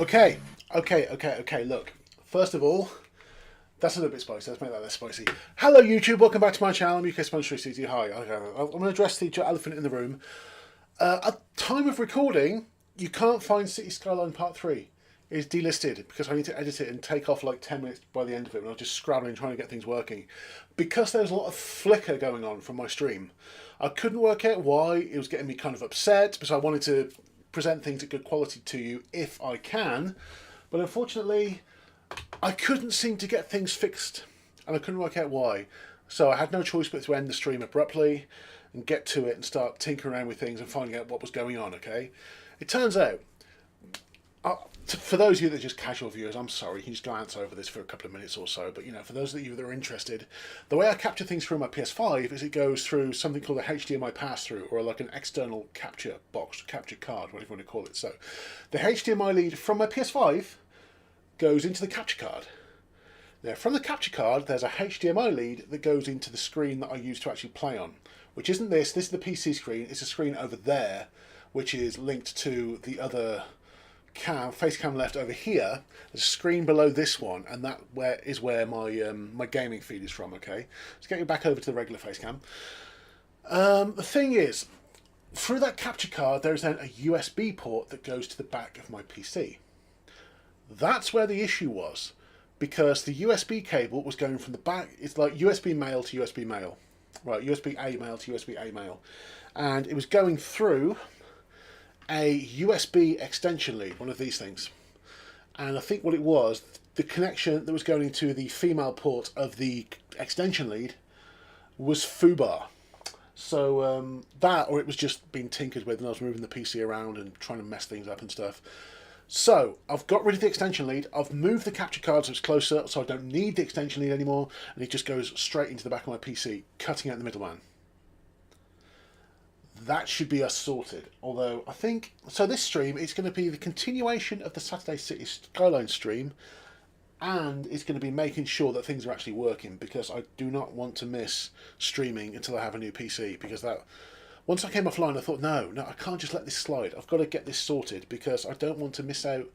Okay. Look, first of all, that's a little bit spicy. Let's make that less spicy. Hello, YouTube. Welcome back to my channel. I'm UK Sponge 360. Hi. Okay, I'm going to address the elephant in the room. At time of recording, you can't find City Skyline Part 3. It's delisted because I need to edit it and take off like 10 minutes by the end of it when I was just scrabbling trying to get things working. Because there's a lot of flicker going on from my stream. I couldn't work out why. It was getting me kind of upset because I wanted to present things at good quality to you if I can. But unfortunately, I couldn't seem to get things fixed and I couldn't work out why. So I had no choice but to end the stream abruptly and get to it and start tinkering around with things and finding out what was going on, okay? It turns out, for those of you that are just casual viewers, I'm sorry, you can just glance over this for a couple of minutes or so, but you know, for those of you that are interested, the way I capture things through my PS5 is it goes through something called a HDMI pass-through, or like an external capture box, capture card, whatever you want to call it. So the HDMI lead from my PS5 goes into the capture card. Now from the capture card there's a HDMI lead that goes into the screen that I use to actually play on, which isn't this is the PC screen, it's a screen over there which is linked to the other face cam left over here. There's a screen below this one, and that is where my my gaming feed is from, okay? Let's get you back over to the regular face cam. The thing is, through that capture card there is then a USB port that goes to the back of my PC. That's where the issue was, because the USB cable was going from the back. It's like USB male to USB male, right? USB A male to USB A male, and it was going through a USB extension lead, one of these things. And I think what it was, the connection that was going into the female port of the extension lead was foobar. So that, or it was just being tinkered with and I was moving the PC around and trying to mess things up and stuff. So I've got rid of the extension lead, I've moved the capture card so it's closer, so I don't need the extension lead anymore, and it just goes straight into the back of my PC, cutting out the middleman. That should be us sorted. Although I think, so this stream is going to be the continuation of the Saturday City Skyline stream, and it's going to be making sure that things are actually working, because I do not want to miss streaming until I have a new PC, because that, once I came offline I thought no, I can't just let this slide. I've got to get this sorted because I don't want to miss out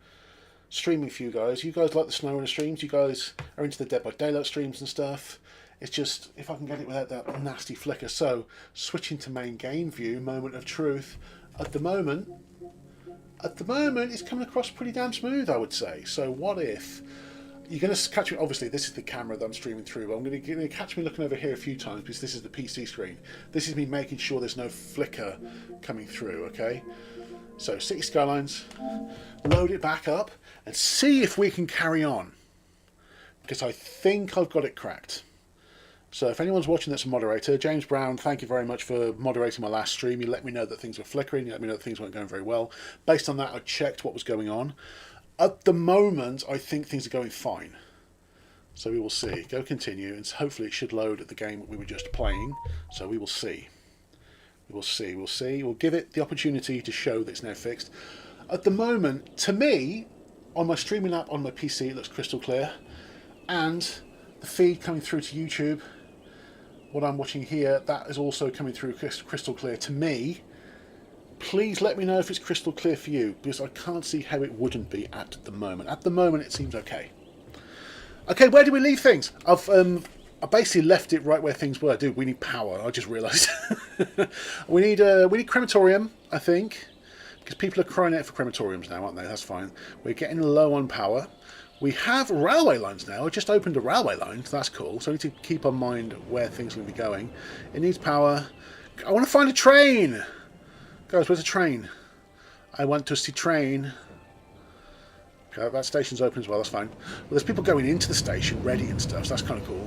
streaming for you guys. You guys like the SnowRunner streams, you guys are into the Dead by Daylight streams and stuff. It's just, if I can get it without that nasty flicker. So, switching to main game view, moment of truth, at the moment, it's coming across pretty damn smooth, I would say. So what if, you're going to catch me, obviously this is the camera that I'm streaming through, but I'm going to catch me looking over here a few times because this is the PC screen. This is me making sure there's no flicker coming through, okay? So, City Skylines, load it back up and see if we can carry on. Because I think I've got it cracked. So if anyone's watching that's a moderator, James Brown, thank you very much for moderating my last stream. You let me know that things were flickering, you let me know that things weren't going very well. Based on that, I checked what was going on. At the moment, I think things are going fine. So we will see. Go continue, and hopefully it should load at the game that we were just playing. So we will see. We'll see. We'll give it the opportunity to show that it's now fixed. At the moment, to me, on my streaming app on my PC, it looks crystal clear. And the feed coming through to YouTube, what I'm watching here, that is also coming through crystal clear to me. Please let me know if it's crystal clear for you, because I can't see how it wouldn't be at the moment. At the moment it seems okay. Okay, where do we leave things? I basically left it right where things were. Dude, we need power, I just realised. we need crematorium, I think, because people are crying out for crematoriums now, aren't they? That's fine. We're getting low on power. We have railway lines now. I just opened a railway line, so that's cool. So I need to keep on mind where things are going to be going. It needs power. I want to find a train. Guys, where's a train? I want to see train. Okay, that station's open as well, that's fine. Well, there's people going into the station ready and stuff, so that's kind of cool.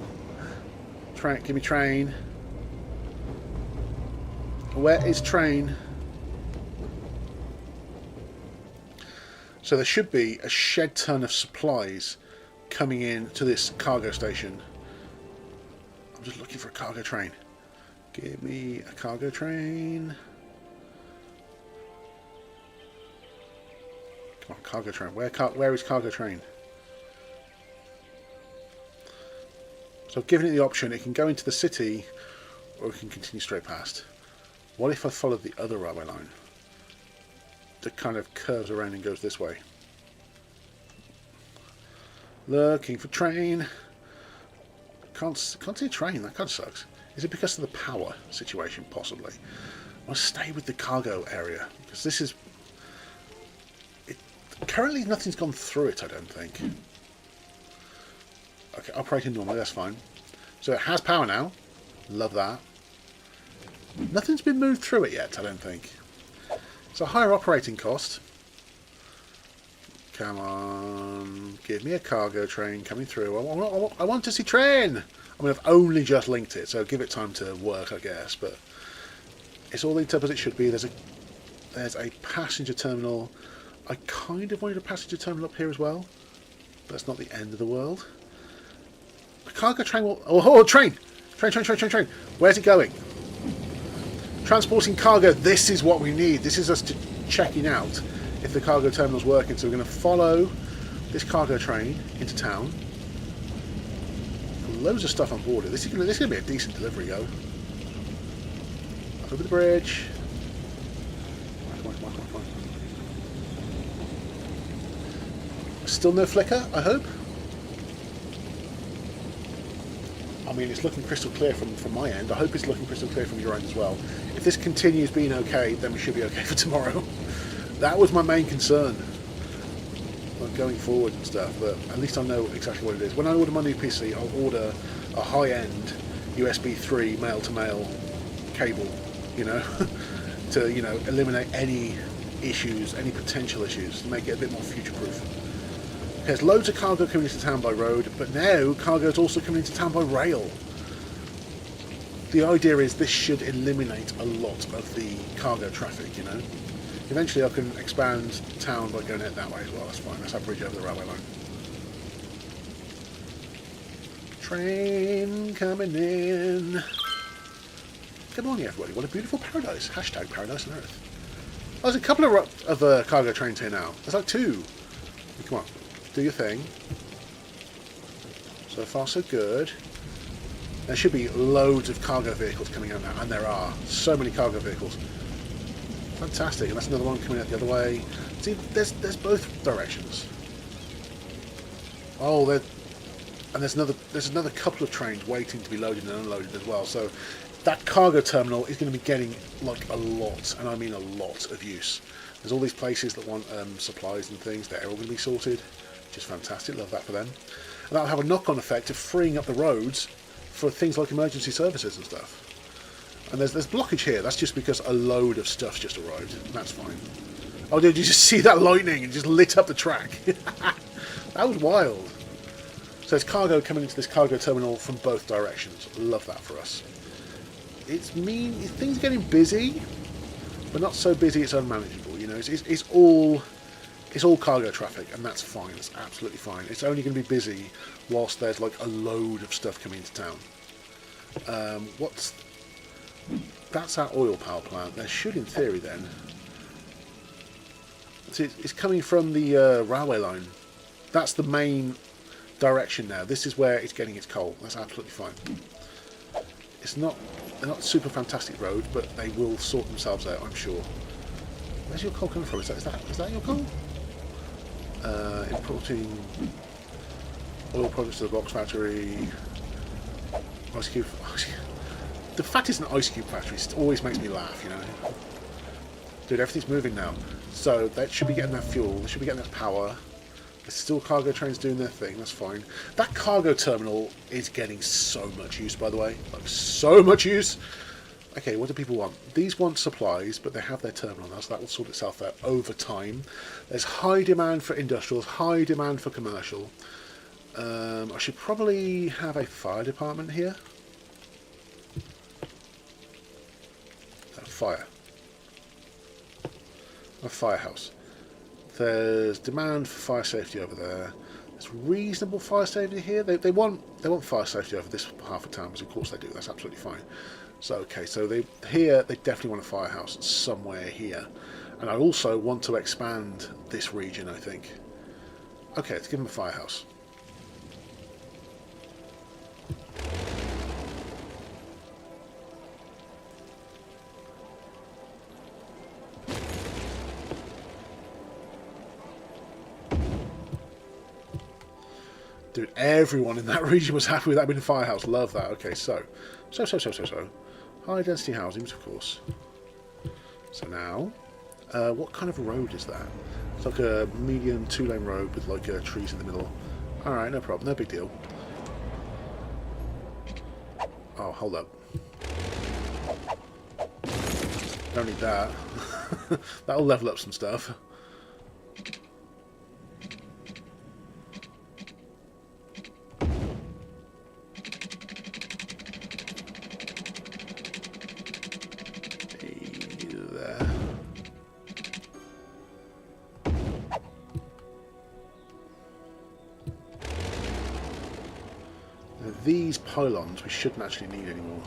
Train, give me train. Where is train? So there should be a shed ton of supplies coming in to this cargo station. I'm just looking for a cargo train. Give me a cargo train. Come on, cargo train. Where is cargo train? So I've given it the option. It can go into the city or it can continue straight past. What if I followed the other railway line that kind of curves around and goes this way? Looking for train. Can't see a train. That kind of sucks. Is it because of the power situation? Possibly. I want to stay with the cargo area because this is. Currently, nothing's gone through it. I don't think. Okay, operating normally. That's fine. So it has power now. Love that. Nothing's been moved through it yet. I don't think. It's a higher operating cost. Come on, give me a cargo train coming through. I want to see train. I mean, I've only just linked it, so give it time to work, I guess. But it's all linked up as it should be. There's a passenger terminal. I kind of wanted a passenger terminal up here as well, but that's not the end of the world. A cargo train will. Oh, train! Train! Where's it going? Transporting cargo. This is what we need. This is us checking out if the cargo terminal's working. So we're going to follow this cargo train into town. Loads of stuff on board. This is going to be a decent delivery, go. Over the bridge. Come on. Still no flicker, I hope. I mean, it's looking crystal clear from my end. I hope it's looking crystal clear from your end as well. If this continues being okay, then we should be okay for tomorrow. That was my main concern, like going forward and stuff, but at least I know exactly what it is. When I order my new PC, I'll order a high-end USB 3 male-to-male cable, you know, to, you know, eliminate any issues, any potential issues, to make it a bit more future-proof. There's loads of cargo coming into town by road, but now cargo is also coming into town by rail. The idea is this should eliminate a lot of the cargo traffic, you know. Eventually I can expand town by going out that way as well, that's fine. That's our bridge over the railway line. Train coming in. Good morning everybody, what a beautiful paradise. Hashtag paradise on earth. Oh, there's a couple of cargo trains here now. There's like two. Come on, do your thing. So far so good. There should be loads of cargo vehicles coming out now, and there are. So many cargo vehicles. Fantastic, and that's another one coming out the other way. See, there's both directions. Oh, and there's another couple of trains waiting to be loaded and unloaded as well. So that cargo terminal is going to be getting like a lot, and I mean a lot of use. There's all these places that want supplies and things. They're all going to be sorted, which is fantastic. Love that for them. And that'll have a knock-on effect of freeing up the roads for things like emergency services and stuff. And there's blockage here. That's just because a load of stuff's just arrived. That's fine. Oh, did you just see that lightning? It just lit up the track. That was wild. So there's cargo coming into this cargo terminal from both directions. Love that for us. Things are getting busy, but not so busy it's unmanageable. You know, it's all cargo traffic, and that's fine. It's absolutely fine. It's only going to be busy whilst there's like a load of stuff coming into town. That's our oil power plant. There should, in theory, then. It's coming from the railway line. That's the main direction now. This is where it's getting its coal. That's absolutely fine. They're not super fantastic roads, but they will sort themselves out, I'm sure. Where's your coal coming from? Is that your coal? Importing oil products to the box factory. Ice cube. The fact it's an ice cube factory always makes me laugh, you know. Dude, everything's moving now. So they should be getting that fuel, they should be getting that power. There's still cargo trains doing their thing, that's fine. That cargo terminal is getting so much use, by the way. Like, so much use. Okay, what do people want? These want supplies, but they have their terminal now, so that will sort itself out over time. There's high demand for industrials, high demand for commercial. I should probably have a fire department here. A firehouse. There's demand for fire safety over there. There's reasonable fire safety here. They want fire safety over this half of town, because of course they do. That's absolutely fine. So okay, so they definitely want a firehouse somewhere here, and I also want to expand this region. I think. Okay, let's give them a firehouse. Dude, everyone in that region was happy with that being a firehouse. Love that. Okay, so. High density housings, of course. So now, what kind of road is that? It's like a medium 2-lane road with like trees in the middle. Alright, no problem, no big deal. Oh, hold up. Don't need that. That'll level up some stuff. These pylons we shouldn't actually need anymore.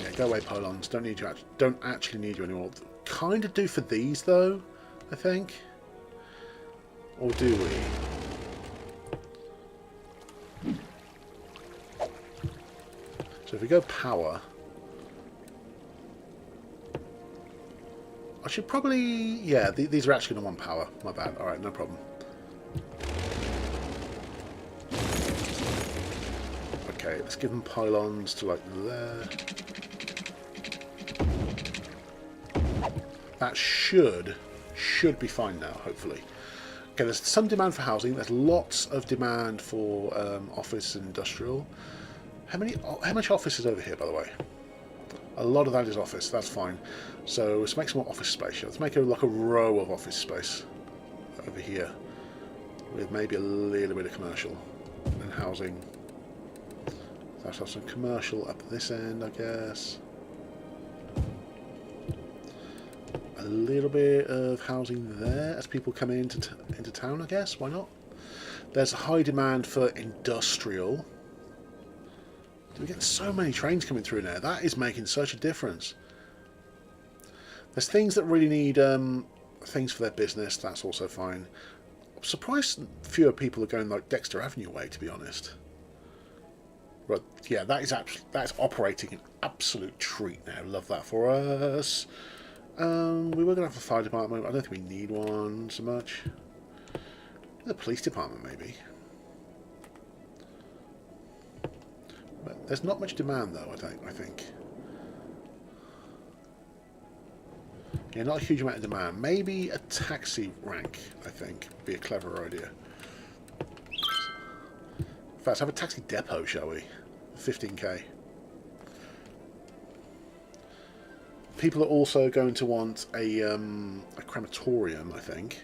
Yeah, go away pylons. Don't need you. Don't actually need you anymore. Kind of do for these though, I think. Or do we? So if we go power. I should probably... Yeah, these are actually going to want power. My bad. Alright, no problem. Okay, let's give them pylons to, like, there. That should be fine now, hopefully. Okay, there's some demand for housing. There's lots of demand for office and industrial. How much office is over here, by the way? A lot of that is office, that's fine. So let's make some more office space. Let's make like a row of office space over here with maybe a little bit of commercial and housing. Let's have some commercial up this end, I guess. A little bit of housing there as people come into town, I guess. Why not? There's a high demand for industrial. We're getting so many trains coming through now. That is making such a difference. There's things that really need things for their business. That's also fine. I'm surprised fewer people are going like Dexter Avenue way, to be honest. But yeah, that's operating an absolute treat now. Love that for us. We were going to have a fire department. I don't think we need one so much. The police department, maybe. But there's not much demand, though, I think. Yeah, not a huge amount of demand. Maybe a taxi rank, I think, would be a clever idea. In fact, let's have a taxi depot, shall we? 15k. People are also going to want a crematorium, I think.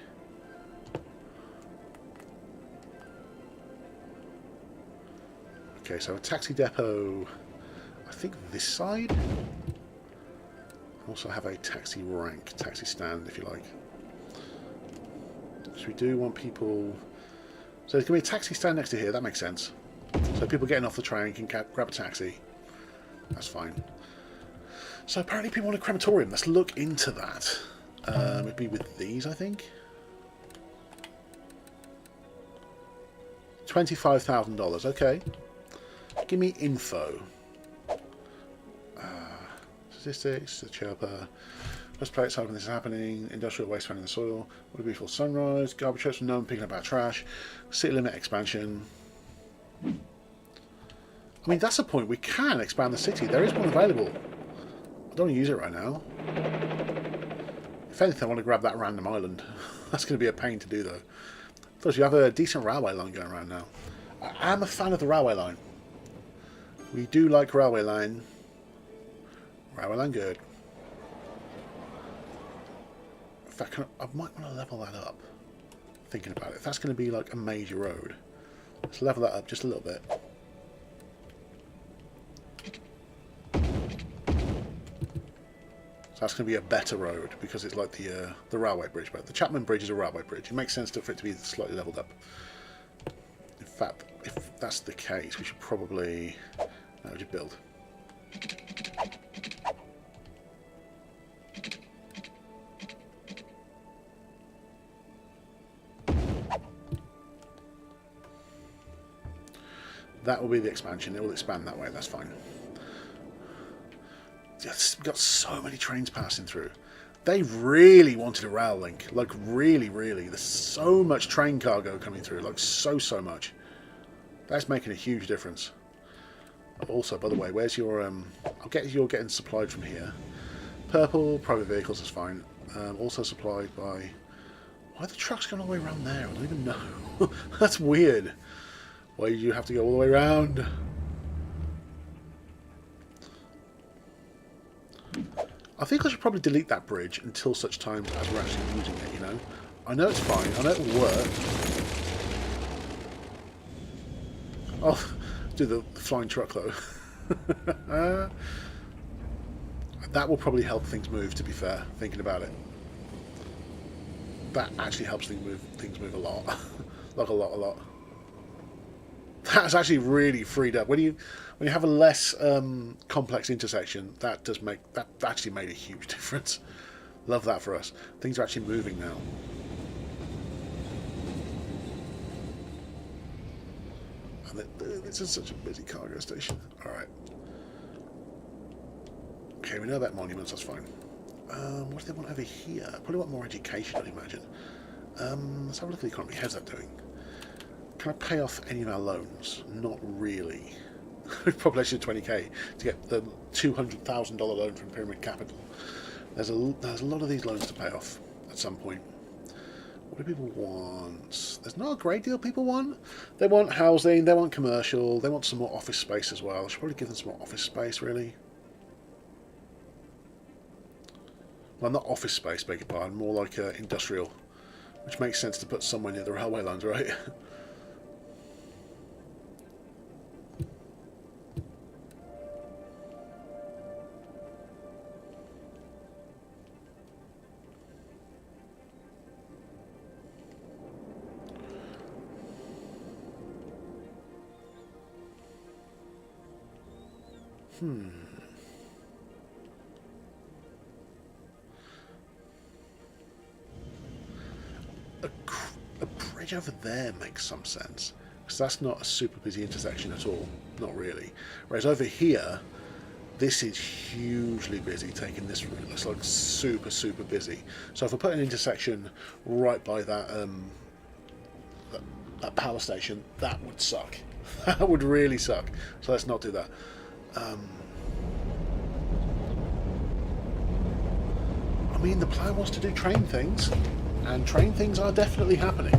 Okay, so a taxi depot, I think this side. Also have a taxi rank, taxi stand, if you like. So we do want people... So there's going to be a taxi stand next to here, that makes sense. So people getting off the train can grab a taxi. That's fine. So apparently people want a crematorium. Let's look into that. It'd be with these, I think. $25,000, okay. Give me info. Statistics, the chirper. First plate, when this is happening. Industrial waste found in the soil. What a beautiful sunrise. Garbage trucks from no one picking up our trash. City limit expansion. I mean, that's a point. We can expand the city. There is one available. I don't want to use it right now. If anything, I want to grab that random island. That's going to be a pain to do, though. Plus, you have a decent railway line going around now. I am a fan of the railway line. We do like railway line. Railway line good. In fact, I might want to level that up. Thinking about it. If that's going to be like a major road, let's level that up just a little bit. So that's going to be a better road because it's like the railway bridge. But the Chapman Bridge is a railway bridge. It makes sense for it to be slightly leveled up. In fact, if that's the case, we should probably just build. That will be the expansion. It will expand that way. That's fine. Yes, we've got so many trains passing through. They really wanted a rail link, like really, really. There's so much train cargo coming through, like so much. That's making a huge difference. Also, by the way, where's your I'll get you're getting supplied from here. Purple private vehicles is fine. Also supplied by. Why are the trucks going all the way around there? I don't even know. That's weird. Why do you have to go all the way around? I think I should probably delete that bridge until such times as we're actually using it, you know? I know it's fine. I know it will work. Oh, do the flying truck though. That will probably help things move, to be fair, thinking about it. That actually helps things move a lot. Like a lot. That's actually really freed up. When you have a less complex intersection, that actually made a huge difference. Love that for us. Things are actually moving now. And this is such a busy cargo station. All right. Okay, we know about monuments. That's fine. What do they want over here? Probably want more education, I'd imagine. Let's have a look at the economy. How's that doing? Can I pay off any of our loans? Not really. Population of 20k to get the $200,000 loan from Pyramid Capital. There's a lot of these loans to pay off at some point. What do people want? There's not a great deal people want. They want housing, they want commercial, they want some more office space as well. I should probably give them some more office space, really. Well, not office space, beg your pardon, more like industrial, which makes sense to put somewhere near the railway lines, right? A bridge over there makes some sense, because that's not a super busy intersection at all. Not really. Whereas over here, this is hugely busy, taking this route. It's like super busy. So if I put an intersection right by that that power station, that would suck. That would really suck. So let's not do that. I mean, the plan was to do train things, and train things are definitely happening.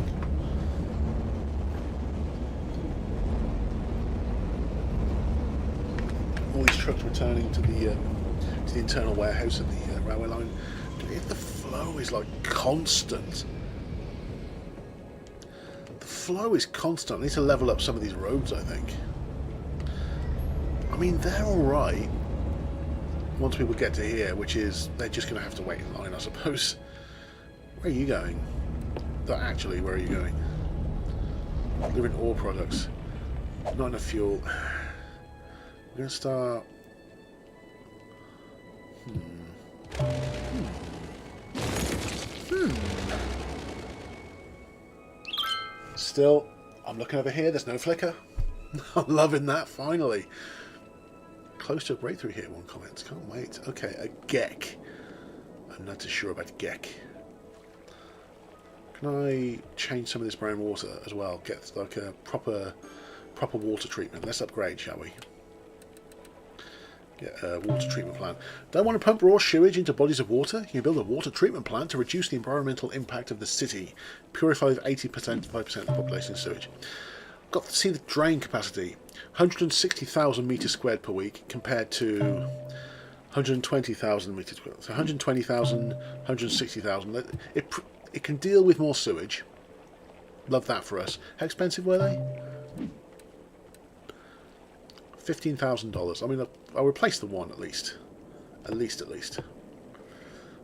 All these trucks returning to the internal warehouse of the railway line. The flow is like constant. The flow is constant. I need to level up some of these roads, I think. I mean, they're all right once people get to here, which is they're just going to have to wait in line, I suppose. Where are you going? Actually, where are you going? Delivering ore products. Not enough fuel. We're going to start... Still, I'm looking over here, there's no flicker. I'm loving that, finally. Close to a breakthrough here, one comment. Can't wait. Okay, a Gek. I'm not too sure about Gek. Can I change some of this brown water as well? Get like a proper water treatment. Let's upgrade, shall we? Get a water treatment plant. Don't want to pump raw sewage into bodies of water? You can build a water treatment plant to reduce the environmental impact of the city. Purify 80% to 5% of the population sewage. Got to see the drain capacity. 160,000 metres squared per week compared to 120,000 metres squared. So 120,000, 160,000. It can deal with more sewage. Love that for us. How expensive were they? $15,000. I mean, I'll replace the one at least. At least.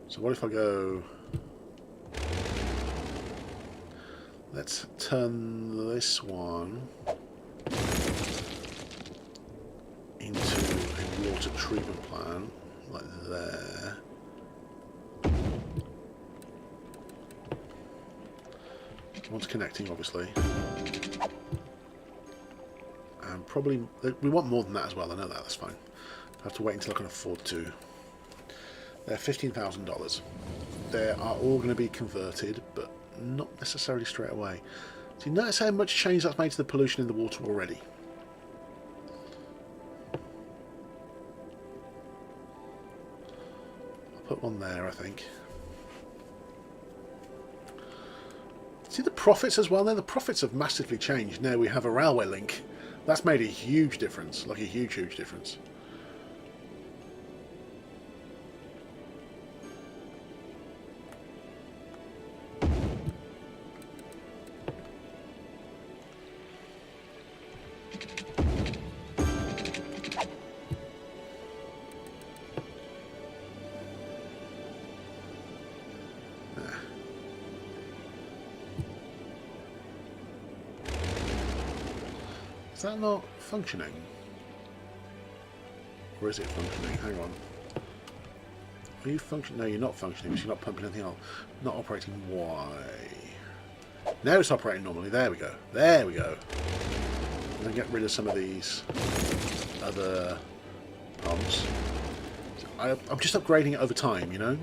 So what if I go... Let's turn this one into a water treatment plant, like there. One's connecting, obviously. And probably, we want more than that as well, I know that, that's fine. I have to wait until I can afford to. They're $15,000. they are all going to be converted, but not necessarily straight away. So you notice how much change that's made to the pollution in the water already. I'll put one there, I think. See the profits as well there? The profits have massively changed. Now we have a railway link. That's made a huge difference, like a huge, huge difference. Is that not functioning? Or is it functioning? Hang on. Are you functioning? No, you're not functioning because you're not pumping anything else. Not operating. Why? Now it's operating normally. There we go. There we go. And then get rid of some of these other pumps. I'm just upgrading it over time, you know?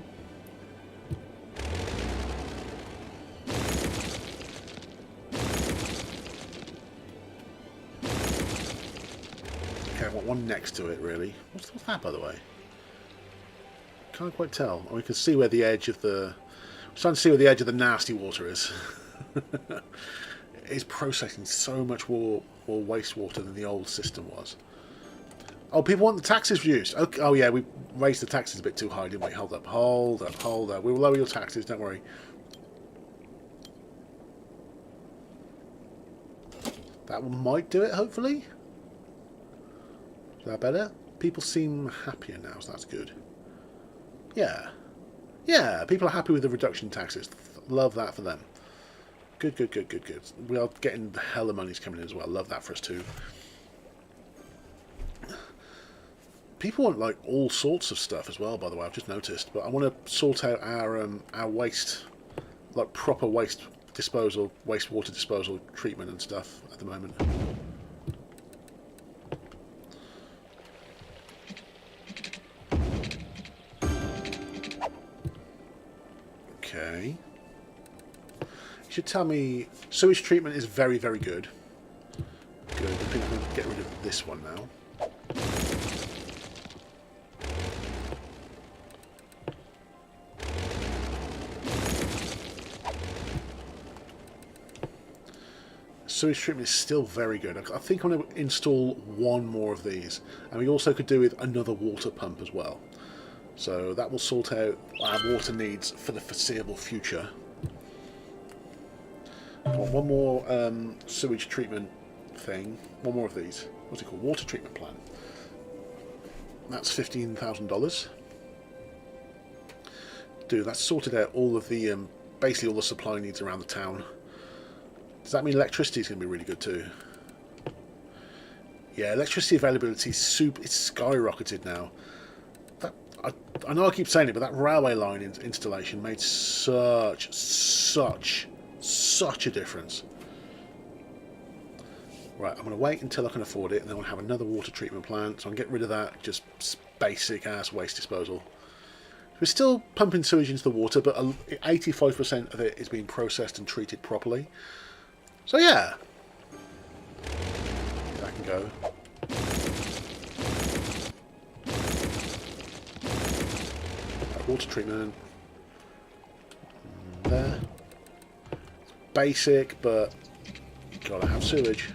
I want one next to it, really. What's that, by the way? Can't quite tell. Oh, we can see where the edge of the... We're starting to see where the edge of the nasty water is. It's processing so much more wastewater than the old system was. Oh, people want the taxes reduced. Okay. Oh, yeah, we raised the taxes a bit too high, didn't we? Hold up, hold up, hold up. We will lower your taxes, don't worry. That one might do it, hopefully. Is that better? People seem happier now, so that's good. Yeah. Yeah, people are happy with the reduction in taxes. Love that for them. Good, good, good, good, good. We are getting the hell of money's coming in as well. Love that for us too. People want like all sorts of stuff as well, by the way, I've just noticed. But I want to sort out our waste, like proper waste disposal, wastewater disposal treatment and stuff at the moment. Okay. You should tell me sewage treatment is very, very good. Good. I think I'm going to get rid of this one now. Sewage treatment is still very good. I think I'm going to install one more of these. And we also could do with another water pump as well. So that will sort out our water needs for the foreseeable future. I want one more sewage treatment thing. One more of these. What's it called? Water treatment plant. That's $15,000. Dude, that's sorted out all of the basically all the supply needs around the town. Does that mean electricity is going to be really good too? Yeah, electricity availability is it's skyrocketed now. I know I keep saying it, but that railway line installation made such a difference. Right, I'm going to wait until I can afford it, and then I'll have another water treatment plant, so I can get rid of that just basic ass waste disposal. We're still pumping sewage into the water, but 85% of it is being processed and treated properly. So yeah, that can go. Water treatment there. It's basic, but gotta have sewage.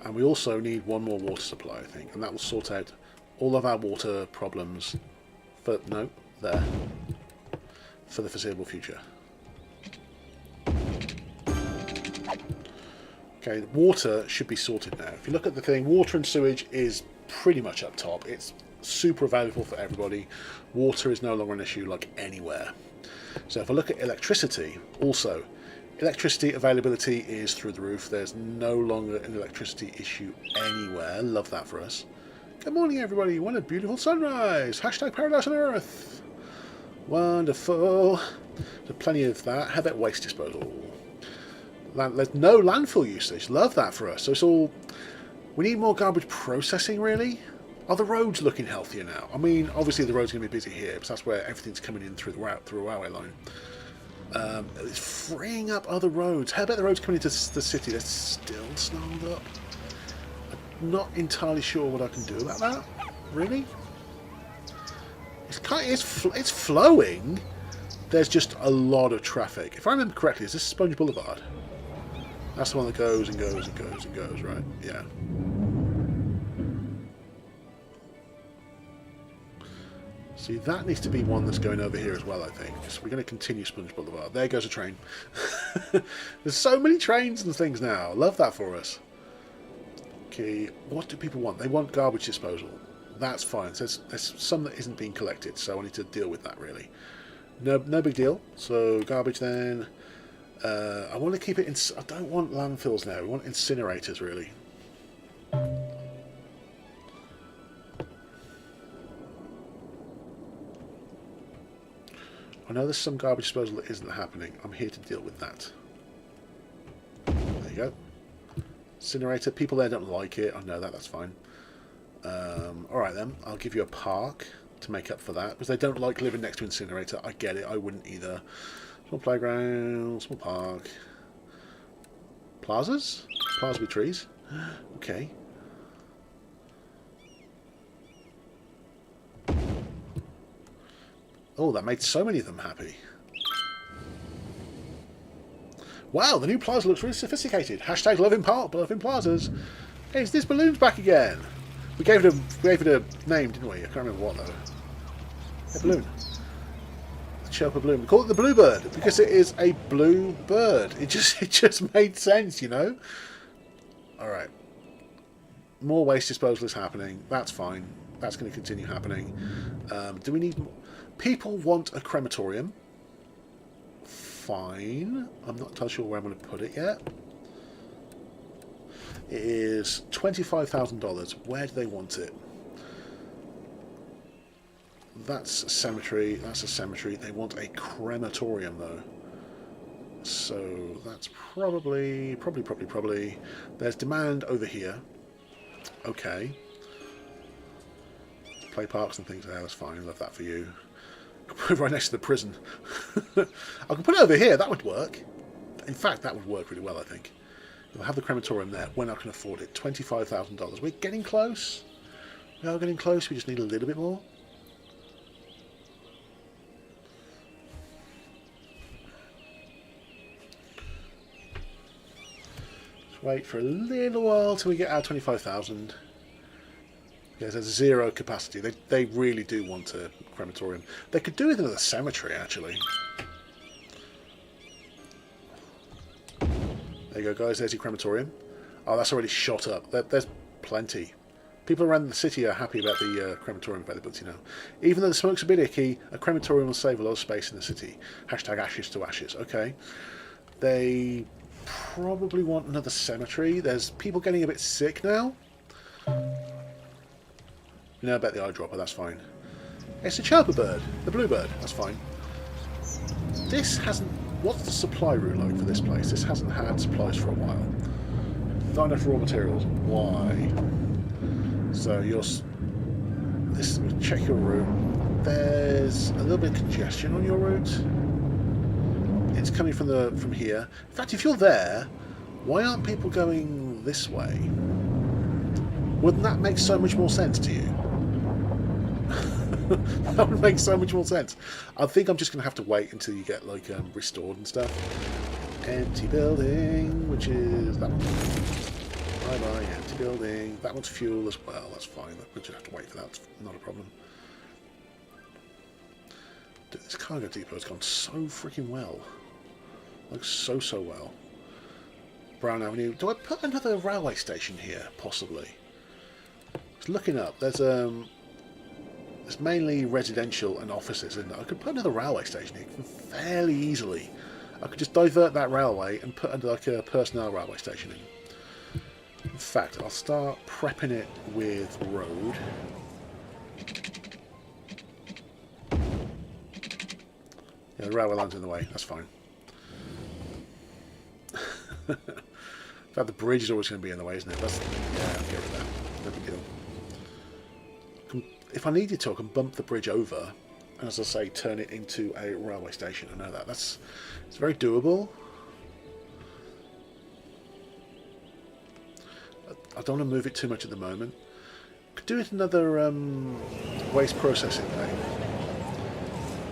And we also need one more water supply, I think, and that will sort out all of our water problems for there for the foreseeable future. Okay, water should be sorted now. If you look at the thing, water and sewage is pretty much up top. It's super valuable for everybody. Water is no longer an issue like anywhere. So if I look at electricity, also, electricity availability is through the roof. There's no longer an electricity issue anywhere. Love that for us. Good morning, everybody. What a beautiful sunrise. Hashtag paradise on earth. Wonderful. There's plenty of that. How about waste disposal? There's no landfill usage. Love that for us. So it's all... We need more garbage processing, really. Are the roads looking healthier now? I mean, obviously the road's going to be busy here, because that's where everything's coming in through the railway line. It's freeing up other roads. How about the roads coming into the city? They're still snarled up. I'm not entirely sure what I can do about that. Really? It's flowing. There's just a lot of traffic. If I remember correctly, is this Sponge Boulevard? That's the one that goes and goes and goes and goes, right? Yeah. See, that needs to be one that's going over here as well, I think. Because we're going to continue Sponge Boulevard. There goes a train. There's so many trains and things now. Love that for us. Okay, what do people want? They want garbage disposal. That's fine. So there's some that isn't being collected, so I need to deal with that, really. No big deal. So garbage then. I want to keep it in... I don't want landfills now. We want incinerators, really. I know there's some garbage disposal that isn't happening. I'm here to deal with that. There you go. Incinerator. People there don't like it. I know that. That's fine. Alright then. I'll give you a park to make up for that. Because they don't like living next to incinerator. I get it. I wouldn't either. Small playground. Small park. Plazas? Plaza with trees. Okay. Oh, that made so many of them happy. Wow, the new plaza looks really sophisticated. Hashtag loving plazas. Hey, is this balloon's back again? We gave it a name, didn't we? I can't remember what though. A balloon. The chirper balloon. We call it the bluebird because it is a blue bird. It just made sense, you know. All right. More waste disposal is happening. That's fine. That's going to continue happening. Do we need more? People want a crematorium. Fine. I'm not entirely sure where I'm going to put it yet. It is $25,000. Where do they want it? That's a cemetery. That's a cemetery. They want a crematorium, though. So that's probably. There's demand over here. Okay. Play parks and things there. That's fine. Love that for you. Right next to the prison. I can put it over here. That would work. In fact, that would work really well, I think. We'll have the crematorium there when I can afford it. $25,000. We're getting close. We are getting close. We just need a little bit more. Just wait for a little while till we get our 25,000. Yes, there's zero capacity. They really do want a crematorium. They could do with another cemetery, actually. There you go, guys. There's your crematorium. Oh, that's already shot up. There's plenty. People around the city are happy about the crematorium availability now. Even though the smoke's a bit icky, a crematorium will save a lot of space in the city. Hashtag ashes to ashes. Okay. They probably want another cemetery. There's people getting a bit sick now. You know about the eyedropper, that's fine. It's a chirper bird, the bluebird, that's fine. This hasn't... What's the supply route like for this place? This hasn't had supplies for a while. Not enough raw materials. Why? So you're... check your route. There's a little bit of congestion on your route. It's coming from here. In fact, if you're there, why aren't people going this way? Wouldn't that make so much more sense to you? That would make so much more sense. I think I'm just going to have to wait until you get like restored and stuff. Empty building, which is that one. Bye, empty building. That one's fuel as well. That's fine. We'll just have to wait for that. It's not a problem. Dude, this cargo depot has gone so freaking well. Like so well. Brown Avenue. Do I put another railway station here? Possibly. Just looking up. There's it's mainly residential and offices, isn't it? I could put another railway station here fairly easily. I could just divert that railway and put like a personnel railway station in. In fact, I'll start prepping it with road. Yeah, the railway line's in the way. That's fine. In fact, the bridge is always going to be in the way, isn't it? Yeah, I'll get rid of that. No big deal. if I needed to, I can bump the bridge over, and as I say, turn it into a railway station. I know that. It's very doable. I don't want to move it too much at the moment. Could do it another waste processing thing.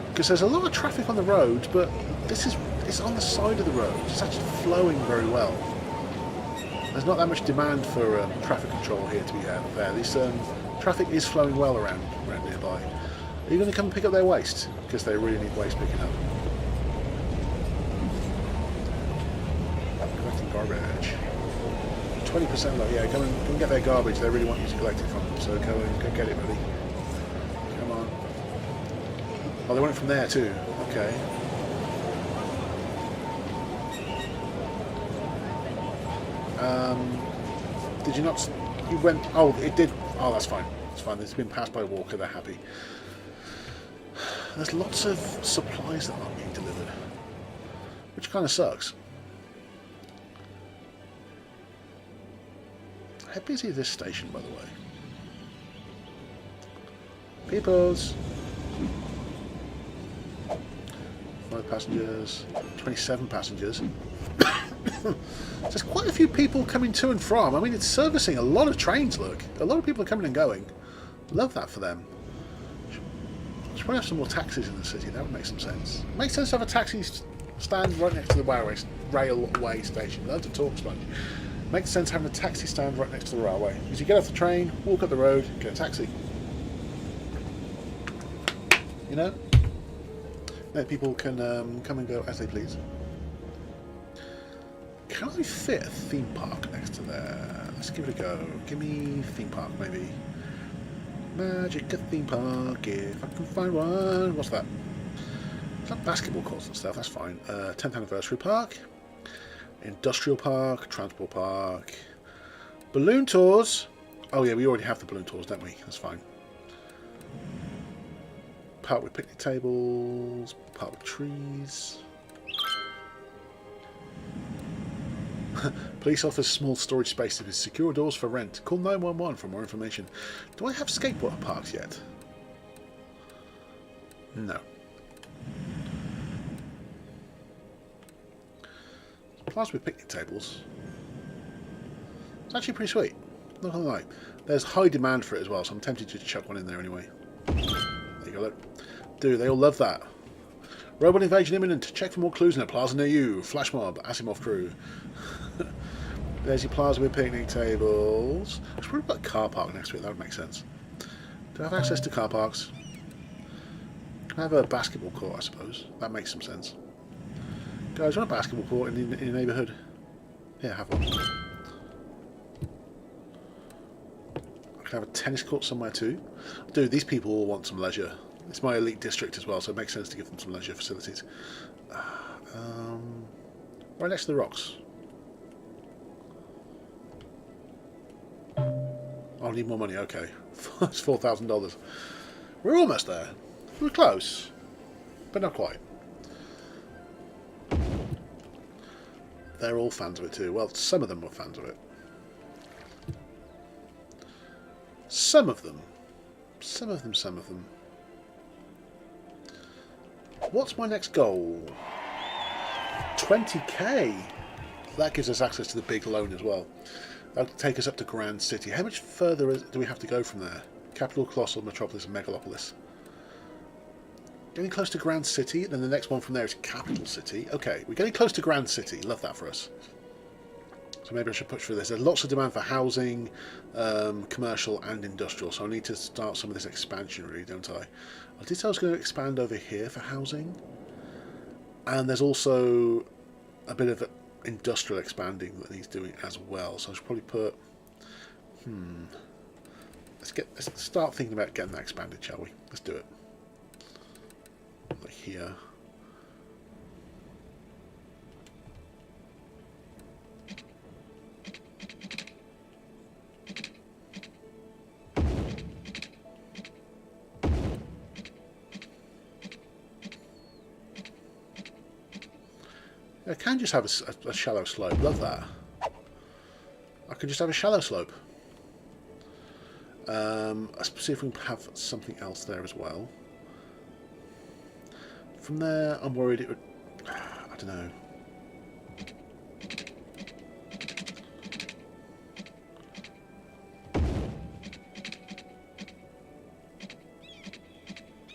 Because there's a lot of traffic on the road, but it's on the side of the road. It's actually flowing very well. There's not that much demand for traffic control here, to be fair. This traffic is flowing well around nearby. Are you going to come and pick up their waste? Because they really need waste picking up. Collecting garbage. 20% low. Yeah, go and get their garbage. They really want you to collect it from them. So go get it, buddy. Come on. Oh, they want it from there too. Okay. Did you not? You went. Oh, it did. Oh, that's fine. It's fine. It's been passed by a walker. They're happy. There's lots of supplies that aren't being delivered, which kind of sucks. How busy is this station, by the way? Peoples. 5 passengers. 27 passengers. There's quite a few people coming to and from. I mean, it's servicing a lot of trains, look. A lot of people are coming and going. Love that for them. Should probably have some more taxis in the city. That would make some sense. Makes sense to have a taxi stand right next to the railway station. Loads of talk sponge. Makes sense having a taxi stand right next to the railway. Because you get off the train, walk up the road, get a taxi. You know? Then people can come and go as they please. Can I fit a theme park next to there? Let's give it a go. Give me theme park, maybe. Magic a theme park, if I can find one. What's that? Is that basketball courts and stuff? That's fine. 10th anniversary park. Industrial park. Transport park. Balloon tours. Oh yeah, we already have the balloon tours, don't we? That's fine. Park with picnic tables. Park with trees. Police offers small storage spaces with secure doors for rent. Call 911 for more information. Do I have skateboard parks yet? No. Plaza with picnic tables. It's actually pretty sweet. Not gonna lie. There's high demand for it as well, so I'm tempted to chuck one in there anyway. There you go, look. Dude, they all love that. Robot invasion imminent. Check for more clues in a plaza near you. Flash mob. Asimov crew. There's your plaza with picnic tables. I should probably put a car park next to it. That would make sense. Do I have access to car parks? Can I have a basketball court, I suppose? That makes some sense. Guys, want a basketball court in your neighbourhood? Yeah, have one. I can have a tennis court somewhere too. Dude, these people all want some leisure. It's my elite district as well, so it makes sense to give them some leisure facilities. Right next to the rocks. I'll need more money, okay. It's $4,000. We're almost there. We're close, but not quite. They're all fans of it too. Well, some of them were fans of it. Some of them. Some of them. What's my next goal? 20k. That gives us access to the big loan as well. That'll take us up to Grand City. How much further do we have to go from there? Capital, Colossal, Metropolis and Megalopolis. Getting close to Grand City, then the next one from there is Capital City. Okay, we're getting close to Grand City. Love that for us. So maybe I should push for this. There's lots of demand for housing, commercial and industrial, so I need to start some of this expansion really, don't I? I did say I was going to expand over here for housing. And there's also a bit of industrial expanding that he's doing as well. So I should probably put... Let's start thinking about getting that expanded, shall we? Let's do it. Like here. I can just have a shallow slope. Love that. I can just have a shallow slope. Let's see if we can have something else there as well. From there, I'm worried it would... I don't know.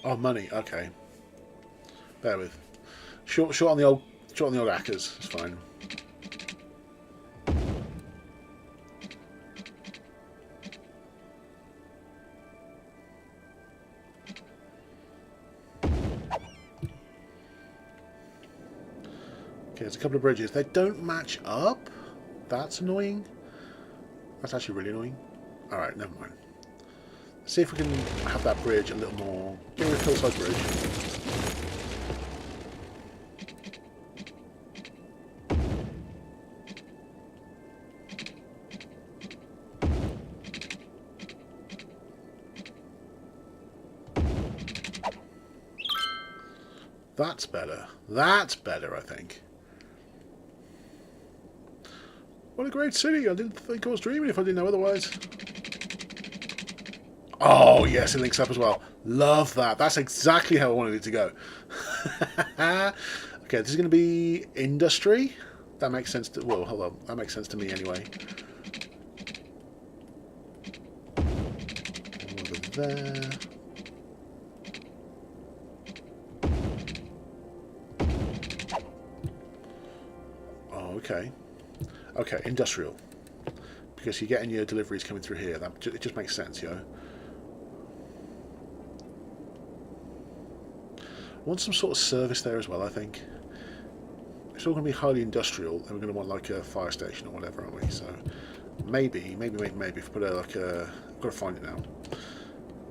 Oh, money. Okay. Bear with. Short on the old hackers. It's fine. Okay, there's a couple of bridges. They don't match up. That's annoying. That's actually really annoying. All right, never mind. See if we can have that bridge a little more. Give me a hillside bridge. That's better. That's better, I think. What a great city. I didn't think I was dreaming if I didn't know otherwise. Oh, yes, it links up as well. Love that. That's exactly how I wanted it to go. Okay, this is going to be industry. That makes sense to... Well, hold on. That makes sense to me anyway. Over there. Oh, okay. Okay, industrial. Because you're getting your deliveries coming through here. It just makes sense, yo. I want some sort of service there as well, I think. It's all going to be highly industrial, and we're going to want like a fire station or whatever, aren't we? So maybe, if we put a, like a... I've got to find it now.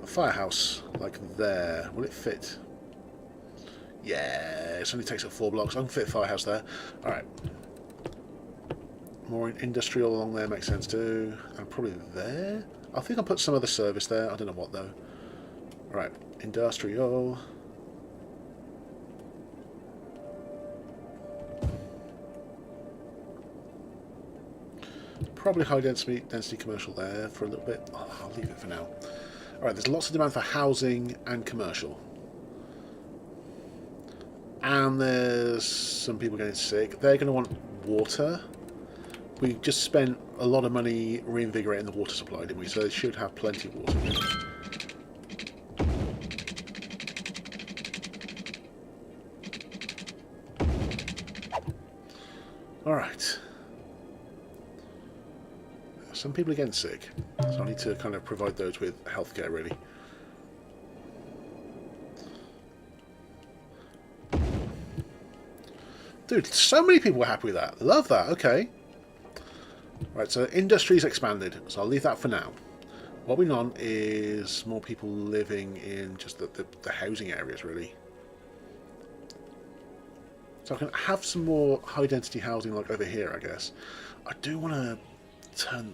A firehouse, like there. Will it fit? Yeah, it only takes up 4 blocks. I can fit a firehouse there. Alright. More industrial along there makes sense too. And probably there. I think I'll put some other service there. I don't know what though. Right, industrial. Probably high density commercial there for a little bit. Oh, I'll leave it for now. Alright, there's lots of demand for housing and commercial. And there's some people getting sick. They're going to want water. We just spent a lot of money reinvigorating the water supply, didn't we? So they should have plenty of water. Alright. Some people are getting sick, so I need to kind of provide those with healthcare, really. Dude, so many people were happy with that. Love that. Okay. Right, so industry's expanded, so I'll leave that for now. What we want is more people living in just the housing areas, really. So I can have some more high-density housing like over here, I guess. I do want to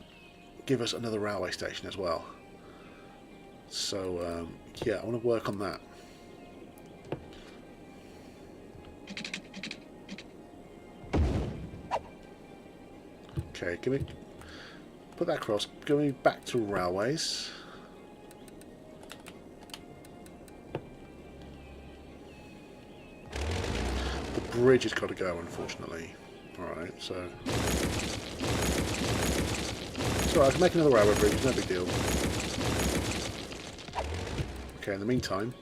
give us another railway station as well. So, yeah, I want to work on that. Okay, put that across. Going back to railways. The bridge has got to go, unfortunately. Alright, so... It's alright, I can make another railway bridge, it's no big deal. Okay, in the meantime,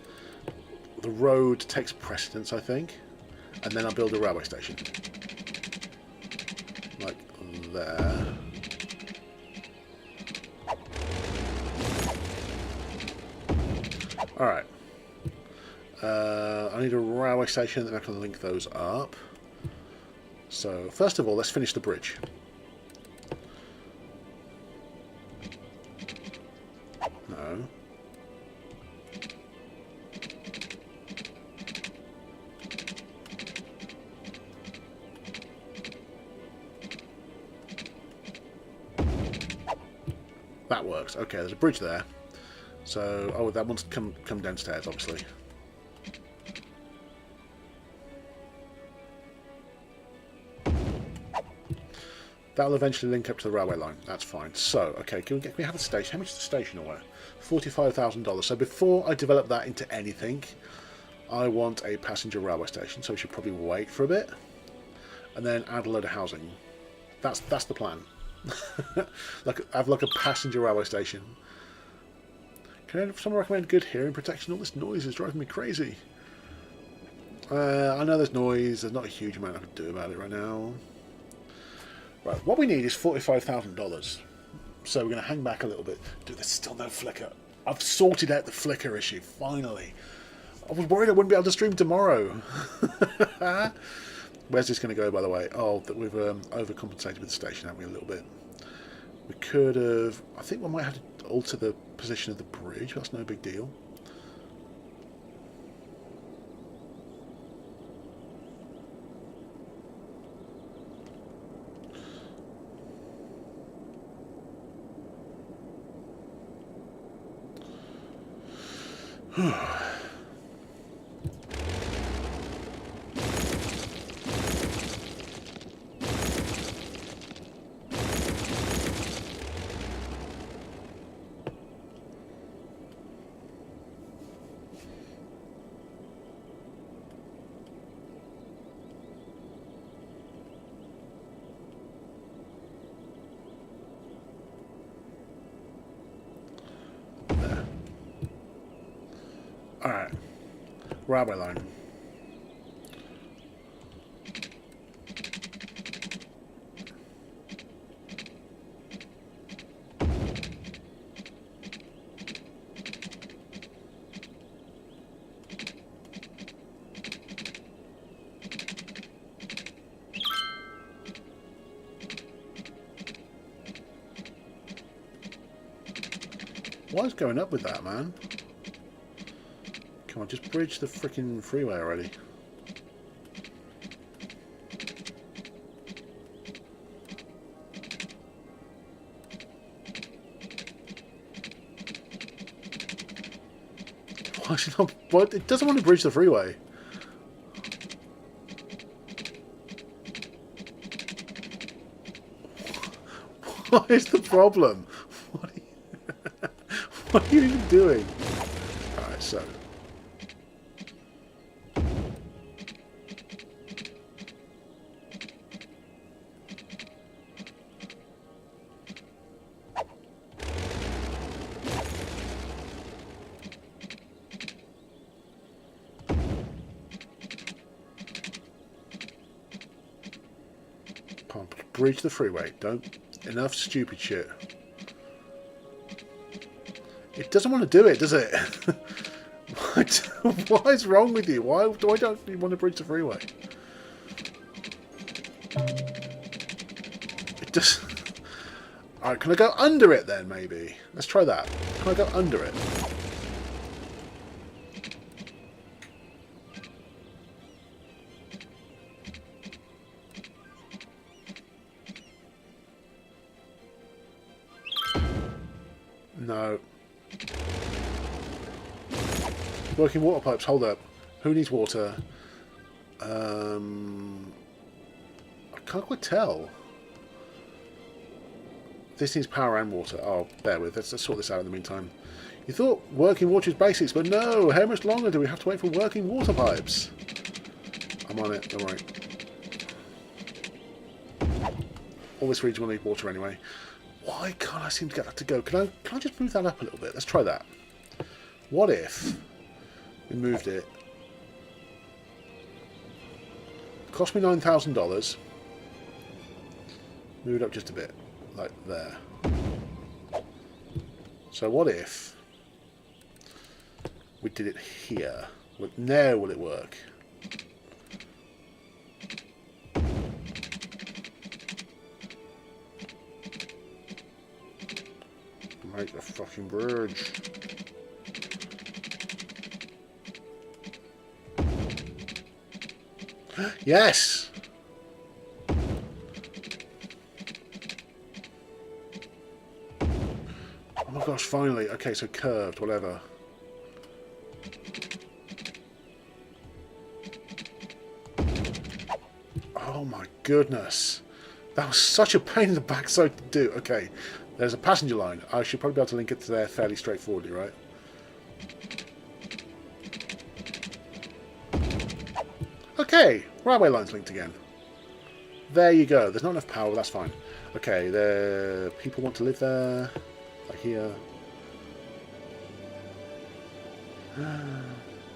the road takes precedence, I think. And then I'll build a railway station. Like there. Alright. I need a railway station, then I can link those up. So, first of all, let's finish the bridge. No. That works. Okay, there's a bridge there. So, oh, that wants to come downstairs, obviously. That'll eventually link up to the railway line. That's fine. So, okay, can we have a station? How much is the station away? $45,000. So before I develop that into anything, I want a passenger railway station. So we should probably wait for a bit, and then add a load of housing. That's the plan. Have like a passenger railway station. Can someone recommend good hearing protection? All this noise is driving me crazy. I know there's noise. There's not a huge amount I can do about it right now. Right, what we need is $45,000. So we're going to hang back a little bit. Dude, there's still no flicker. I've sorted out the flicker issue, finally. I was worried I wouldn't be able to stream tomorrow. Where's this going to go, by the way? Oh, that we've overcompensated with the station, haven't we, a little bit? We could have... I think we might have to alter the position of the bridge. That's no big deal. Alright, railway line. What is going up with that, man? Come on, just bridge the freaking freeway already. Why is it not? What? It doesn't want to bridge the freeway. What is the problem? What are you even doing? Alright, so. Pump, bridge the freeway. Don't. Enough stupid shit. It doesn't want to do it, does it? What is wrong with you? Why don't you want to bridge the freeway? It does. Alright, can I go under it then, maybe? Let's try that. Can I go under it? No. Working water pipes, hold up. Who needs water? I can't quite tell. This needs power and water. Oh, bear with. Let's sort this out in the meantime. You thought working water is basics, but no! How much longer do we have to wait for working water pipes? I'm on it, don't worry. All this region will need water anyway. Why can't I seem to get that to go? Can I just move that up a little bit? Let's try that. What if we moved it? Cost me $9,000. Move it up just a bit, like there. So what if we did it here? Now will it work? Make the fucking bridge. Yes! Oh my gosh, finally. Okay, so curved, whatever. Oh my goodness. That was such a pain in the backside to do. Okay, there's a passenger line. I should probably be able to link it to there fairly straightforwardly, right? Okay, railway line's linked again. There you go. There's not enough power, but that's fine. Okay, the people want to live there. Like here.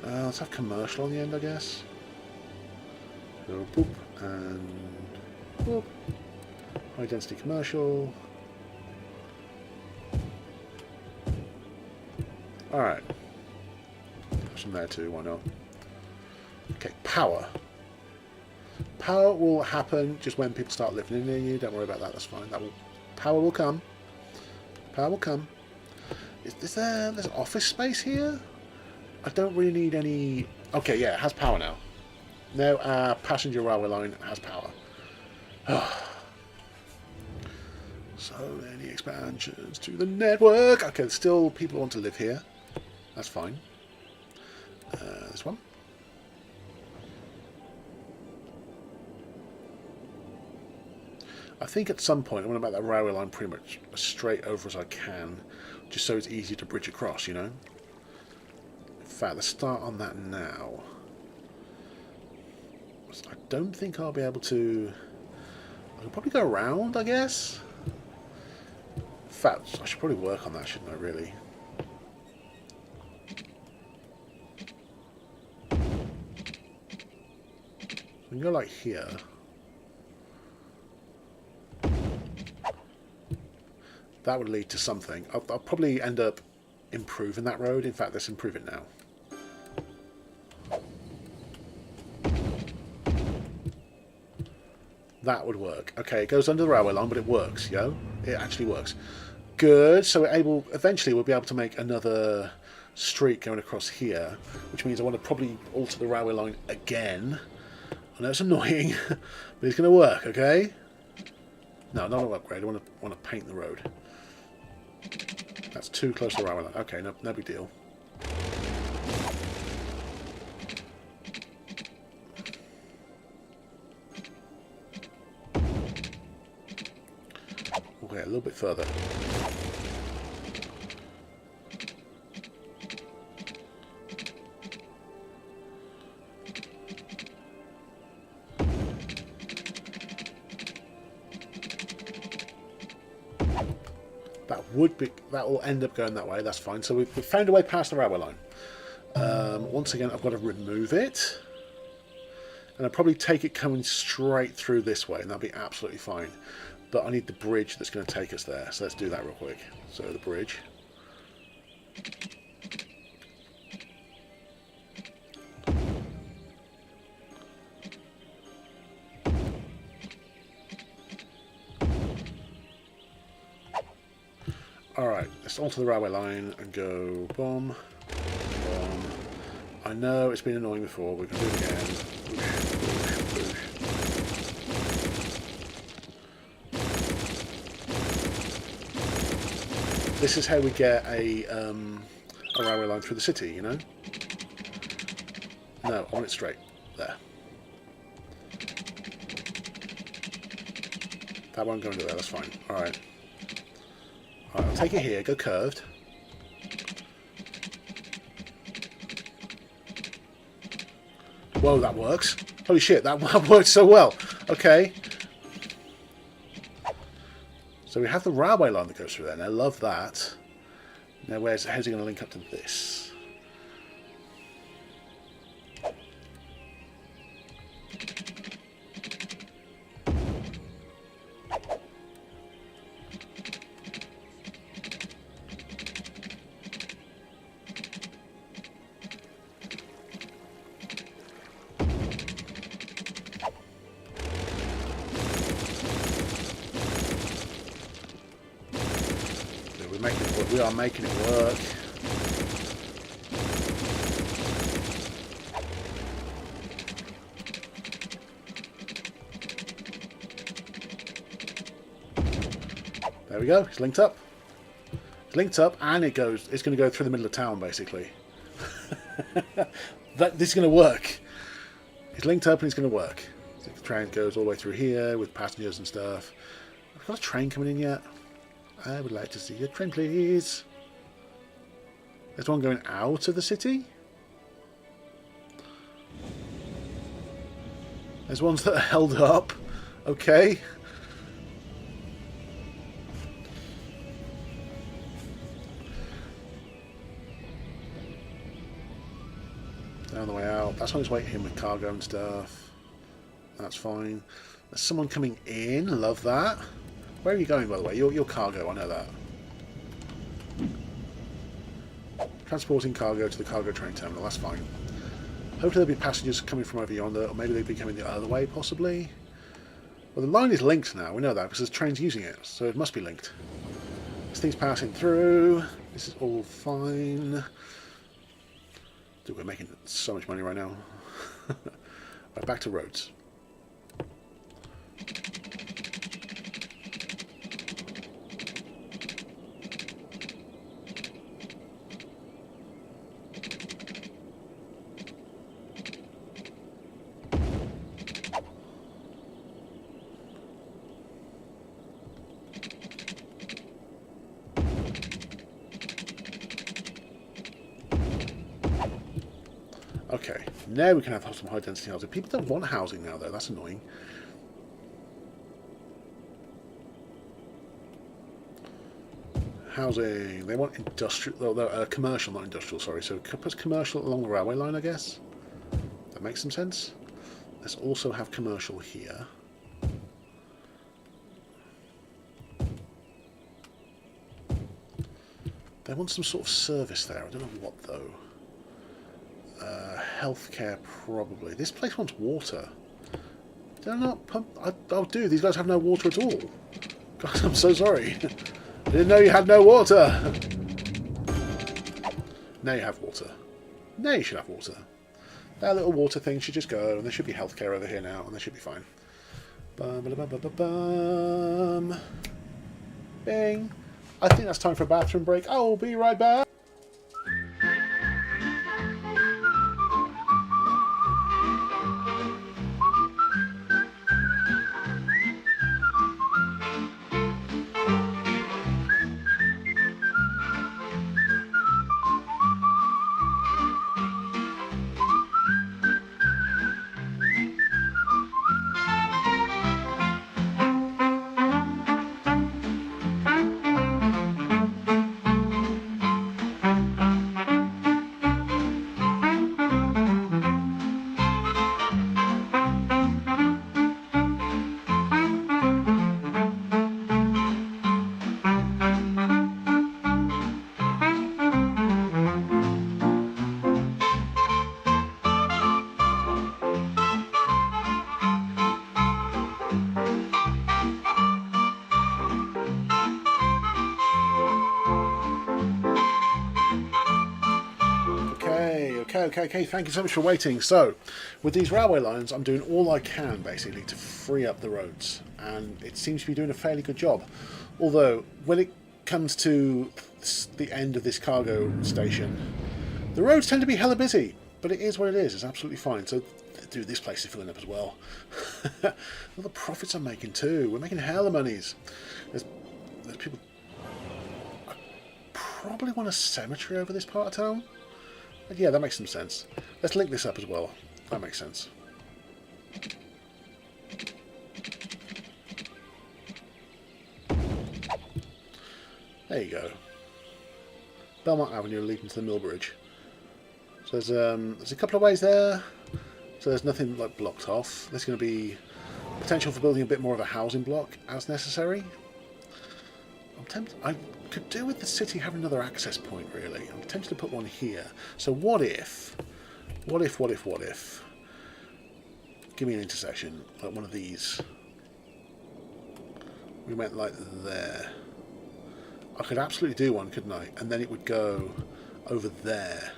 Let's have commercial on the end, I guess. So, boop, and boop. High density commercial. Alright. Some there too, why not? Okay, power. Power will happen just when people start living near you. Don't worry about that, that's fine. Power will come. Power will come. Is there's office space here? I don't really need any... Okay, yeah, it has power now. Now our passenger railway line has power. So many expansions to the network. Okay, still people want to live here. That's fine. This one. I think at some point I want to make that railway line pretty much as straight over as I can, just so it's easy to bridge across, you know? In fact, let's start on that now. I don't think I'll be able to... I could probably go around, I guess? In fact, I should probably work on that, shouldn't I, really? We can go like here. That would lead to something. I'll probably end up improving that road. In fact, let's improve it now. That would work. Okay, it goes under the railway line, but it works, yo. It actually works. Good. So eventually we'll be able to make another street going across here, which means I want to probably alter the railway line again. I know it's annoying, but it's going to work, okay? No, not an upgrade. I want to paint the road. That's too close to the railway line. Okay, no big deal. Okay, a little bit further. That will end up going that way. That's fine. So we've found a way past the railway line. Once again, I've got to remove it, and I'll probably take it coming straight through this way, and that'll be absolutely fine. But I need the bridge that's going to take us there. So let's do that real quick. So the bridge. Alright, let's alter the railway line and go boom, boom. I know it's been annoying before, we can do it again. This is how we get a railway line through the city, you know? No, I want it straight. There. That won't go into there, that's fine. Alright. Alright, I'll take it here, go curved. Whoa, that works. Holy shit, that worked so well. Okay. So we have the railway line that goes through there, and I love that. Now how's it going to link up to this? We are making it work. There we go. It's linked up. It's linked up, and it's going to go through the middle of town, basically. This is going to work. It's linked up, and it's going to work. train goes all the way through here with passengers and stuff. Have we got a train coming in yet? I would like to see a train, please. There's one going out of the city. There's ones that are held up. Okay. Down the way out. That's on its way in with cargo and stuff. That's fine. There's someone coming in. Love that. Where are you going, by the way? Your cargo, I know that. Transporting cargo to the cargo train terminal. That's fine. Hopefully there'll be passengers coming from over yonder, or maybe they'll be coming the other way, possibly. Well, the line is linked now. We know that because there's trains using it, so it must be linked. This thing's passing through. This is all fine. Dude, we're making so much money right now. Right, back to roads. Okay, now we can have some high density housing. People don't want housing now though, that's annoying. Housing, they want industrial, commercial, not industrial, sorry. So put commercial along the railway line, I guess. That makes some sense. Let's also have commercial here. They want some sort of service there, I don't know what though. Healthcare, probably. This place wants water. Did I not pump? Oh, dude, these guys have no water at all. God, I'm so sorry. I didn't know you had no water. Now you have water. Now you should have water. That little water thing should just go, and there should be healthcare over here now, and they should be fine. Bum, ba, ba, ba, bum. Bing. I think that's time for a bathroom break. I'll be right back. Okay, thank you so much for waiting. So, with these railway lines, I'm doing all I can, basically, to free up the roads. And it seems to be doing a fairly good job. Although, when it comes to the end of this cargo station, the roads tend to be hella busy. But it is what it is. It's absolutely fine. So, dude, this place is filling up as well. All the profits I'm making, too. We're making hella monies. There's people... I probably want a cemetery over this part of town. Yeah, that makes some sense. Let's link this up as well. That makes sense. There you go. Belmont Avenue leading to the Mill Bridge. So there's a couple of ways there. So there's nothing like blocked off. There's going to be potential for building a bit more of a housing block as necessary. I'm tempted. I could do with the city having another access point, really. I'm tempted to put one here. So what if? Give me an intersection, like one of these. We went like there. I could absolutely do one, couldn't I? And then it would go over there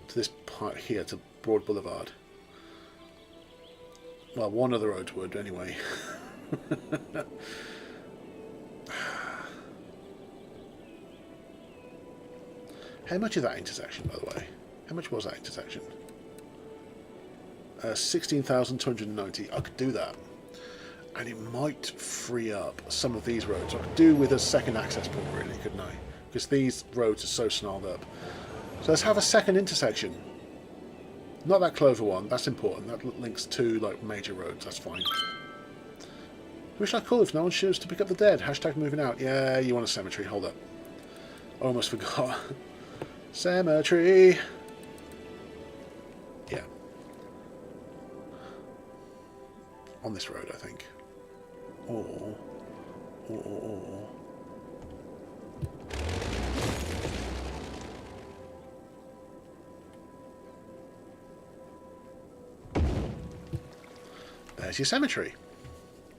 to this part here, to Broad Boulevard. Well, one of the roads would, anyway. How much is that intersection, by the way? How much was that intersection? 16,290. I could do that. And it might free up some of these roads. I could do with a second access point, really, couldn't I? Because these roads are so snarled up. So let's have a second intersection. Not that Clover one, that's important. That links to like major roads, that's fine. Who should I call if no one chooses to pick up the dead? Hashtag moving out. Yeah, you want a cemetery, hold up. I almost forgot. Cemetery. Yeah. On this road, I think. Or. There's your cemetery.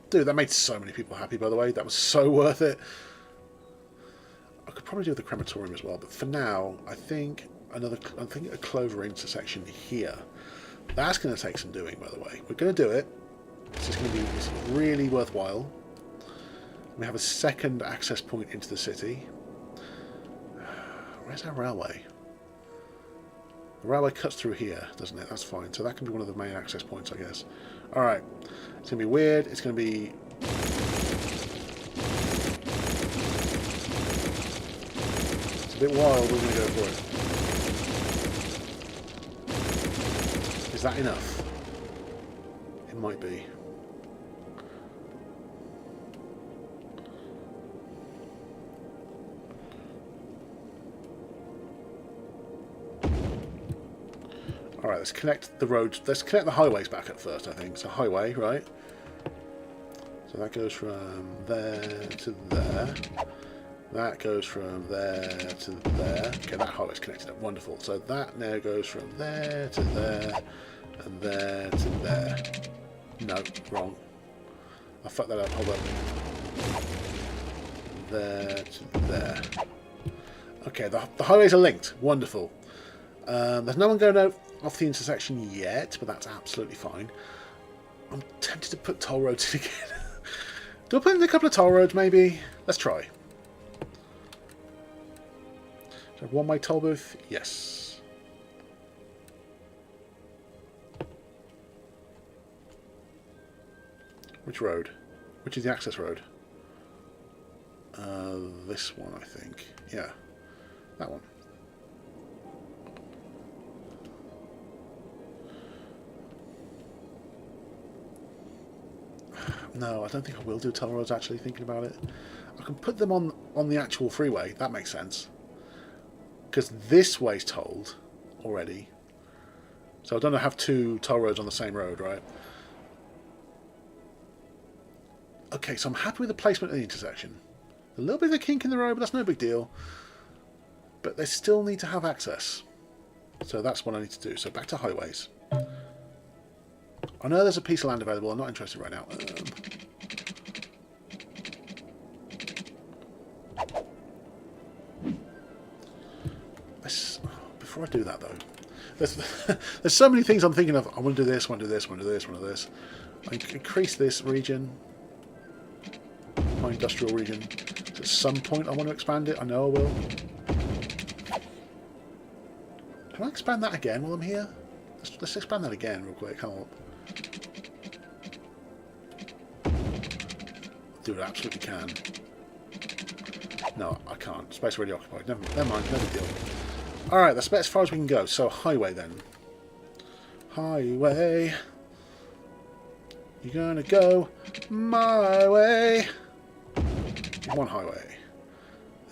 Dude, that made so many people happy, by the way. That was so worth it. I could probably do the crematorium as well, but for now, I think a Clover intersection here. That's going to take some doing, by the way. We're going to do it. This is going to be really worthwhile. We have a second access point into the city. Where's our railway? The railway cuts through here, doesn't it? That's fine. So that can be one of the main access points, I guess. Alright. It's going to be weird. It's going to be... It's a bit wild. We're going to go for it. Is that enough? It might be. Alright, let's connect the roads. Let's connect the highways back up first, I think. So highway, right? So that goes from there to there. That goes from there to there. Okay, that highway's connected up. Wonderful. So that now goes from there to there and there to there. No, wrong. I fucked that up. Hold up. There to there. Okay, the highways are linked. Wonderful. There's no one going out off the intersection yet, but that's absolutely fine. I'm tempted to put toll roads in again. Do I put in a couple of toll roads, maybe? Let's try. One-way toll booth? Yes. Which road? Which is the access road? This one, I think. Yeah, that one. No, I don't think I will do toll roads, actually, thinking about it. I can put them on the actual freeway. That makes sense. Because this way's tolled already. So I don't have two toll roads on the same road, right? Okay, so I'm happy with the placement of the intersection. A little bit of a kink in the road, but that's no big deal. But they still need to have access. So that's what I need to do. So back to highways. I know there's a piece of land available. I'm not interested right now. Before I do that, though, there's so many things I'm thinking of. I want to do this, want to do this, want to do this, want to do this. I can increase this region, my industrial region. So at some point, I want to expand it. I know I will. Can I expand that again while I'm here? Let's expand that again real quick. Hold up. Do it, absolutely can. No, I can't. Space already occupied. Never mind, no big deal. Alright, that's about as far as we can go. So, highway then. Highway. You're gonna go my way. One highway.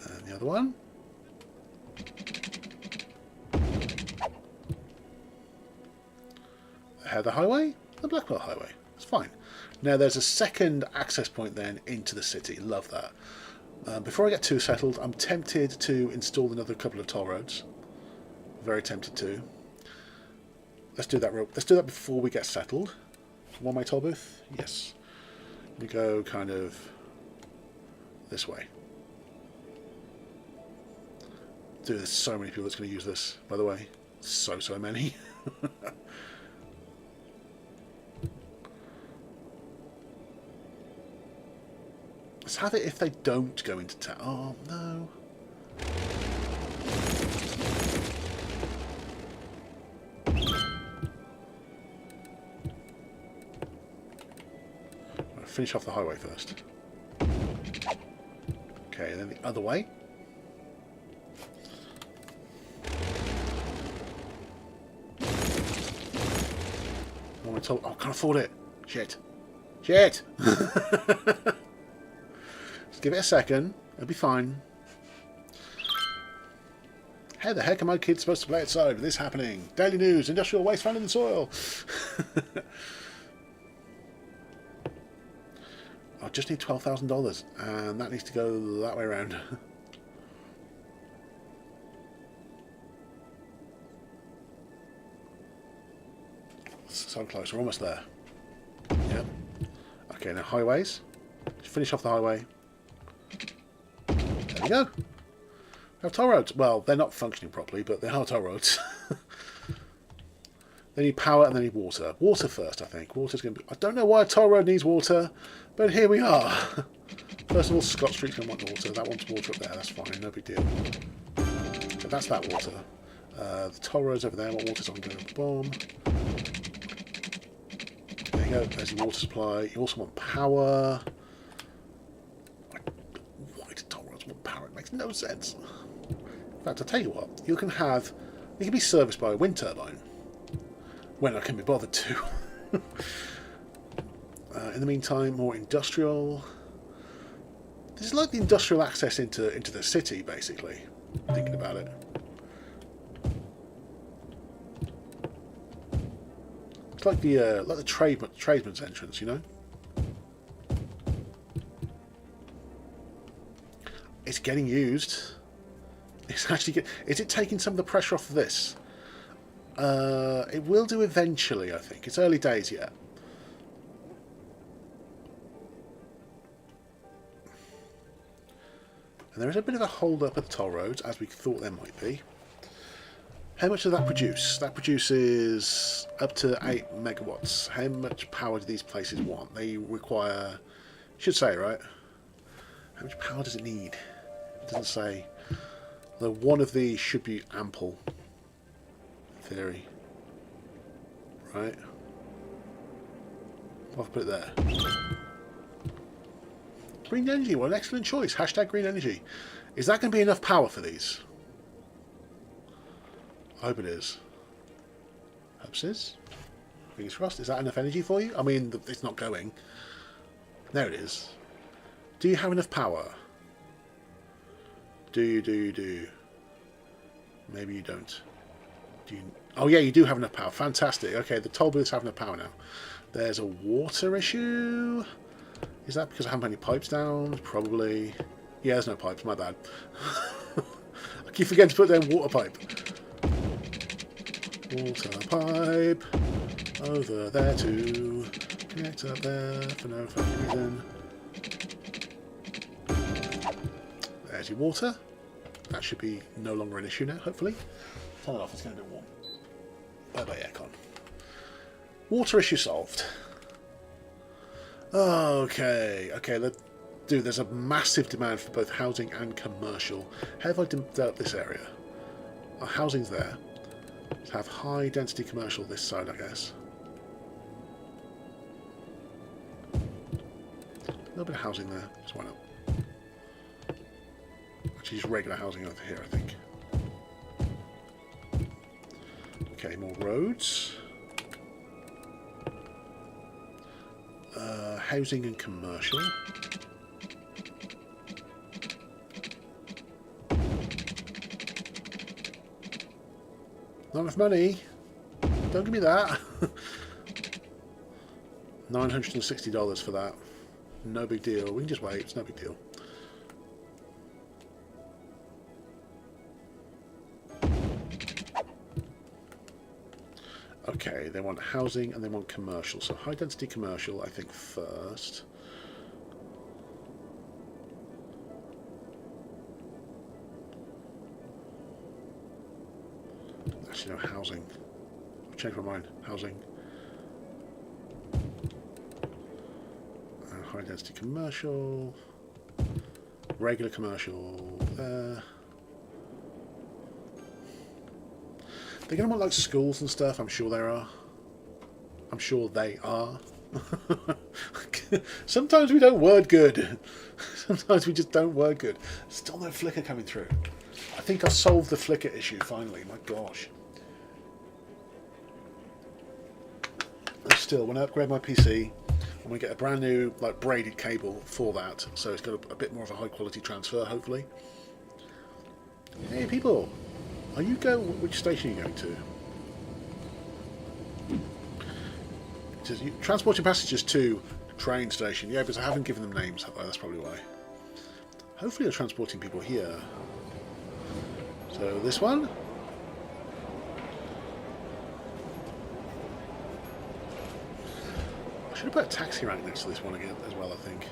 And the other one. The Heather Highway. The Blackwell Highway. It's fine. Now there's a second access point then into the city. Love that. Before I get too settled, I'm tempted to install another couple of toll roads. Very tempted to. Let's do that. Let's do that before we get settled. One-way toll booth. Yes. We go kind of this way. Dude, there's so many people that's going to use this. By the way, so many. Let's have it if they don't go into town. Oh, no. finish off the highway first. Okay, then the other way. Oh, I can't afford it. Shit. Shit! Just give it a second. It'll be fine. How the heck am my kid supposed to play outside with this happening? Daily news, industrial waste found in the soil. I just need $12,000 and that needs to go that way around. So close, we're almost there. Yep. Okay, now highways. Just finish off the highway. There we go. We have toll roads. Well, they're not functioning properly, but they are toll roads. They need power and they need water. Water first, I think. Water's going to be... I don't know why a toll road needs water, but here we are. First of all, Scott Street's going to want water. That wants water up there. That's fine. No big deal. So that's that water. The toll road's over there. What water's on? Going to bomb. There you go. There's your water supply. You also want power. Why do toll roads want power? It makes no sense. In fact, I'll tell you what. You can be serviced by a wind turbine. When I can be bothered to. In the meantime, more industrial. This is like the industrial access into the city, basically. Thinking about it. It's like the tradesman's entrance, you know. It's getting used. It's actually. Is it taking some of the pressure off of this? It will do eventually, I think. It's early days yet. And there is a bit of a hold up at the toll roads, as we thought there might be. How much does that produce? That produces up to 8 megawatts. How much power do these places want? They require... should say, right? How much power does it need? It doesn't say. Though one of these should be ample. Theory. Right. I'll put it there. Green energy, what an excellent choice. Hashtag green energy. Is that going to be enough power for these? I hope it is. Hopes is. Fingers crossed. Is that enough energy for you? I mean, it's not going. There it is. Do you have enough power? Do you? Maybe you don't. Oh yeah, you do have enough power. Fantastic. Okay, the toll booths have enough power now. There's a water issue. Is that because I haven't any pipes down? Probably. Yeah, there's no pipes. My bad. I keep forgetting to put down water pipe. Water pipe. Over there too. Connect up there for no fucking reason. There's your water. That should be no longer an issue now, hopefully. Turn it off, it's going to be warm. Bye bye aircon. Water issue solved. Okay, there's a massive demand for both housing and commercial. How have I developed this area? Our housing's there. Let's have high density commercial this side, I guess. A little bit of housing there, so why not? Actually, just regular housing over here, I think. Okay, more roads. Housing and commercial. Not enough money. Don't give me that. $960 for that. No big deal. We can just wait. It's no big deal. Okay, they want housing and they want commercial. So high density commercial, I think, first. Actually, no, housing. I've changed my mind. Housing. High density commercial. Regular commercial there. They're going to want like schools and stuff, I'm sure there are. I'm sure they are. Sometimes we don't word good. Sometimes we just don't word good. Still no flicker coming through. I think I solved the flicker issue finally. My gosh. And still, when I upgrade my PC, I'm going to get a brand new like braided cable for that, so it's got a bit more of a high quality transfer, hopefully. Hey people, are you going? Which station are you going to? It says transporting passengers to train station. Yeah, because I haven't given them names, have I? That's probably why. Hopefully they're transporting people here. So this one. I should have put a taxi rank next to this one again as well, I think.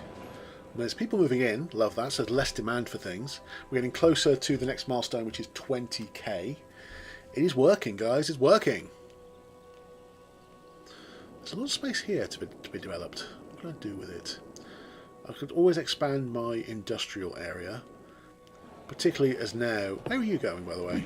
There's people moving in, love that, so there's less demand for things. We're getting closer to the next milestone, which is 20k. It is working, guys, it's working. There's a lot of space here to be developed. What can I do with it? I could always expand my industrial area, particularly as now... Where are you going, by the way?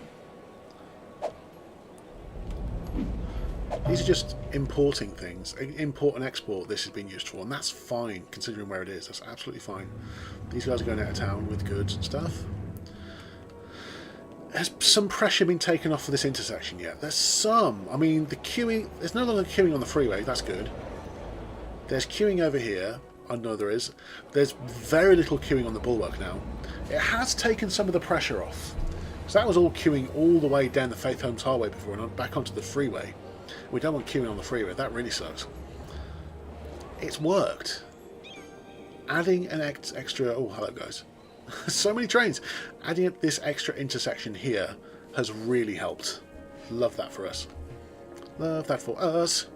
These are just importing things. Import and export this has been used for, and that's fine, considering where it is. That's absolutely fine. These guys are going out of town with goods and stuff. Has some pressure been taken off for this intersection yet? There's some. I mean, the queuing... There's no longer queuing on the freeway. That's good. There's queuing over here. I know there is. There's very little queuing on the bulwark now. It has taken some of the pressure off. So that was all queuing all the way down the Faith Homes Highway before and back onto the freeway. We don't want queuing on the freeway. That really sucks. It's worked. Adding an extra... Oh, hello, guys. So many trains. Adding this extra intersection here has really helped. Love that for us. Love that for us.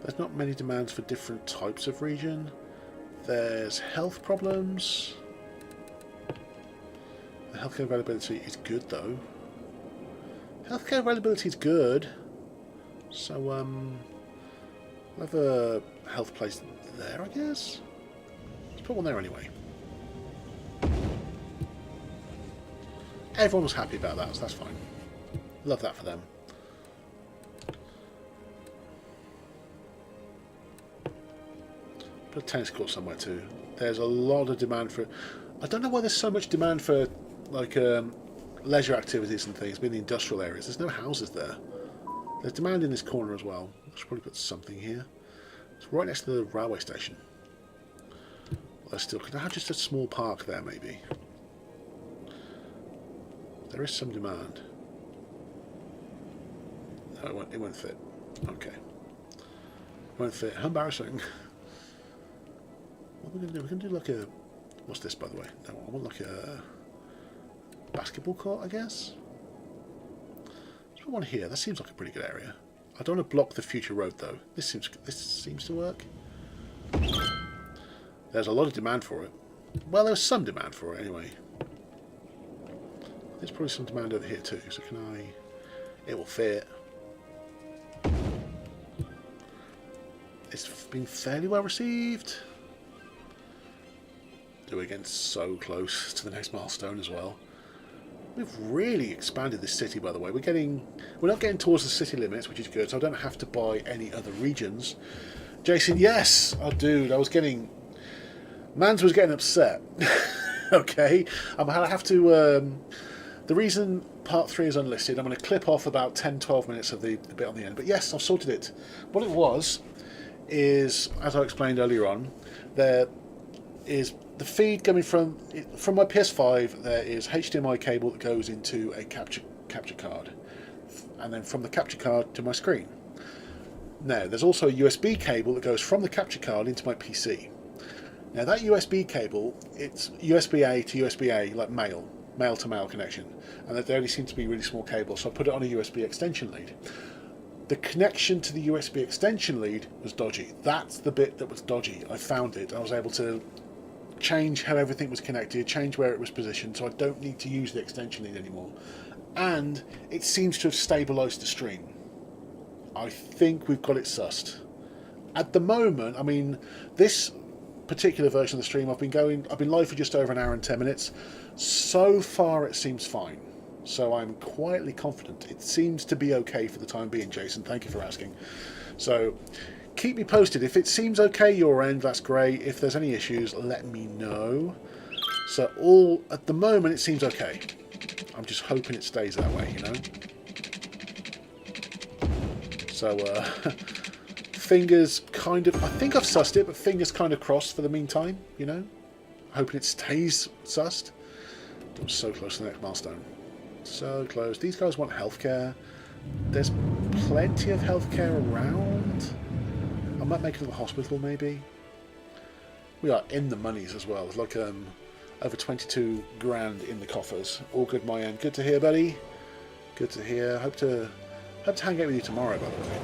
There's not many demands for different types of region. There's health problems. The healthcare availability is good though. Healthcare availability is good. So we'll have a health place there, I guess. Let's put one there anyway. Everyone was happy about that, so that's fine. Love that for them. Put a tennis court somewhere too. There's a lot of demand for... I don't know why there's so much demand for like leisure activities and things, but in the industrial areas. There's no houses there. There's demand in this corner as well. I should probably put something here. It's right next to the railway station. Well, there's still... Could I have just a small park there, maybe? There is some demand. No, it won't fit. Okay. Won't fit. How embarrassing. What are we going to do? We're going to do like a... What's this, by the way? No, I want like a basketball court, I guess. Let's put one here. That seems like a pretty good area. I don't want to block the future road, though. This seems to work. There's a lot of demand for it. Well, there's some demand for it, anyway. There's probably some demand over here, too. So can I... It will fit. It's been fairly well received. We're getting so close to the next milestone as well. We've really expanded this city, by the way. We're not getting towards the city limits, which is good, so I don't have to buy any other regions. Jason, yes, oh dude, I was getting... Mans was getting upset. Okay, I'm gonna have to... The reason part 3 is unlisted, I'm going to clip off about 10-12 minutes of the bit on the end. But yes, I've sorted it. What it was is, as I explained earlier on, there is the feed coming from my PS5. There is HDMI cable that goes into a capture card, and then from the capture card to my screen. Now there's also a USB cable that goes from the capture card into my PC. Now that USB cable, it's USB-A to USB-A, like male to male connection, and they only seem to be really small cables, so I put it on a USB extension lead. The connection to the USB extension lead was dodgy. That's the bit that was dodgy. I found it. I was able to change how everything was connected, change where it was positioned, so I don't need to use the extension lead anymore. And it seems to have stabilised the stream. I think we've got it sussed. At the moment, I mean, this particular version of the stream, I've been live for just over an hour and 10 minutes. So far it seems fine. so I'm quietly confident. It seems to be okay for the time being, Jason. Thank you for asking. So keep me posted. If it seems okay your end, that's great. If there's any issues, let me know. So all at the moment it seems okay. I'm just hoping it stays that way, you know. So fingers kind of, I think I've sussed it, but fingers kind of crossed for the meantime, you know. Hoping it stays sussed. I'm so close to the next milestone. So close. These guys want healthcare. There's plenty of healthcare around. I might make it a hospital maybe. We are in the monies as well. It's like over 22 grand in the coffers. All good my end. Good to hear, buddy. Good to hear. Hope to hang out with you tomorrow, by the way.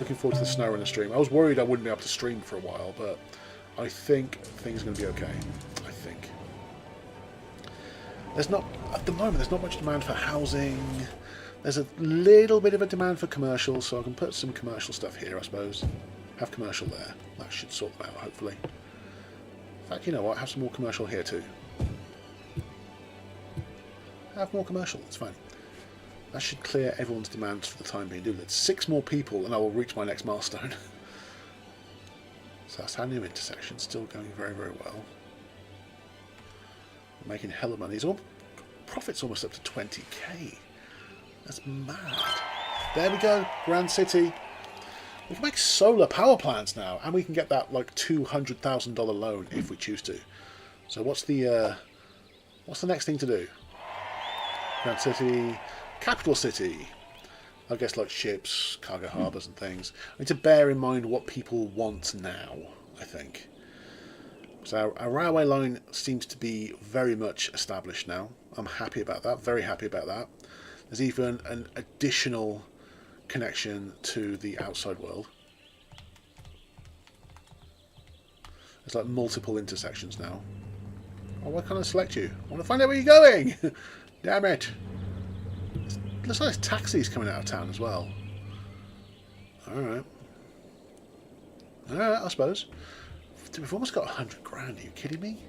Looking forward to the snow and the stream. I was worried I wouldn't be able to stream for a while, but I think things are going to be okay. I think. There's not, at the moment, there's not much demand for housing. There's a little bit of a demand for commercial, so I can put some commercial stuff here, I suppose. Have commercial there. That should sort them out, hopefully. In fact, you know what? Have some more commercial here too. Have more commercial, it's fine. That should clear everyone's demands for the time being. Do that. 6 more people and I will reach my next milestone. So that's our new intersection. Still going very, very well. Making hella money. Profit's almost up to 20k. That's mad. There we go. Grand City. We can make solar power plants now. And we can get that like $200,000 loan if we choose to. So what's the next thing to do? Grand City. Capital city. I guess like ships, cargo harbours and things. I need to bear in mind what people want now, I think. So our railway line seems to be very much established now. I'm happy about that, very happy about that. There's even an additional connection to the outside world. There's like multiple intersections now. Oh, why can't I select you? I want to find out where you're going! Damn it! Looks like there's taxis coming out of town as well. Alright. Alright, I suppose. We've almost got 100 grand, are you kidding me?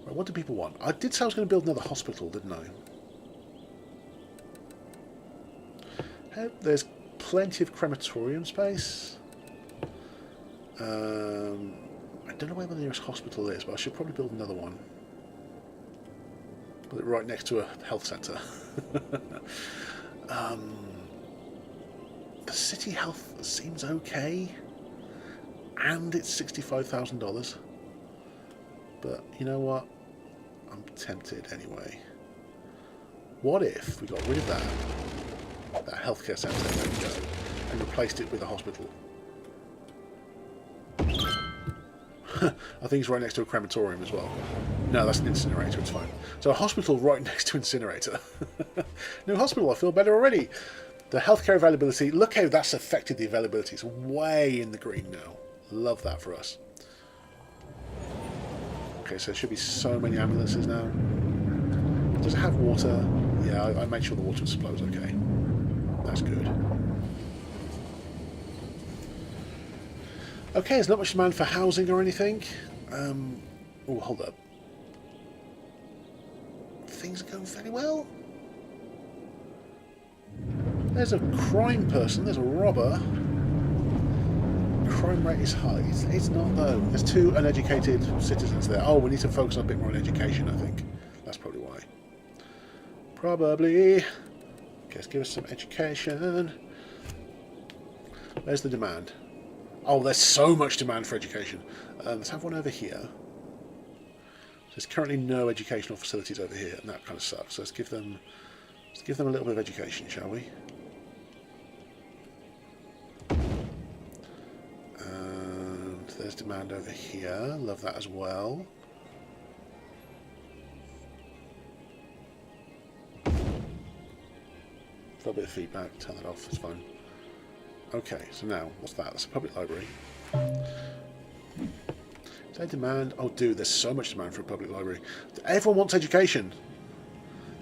Right, what do people want? I did say I was going to build another hospital, didn't I? There's plenty of crematorium space. I don't know where the nearest hospital is, but I should probably build another one. Put it right next to a health centre. The city health seems okay. And it's $65,000. But you know what? I'm tempted anyway. What if we got rid of that healthcare centre, there we go, and replaced it with a hospital? I think it's right next to a crematorium as well. No, that's an incinerator, it's fine. So a hospital right next to incinerator. New hospital, I feel better already. The healthcare availability, look how that's affected the availability. It's way in the green now. Love that for us. Okay, so there should be so many ambulances now. Does it have water? Yeah, I made sure the water supply was okay. That's good. Okay, there's not much demand for housing or anything. Oh, hold up. Things are going fairly well. There's a crime person, there's a robber. Crime rate is high. It's not though. There's 2 uneducated citizens there. Oh, we need to focus on a bit more on education, I think. That's probably why. Probably. Okay, let's give us some education. Where's the demand? Oh, there's so much demand for education. Let's have one over here. There's currently no educational facilities over here, and that kind of sucks. So let's give them a little bit of education, shall we? And there's demand over here. Love that as well. A little bit of feedback. Turn that off. It's fine. Okay, so now, what's that? That's a public library. Is there demand? Oh, dude, there's so much demand for a public library. Everyone wants education.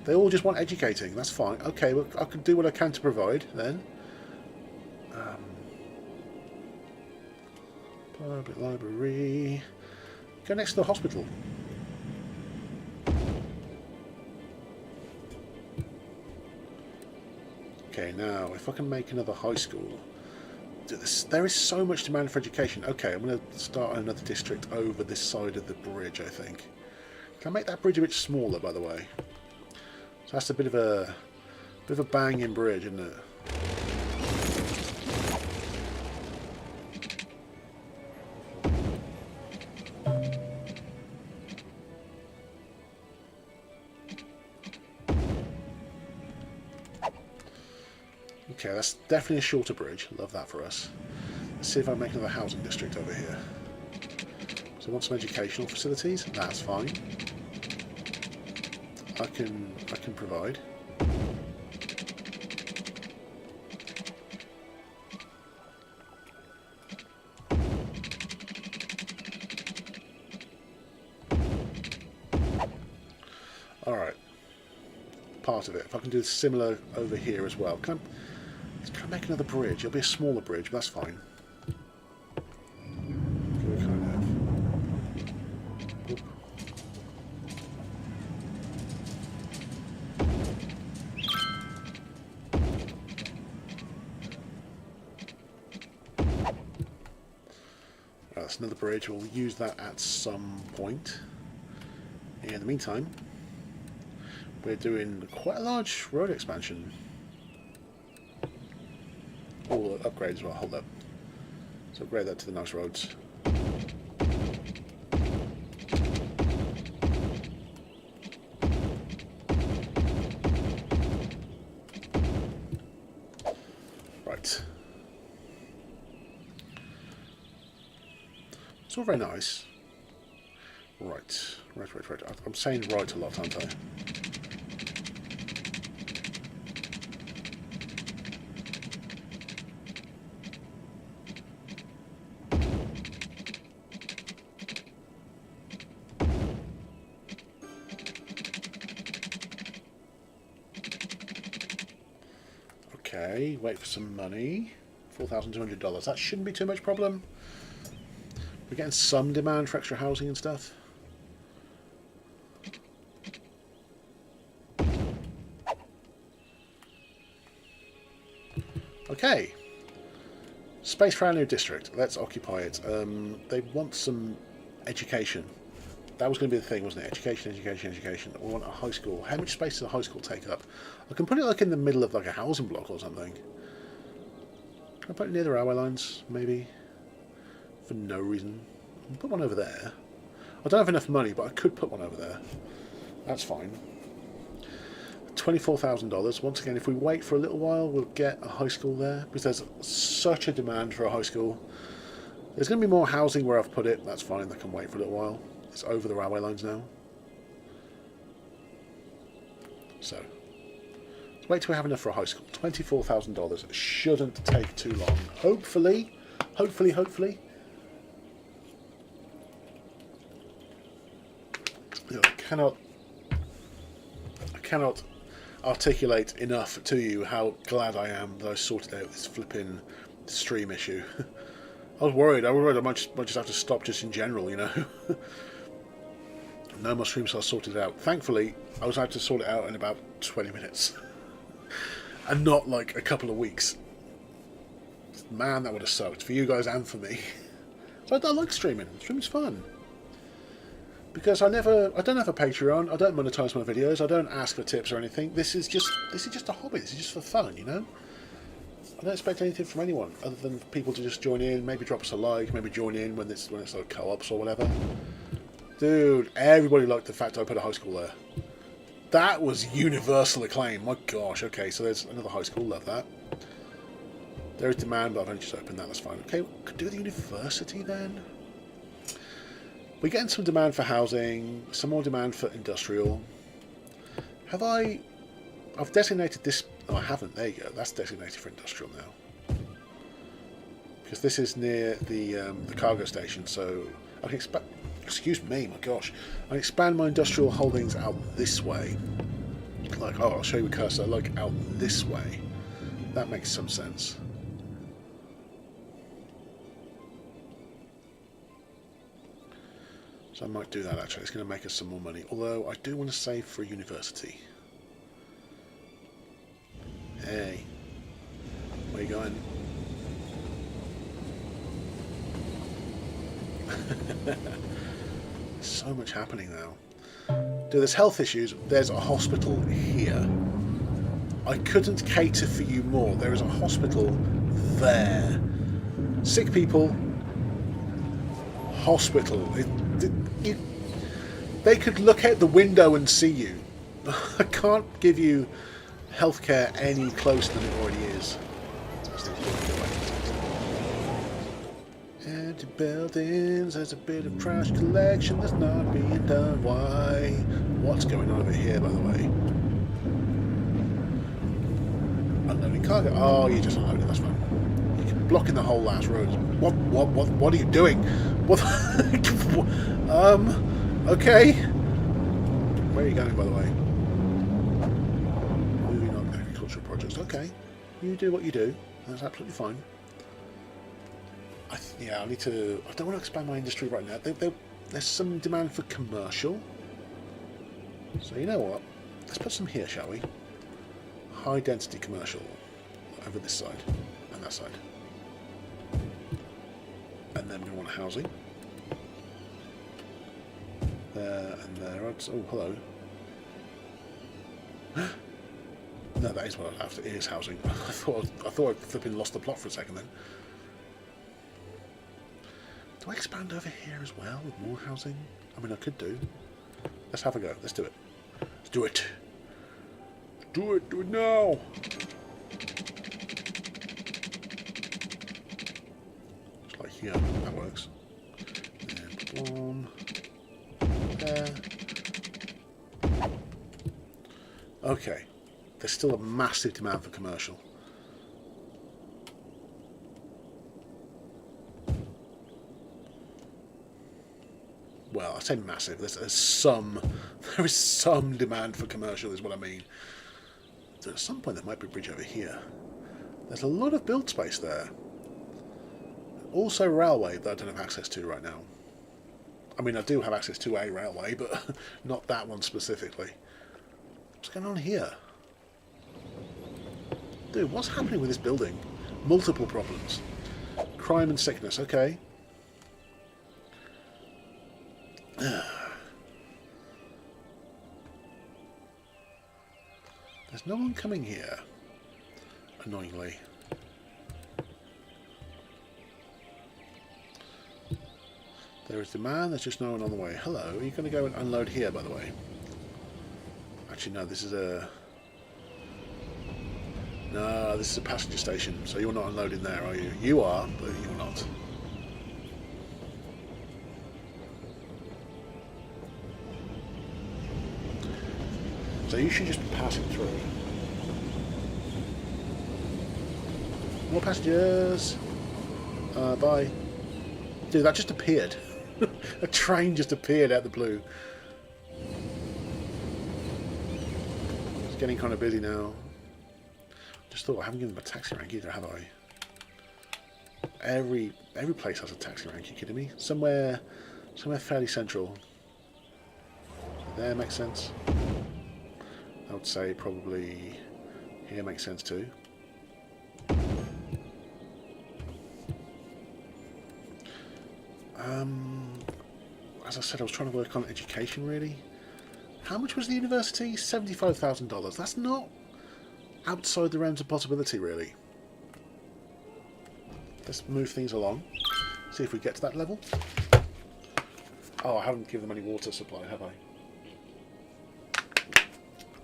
They all just want educating. That's fine. Okay, well, I can do what I can to provide, then. Public library. Go next to the hospital. Okay, now if I can make another high school. There is so much demand for education. Okay, I'm going to start another district over this side of the bridge, I think. Can I make that bridge a bit smaller, by the way? So that's a bit of a banging bridge, isn't it? Okay, that's definitely a shorter bridge. Love that for us. Let's see if I make another housing district over here. So I want some educational facilities. That's fine. I can provide. All right. Part of it. If I can do similar over here as well. Can I make another bridge? It'll be a smaller bridge, but that's fine. That's another bridge. We'll use that at some point. In the meantime, we're doing quite a large road expansion. Oh, upgrade as well. Hold up. So upgrade that to the nice roads. Right. It's all very nice. Right. I'm saying right a lot, aren't I? Okay, wait for some money. $4,200. That shouldn't be too much problem. We're getting some demand for extra housing and stuff. Okay. Space for our new district. Let's occupy it. They want some education. That was going to be the thing, wasn't it? Education. We want a high school. How much space does a high school take up? I can put it like in the middle of like a housing block or something. Can I put it near the railway lines, maybe? For no reason. I'll put one over there. I don't have enough money, but I could put one over there. That's fine. $24,000. Once again, if we wait for a little while, we'll get a high school there, because there's such a demand for a high school. There's going to be more housing where I've put it. That's fine. That can wait for a little while. It's over the railway lines now. So, let's wait till we have enough for a high school. $24,000 shouldn't take too long. Hopefully. I cannot articulate enough to you how glad I am that I sorted out this flipping stream issue. I was worried I might just have to stop just in general, you know. No more streams are sorted out. Thankfully, I was able to sort it out in about 20 minutes. And not like a couple of weeks. Man, that would have sucked for you guys and for me. So I like streaming. Streaming's fun. Because I don't have a Patreon. I don't monetize my videos. I don't ask for tips or anything. This is just a hobby. This is just for fun, you know. I don't expect anything from anyone other than people to just join in, maybe drop us a like, maybe join in when it's like co-ops or whatever. Dude, everybody liked the fact I put a high school there. That was universal acclaim. My gosh. Okay, so there's another high school. Love that. There is demand, but I've only just opened that. That's fine. Okay, we could do the university then. We're getting some demand for housing, some more demand for industrial. I've designated this. Oh, I haven't. There you go. That's designated for industrial now. Because this is near the cargo station, so I can expand. Excuse me, my gosh. I can expand my industrial holdings out this way. Like, oh, I'll show you a cursor. Like out this way. That makes some sense. So I might do that actually. It's going to make us some more money. Although I do want to save for a university. Hey, So much happening now. Dude, there's health issues. There's a hospital here. I couldn't cater for you more. There is a hospital there. Sick people. Hospital. They could look out the window and see you. I can't give you healthcare any closer than it already is. Empty buildings, there's a bit of trash collection that's not being done. Why? What's going on over here, by the way? Unloading cargo. Oh, you're just unloading, that's fine. You're blocking the whole last road. What are you doing? What? Okay. Where are you going, by the way? Moving on, agricultural projects. Okay. You do what you do. That's absolutely fine. I need to... I don't want to expand my industry right now. There's some demand for commercial. So you know what? Let's put some here, shall we? High density commercial. Over this side. And that side. And then we want housing. There and there. Oh, hello. No, that is what I'd have to. It is housing. I thought I'd flipping lost the plot for a second then. Do I expand over here as well with more housing? I mean, I could do. Let's have a go. Let's do it. Let's do it. Do it. Do it now. Just like here. That works. And boom. There. Okay. There's still a massive demand for commercial. Well, I say massive. There is some demand for commercial, is what I mean. So at some point there might be a bridge over here. There's a lot of build space there. Also railway that I don't have access to right now. I mean, I do have access to a railway, but not that one specifically. What's going on here? Dude, what's happening with this building? Multiple problems. Crime and sickness, okay. There's no one coming here, annoyingly. There is demand, there's just no one on the way. Hello, are you going to go and unload here, by the way? Actually, no, this is a... No, this is a passenger station, so you're not unloading there, are you? You are, but you're not. So you should just be passing through. More passengers. Bye. Dude, that just appeared. A train just appeared out of the blue. It's getting kind of busy now. Just thought I haven't given them a taxi rank either, have I? Every place has a taxi rank. You kidding me? Somewhere fairly central. There makes sense. I would say probably here makes sense too. As I said, I was trying to work on education really. How much was the university? $75,000. That's not outside the realms of possibility really. Let's move things along. See if we get to that level. Oh, I haven't given them any water supply, have I?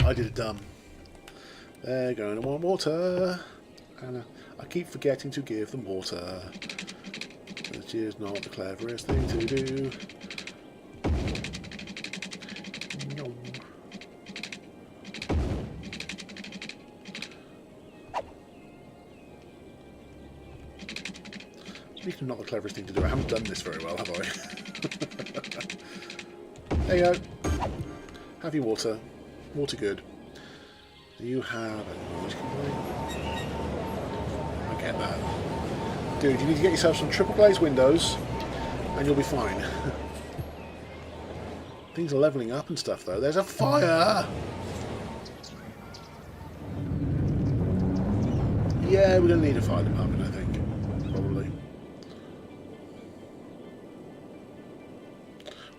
I did it dumb. They're going to want water. And I keep forgetting to give them water. Which is not the cleverest thing to do. No. Speaking of not the cleverest thing to do, I haven't done this very well, have I? There you go. Have your water. Water good. Do you have a noise complaint? I get that. Dude, you need to get yourself some triple glazed windows and you'll be fine. Things are levelling up and stuff though. There's a fire! Yeah, we're going to need a fire department, I think. Probably.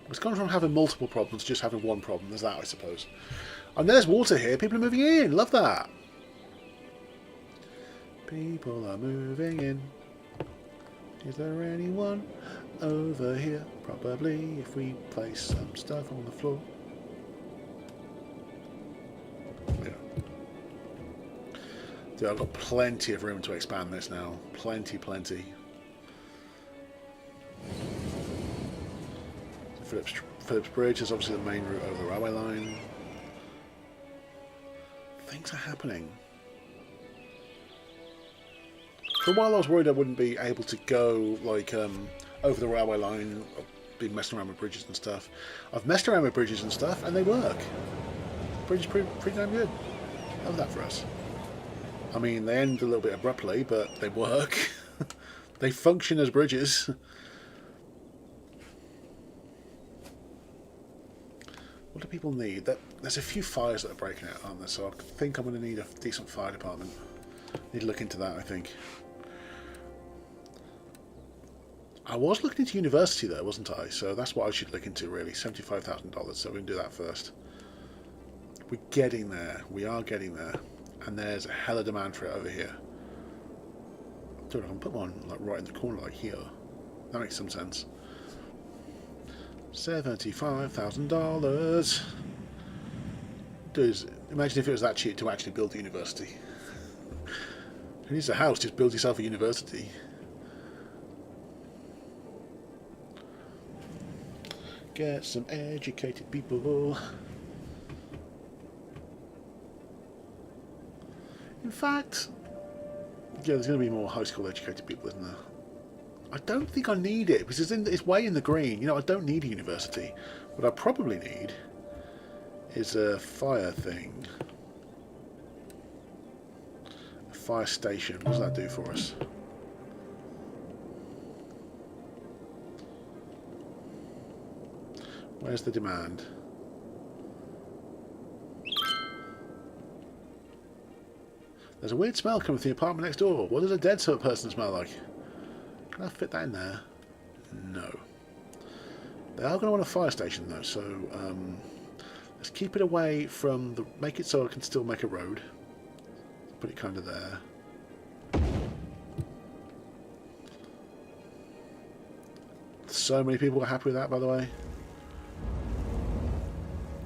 It's gone from having multiple problems to just having one problem. There's that, I suppose. And there's water here. People are moving in. Love that. People are moving in. Is there anyone over here? Probably, if we place some stuff on the floor. Yeah. Dude, I've got plenty of room to expand this now. Plenty. Phillips Bridge is obviously the main route over the railway line. Things are happening. For a while I was worried I wouldn't be able to go like over the railway line. I've been messing around with bridges and stuff. I've messed around with bridges and stuff and they work. Bridges pretty damn good. Love that for us. I mean, they end a little bit abruptly, but they work. They function as bridges. What do people need? There's a few fires that are breaking out, aren't there? So I think I'm going to need a decent fire department. Need to look into that, I think. I was looking into university though, wasn't I? So that's what I should look into really. $75,000. So we can do that first. We're getting there. We are getting there. And there's a hell of demand for it over here. Dude, I can put one like right in the corner, like here. That makes some sense. $75,000. Dude, imagine if it was that cheap to actually build a university. Who needs a house? Just build yourself a university. Get some educated people. In fact, yeah, there's going to be more high school educated people, isn't there? I don't think I need it because it's way in the green. You know, I don't need a university. What I probably need is a fire thing. A fire station. What does that do for us? Where's the demand? There's a weird smell coming from the apartment next door. What does a dead person smell like? Can I fit that in there? No. They are going to want a fire station though, so let's keep it away from the... Make it so I can still make a road. Put it kind of there. So many people are happy with that, by the way.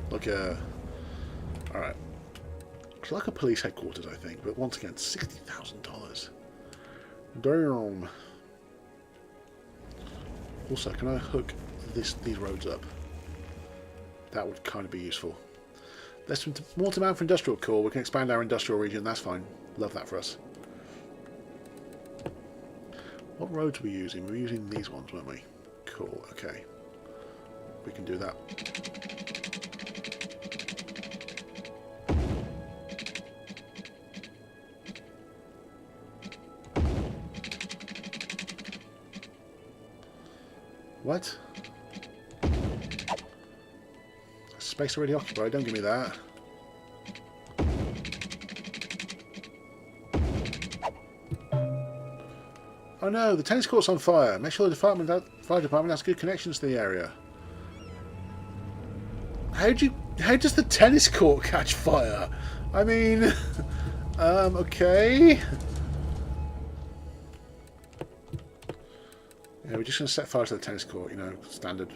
Like a... Alright. It's like a police headquarters, I think, but once again, $60,000. Damn. Also, can I hook these roads up? That would kind of be useful. There's some more demand for industrial core. We can expand our industrial region. That's fine. Love that for us. What roads are we using? We're using these ones, weren't we? Cool. Okay. We can do that. What? Space already occupied, don't give me that. Oh no, the tennis court's on fire. Make sure the fire department has good connections to the area. How does the tennis court catch fire? I mean, okay. Yeah, we're just going to set fire to the tennis court, you know, standard.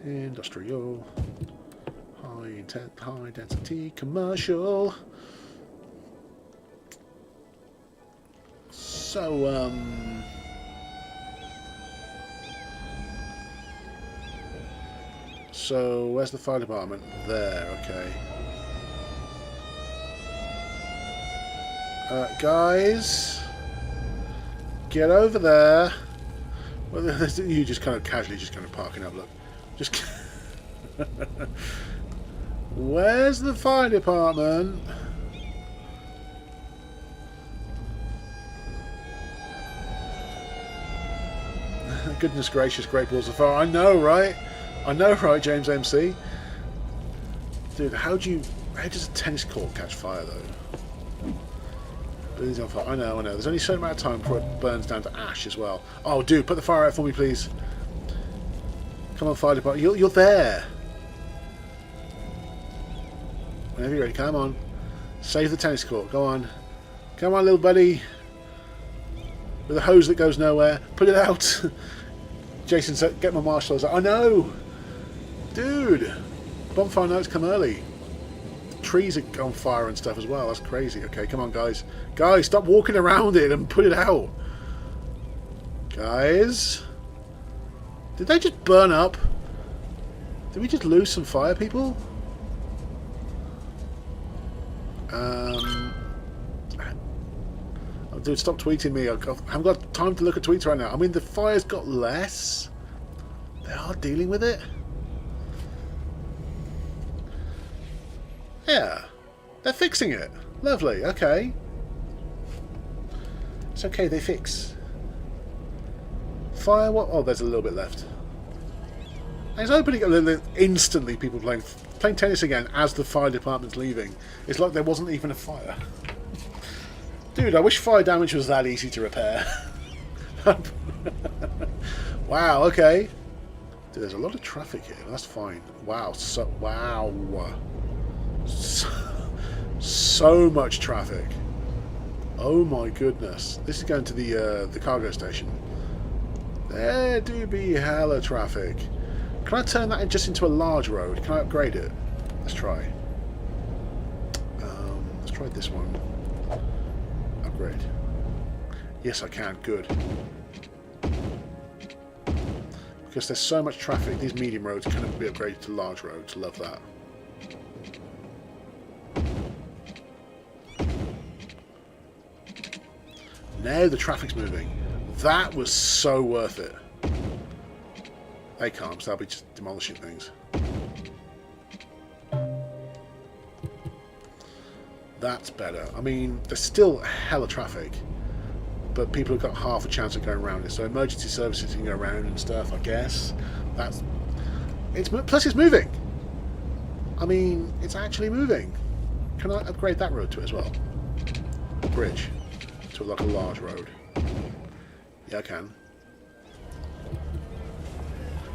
Industrial. High density commercial. So, so where's the fire department? There, okay. Guys, get over there. Well, you just kind of casually just kind of parking up, look. Just where's the fire department? Goodness gracious, great balls of fire. I know, right? I know, right, James MC? Dude, how does a tennis court catch fire, though? Buildings on fire. I know, I know. There's only a certain amount of time before it burns down to ash as well. Oh, dude, put the fire out for me, please. Come on, fire department. You're there. Whenever you're ready, come on. Save the tennis court. Go on. Come on, little buddy. With a hose that goes nowhere. Put it out. Jason said, get my marshals out. I know. Dude. Bonfire nights come early. Trees are on fire and stuff as well. That's crazy. Okay, come on, guys. Guys, stop walking around it and put it out. Guys. Did they just burn up? Did we just lose some fire people? Oh, dude, stop tweeting me. I haven't got time to look at tweets right now. I mean, the fire's got less. They are dealing with it. Yeah. They're fixing it. Lovely. Okay. It's okay, they fix. Fire, what? Oh, there's a little bit left. And it's opening instantly, people playing tennis again as the fire department's leaving. It's like there wasn't even a fire. Dude, I wish fire damage was that easy to repair. Wow, okay. Dude, there's a lot of traffic here. That's fine. Wow, wow. So much traffic. Oh my goodness. This is going to the cargo station. There do be hella traffic. Can I turn that just into a large road? Can I upgrade it? Let's try. Let's try this one. Upgrade. Yes, I can. Good. Because there's so much traffic, these medium roads can be upgraded to large roads. Love that. Now the traffic's moving. That was so worth it. They can't, so they'll be just demolishing things. That's better. I mean, there's still hella traffic, but people have got half a chance of going around it. So emergency services can go around and stuff, I guess. Plus it's moving. I mean, it's actually moving. Can I upgrade that road to it as well? Bridge. To like a large road. Yeah, I can.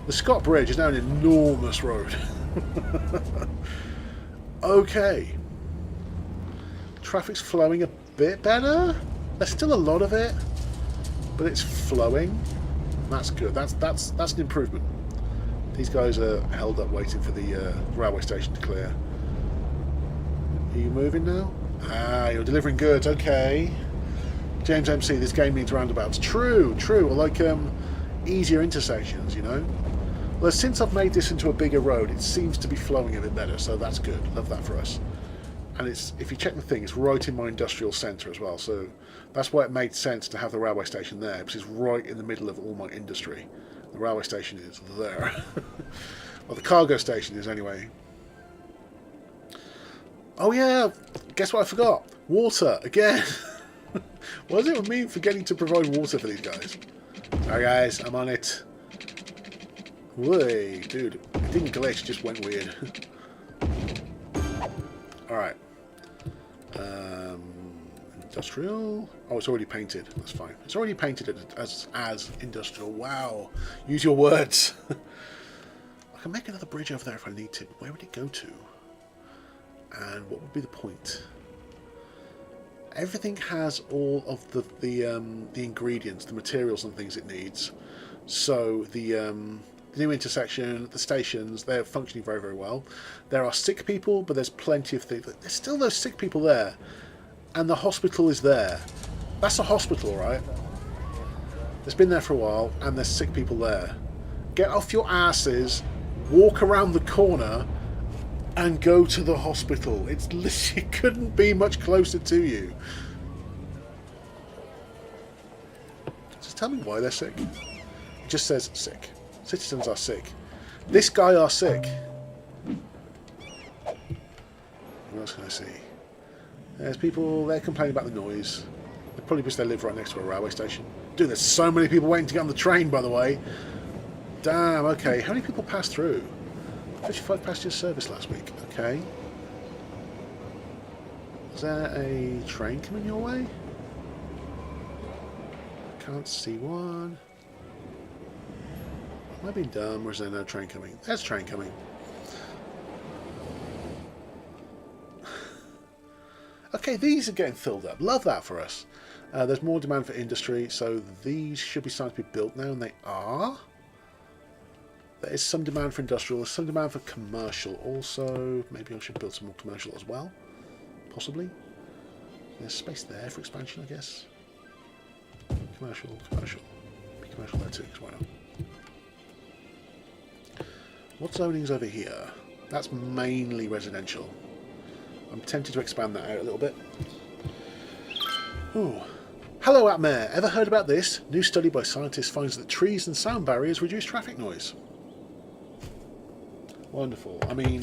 The Scott Bridge is now an enormous road. Okay. Traffic's flowing a bit better. There's still a lot of it, but it's flowing. That's good. That's an improvement. These guys are held up waiting for the railway station to clear. Are you moving now? Ah, you're delivering goods. Okay. James MC, this game needs roundabouts. True, true. Or like easier intersections, you know. Well, since I've made this into a bigger road, it seems to be flowing a bit better, so that's good. Love that for us. And it's, if you check the thing, it's right in my industrial centre as well, so that's why it made sense to have the railway station there, because it's right in the middle of all my industry. The railway station is there. Well, the cargo station is anyway. Oh yeah, guess what I forgot? Water, again. What does it mean forgetting to provide water for these guys? Alright guys, I'm on it. Whoa, dude, it didn't glitch, it just went weird. Alright. Industrial. Oh, it's already painted. That's fine. It's already painted as industrial. Wow. Use your words. I can make another bridge over there if I need to. Where would it go to? And what would be the point? Everything has all of the ingredients, the materials and things it needs. So the new intersection, the stations, they're functioning very, very well. There are sick people, but there's plenty of things. There's still those sick people there. And the hospital is there. That's a hospital, right? It's been there for a while, and there's sick people there. Get off your asses, walk around the corner, and go to the hospital. It's literally couldn't be much closer to you. Just tell me why they're sick. It just says sick. Citizens are sick. This guy are sick. What else can I see? There's people, they're complaining about the noise. Probably because they live right next to a railway station. Dude, there's so many people waiting to get on the train, by the way. Damn, okay. How many people passed through? 55 passenger service last week. Okay. Is there a train coming your way? Can't see one. Am I being dumb, or is there no train coming? There's a train coming. Okay, these are getting filled up. Love that for us. There's more demand for industry, so these should be starting to be built now, and they are. There is some demand for industrial, there's some demand for commercial also. Maybe I should build some more commercial as well. Possibly. There's space there for expansion, I guess. Commercial, commercial. Be commercial there too, because why not? What zoning's over here? That's mainly residential. I'm tempted to expand that out a little bit. Ooh. Hello, Atmare. Ever heard about this? New study by scientists finds that trees and sound barriers reduce traffic noise. Wonderful. I mean,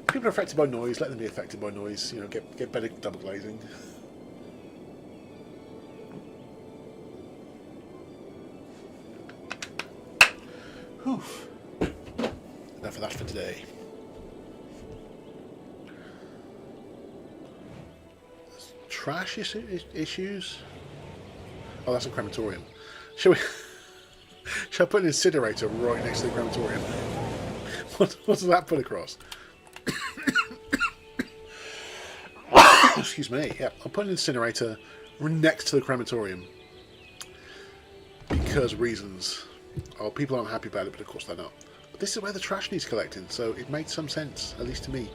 people are affected by noise. Let them be affected by noise. You know, get better double glazing. Whew. Enough of that for today. Trash issues? Oh, that's a crematorium. Shall I put an incinerator right next to the crematorium? What does that put across? Excuse me. Yeah, I'll put an incinerator next to the crematorium. Because reasons. Oh, people aren't happy about it, but of course they're not. But this is where the trash needs collecting, so it made some sense, at least to me.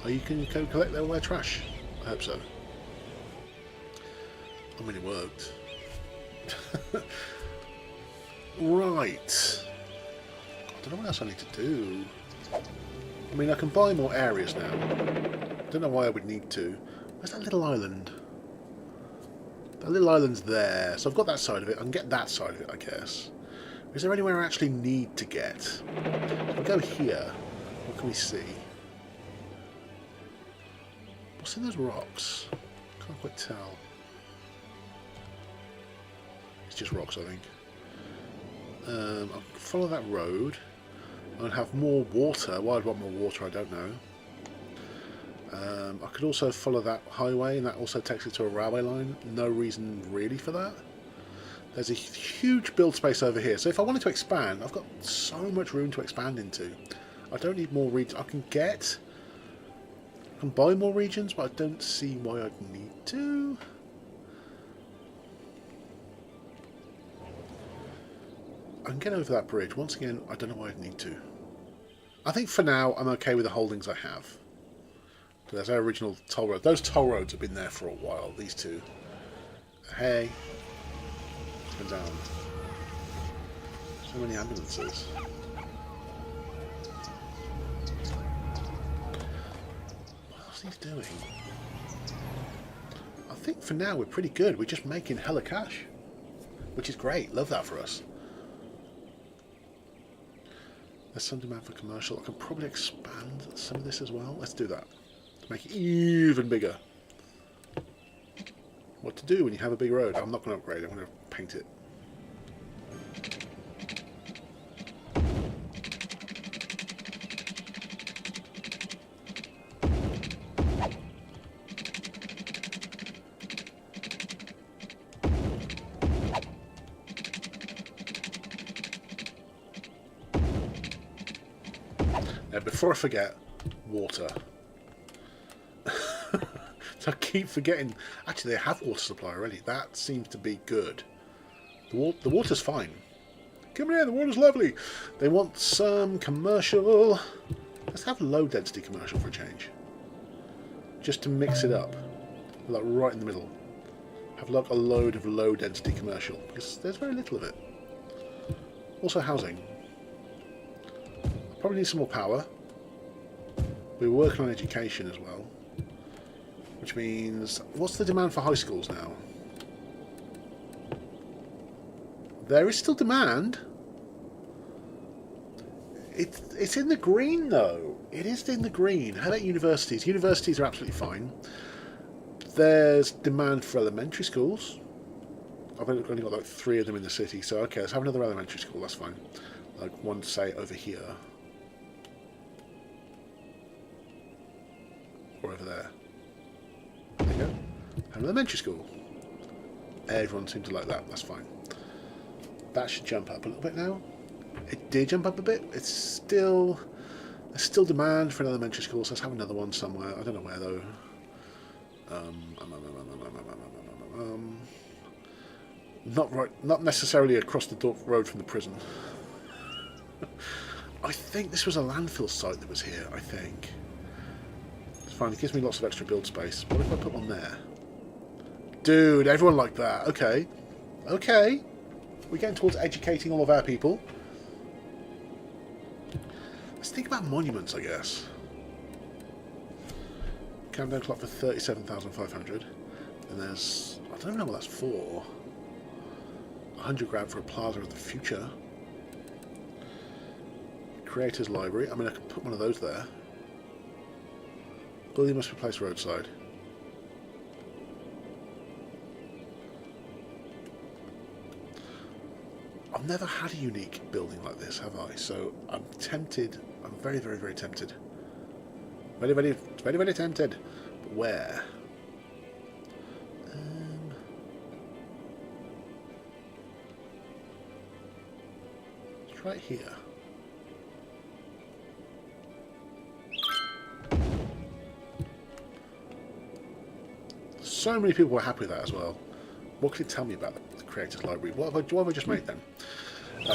Oh, you can go collect all their trash. I hope so. I mean, it worked. Right. I don't know what else I need to do. I mean, I can buy more areas now. I don't know why I would need to. Where's that little island? That little island's there. So I've got that side of it. I can get that side of it, I guess. Is there anywhere I actually need to get? If I go here, what can we see? What's in those rocks? Can't quite tell. It's just rocks, I think. I'll follow that road. I'll have more water. Why I'd want more water, I don't know. I could also follow that highway, and that also takes it to a railway line. No reason really for that. There's a huge build space over here. So if I wanted to expand, I've got so much room to expand into. I don't need more regions. I can buy more regions, but I don't see why I'd need to. I can get over that bridge. Once again, I don't know why I'd need to. I think for now, I'm okay with the holdings I have. So there's our original toll road. Those toll roads have been there for a while, these two. Hey. Turn down. So many ambulances. What's he doing? I think for now we're pretty good. We're just making hella cash. Which is great. Love that for us. There's some demand for commercial. I can probably expand some of this as well. Let's do that. To make it even bigger. What to do when you have a big road? I'm not going to upgrade it. I'm going to paint it. Now, before I forget, water. So I keep forgetting. Actually, they have water supply already. That seems to be good. The water's fine. Come here, the water's lovely. They want some commercial. Let's have low density commercial for a change. Just to mix it up. Like right in the middle. Have like a load of low density commercial. Because there's very little of it. Also housing. Probably need some more power. We're working on education as well. Which means, what's the demand for high schools now? There is still demand. It's in the green though. It is in the green. How about universities? Universities are absolutely fine. There's demand for elementary schools. I've only got like 3 of them in the city, so okay, let's have another elementary school, that's fine. Like one, say, over here. Or over there. There you go. An elementary school. Everyone seems to like that. That's fine. That should jump up a little bit now. It did jump up a bit. It's still... There's still demand for an elementary school, so let's have another one somewhere. I don't know where, though. Not necessarily across the road from the prison. I think this was a landfill site that was here, I think. It's fine, it gives me lots of extra build space. What if I put one there? Dude, everyone liked that. Okay. Okay. We're getting towards educating all of our people. Let's think about monuments, I guess. Countdown clock for 37,500. And there's... I don't know what that's for. 100 grand for a Plaza of the Future. Creators Library. I mean, I can put one of those there. Building must be placed roadside. I've never had a unique building like this, have I? So I'm tempted. I'm very, very, very tempted. Very, very, very, very tempted. But where? It's right here. So many people were happy with that as well. What can it tell me about the Creators Library? What have I just made then?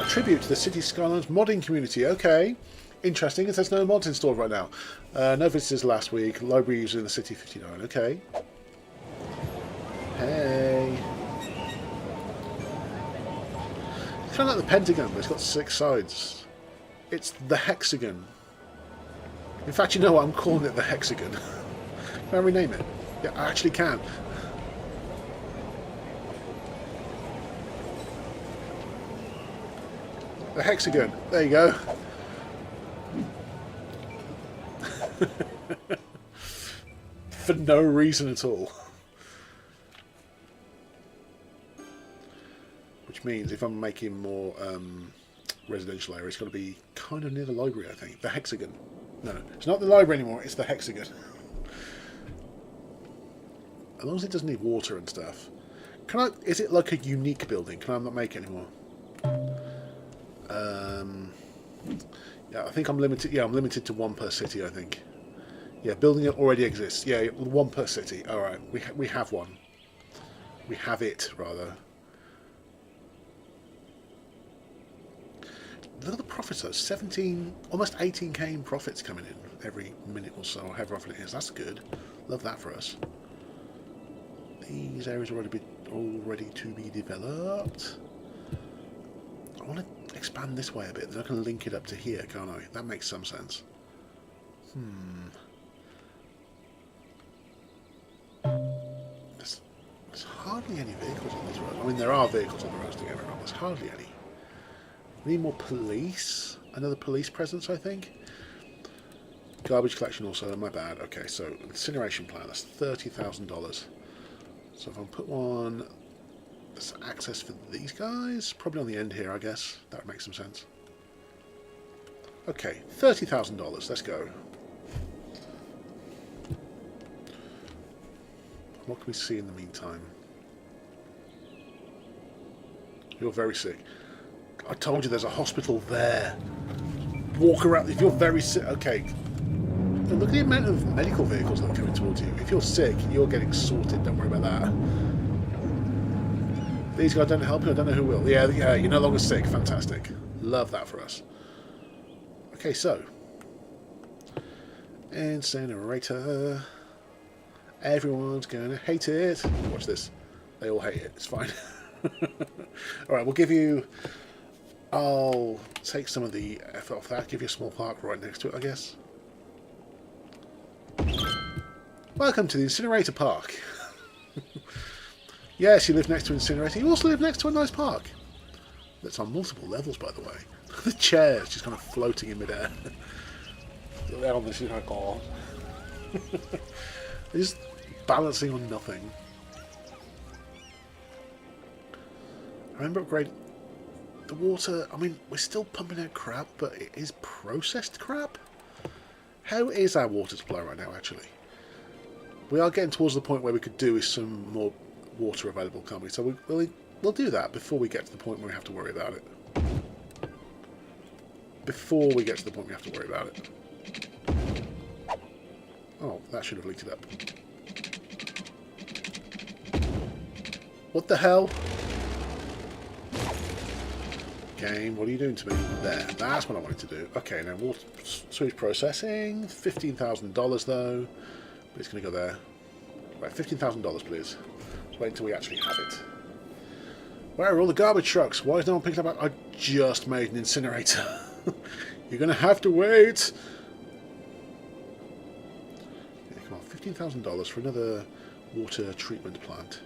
Tribute to the City Skylines modding community. Okay. Interesting, because there's no mods installed right now. No visitors last week. Library user in the City 59. Okay. Hey. It's kind of like the Pentagon, but it's got 6 sides. It's the Hexagon. In fact, you know what? I'm calling it the Hexagon. Can I rename it? Yeah, I actually can. The Hexagon. There you go. For no reason at all. Which means if I'm making more residential area, it's got to be kind of near the library, I think. The Hexagon. No, it's not the library anymore, it's the Hexagon. As long as it doesn't need water and stuff. Can I? Is it like a unique building? Can I not make it anymore? Yeah, I think I'm limited. Yeah, I'm limited to 1 per city, I think. Yeah, building it already exists. Yeah, 1 per city. All right, we have one. We have it, rather. Look at the profits though. 17, almost 18k in profits coming in every minute or so, or however often it is. That's good. Love that for us. These areas are already to be developed. I want to expand this way a bit. Then I can link it up to here, can't I? That makes some sense. There's hardly any vehicles on these roads. I mean, there are vehicles on the roads to get around. There's hardly any. We need more police. Another police presence, I think. Garbage collection also. My bad. Okay, so incineration plant. That's $30,000. So if I put one, there's access for these guys. Probably on the end here, I guess. That would make some sense. Okay, $30,000. Let's go. What can we see in the meantime? You're very sick. I told you there's a hospital there. Walk around. If you're very sick, okay. Look at the amount of medical vehicles that are coming towards you. If you're sick, you're getting sorted. Don't worry about that. These guys don't help you. I don't know who will. Yeah, you're no longer sick. Fantastic. Love that for us. Okay, so. Incinerator. Everyone's going to hate it. Watch this. They all hate it. It's fine. Alright, we'll give you... I'll take some of the effort off that. Give you a small park right next to it, I guess. Welcome to the Incinerator Park. Yes, you live next to an incinerator. You also live next to a nice park. That's on multiple levels, by the way. The chair's just kind of floating in midair. They're just balancing on nothing. I remember upgrading the water. I mean, we're still pumping out crap, but it is processed crap. How is our water supply right now, actually? We are getting towards the point where we could do with some more water available, can't we? So we'll do that before we get to the point where we have to worry about it. Before we get to the point we have to worry about it. Oh, that should have leaked it up. What the hell? Game, what are you doing to me? There, that's what I wanted to do. Okay, now water sewage processing, $15,000 though. But it's going to go there. Right, $15,000 please. Let's wait until we actually have it. Where are all the garbage trucks? Why is no one picking up? I just made an incinerator. You're going to have to wait. Yeah, come on, $15,000 for another water treatment plant.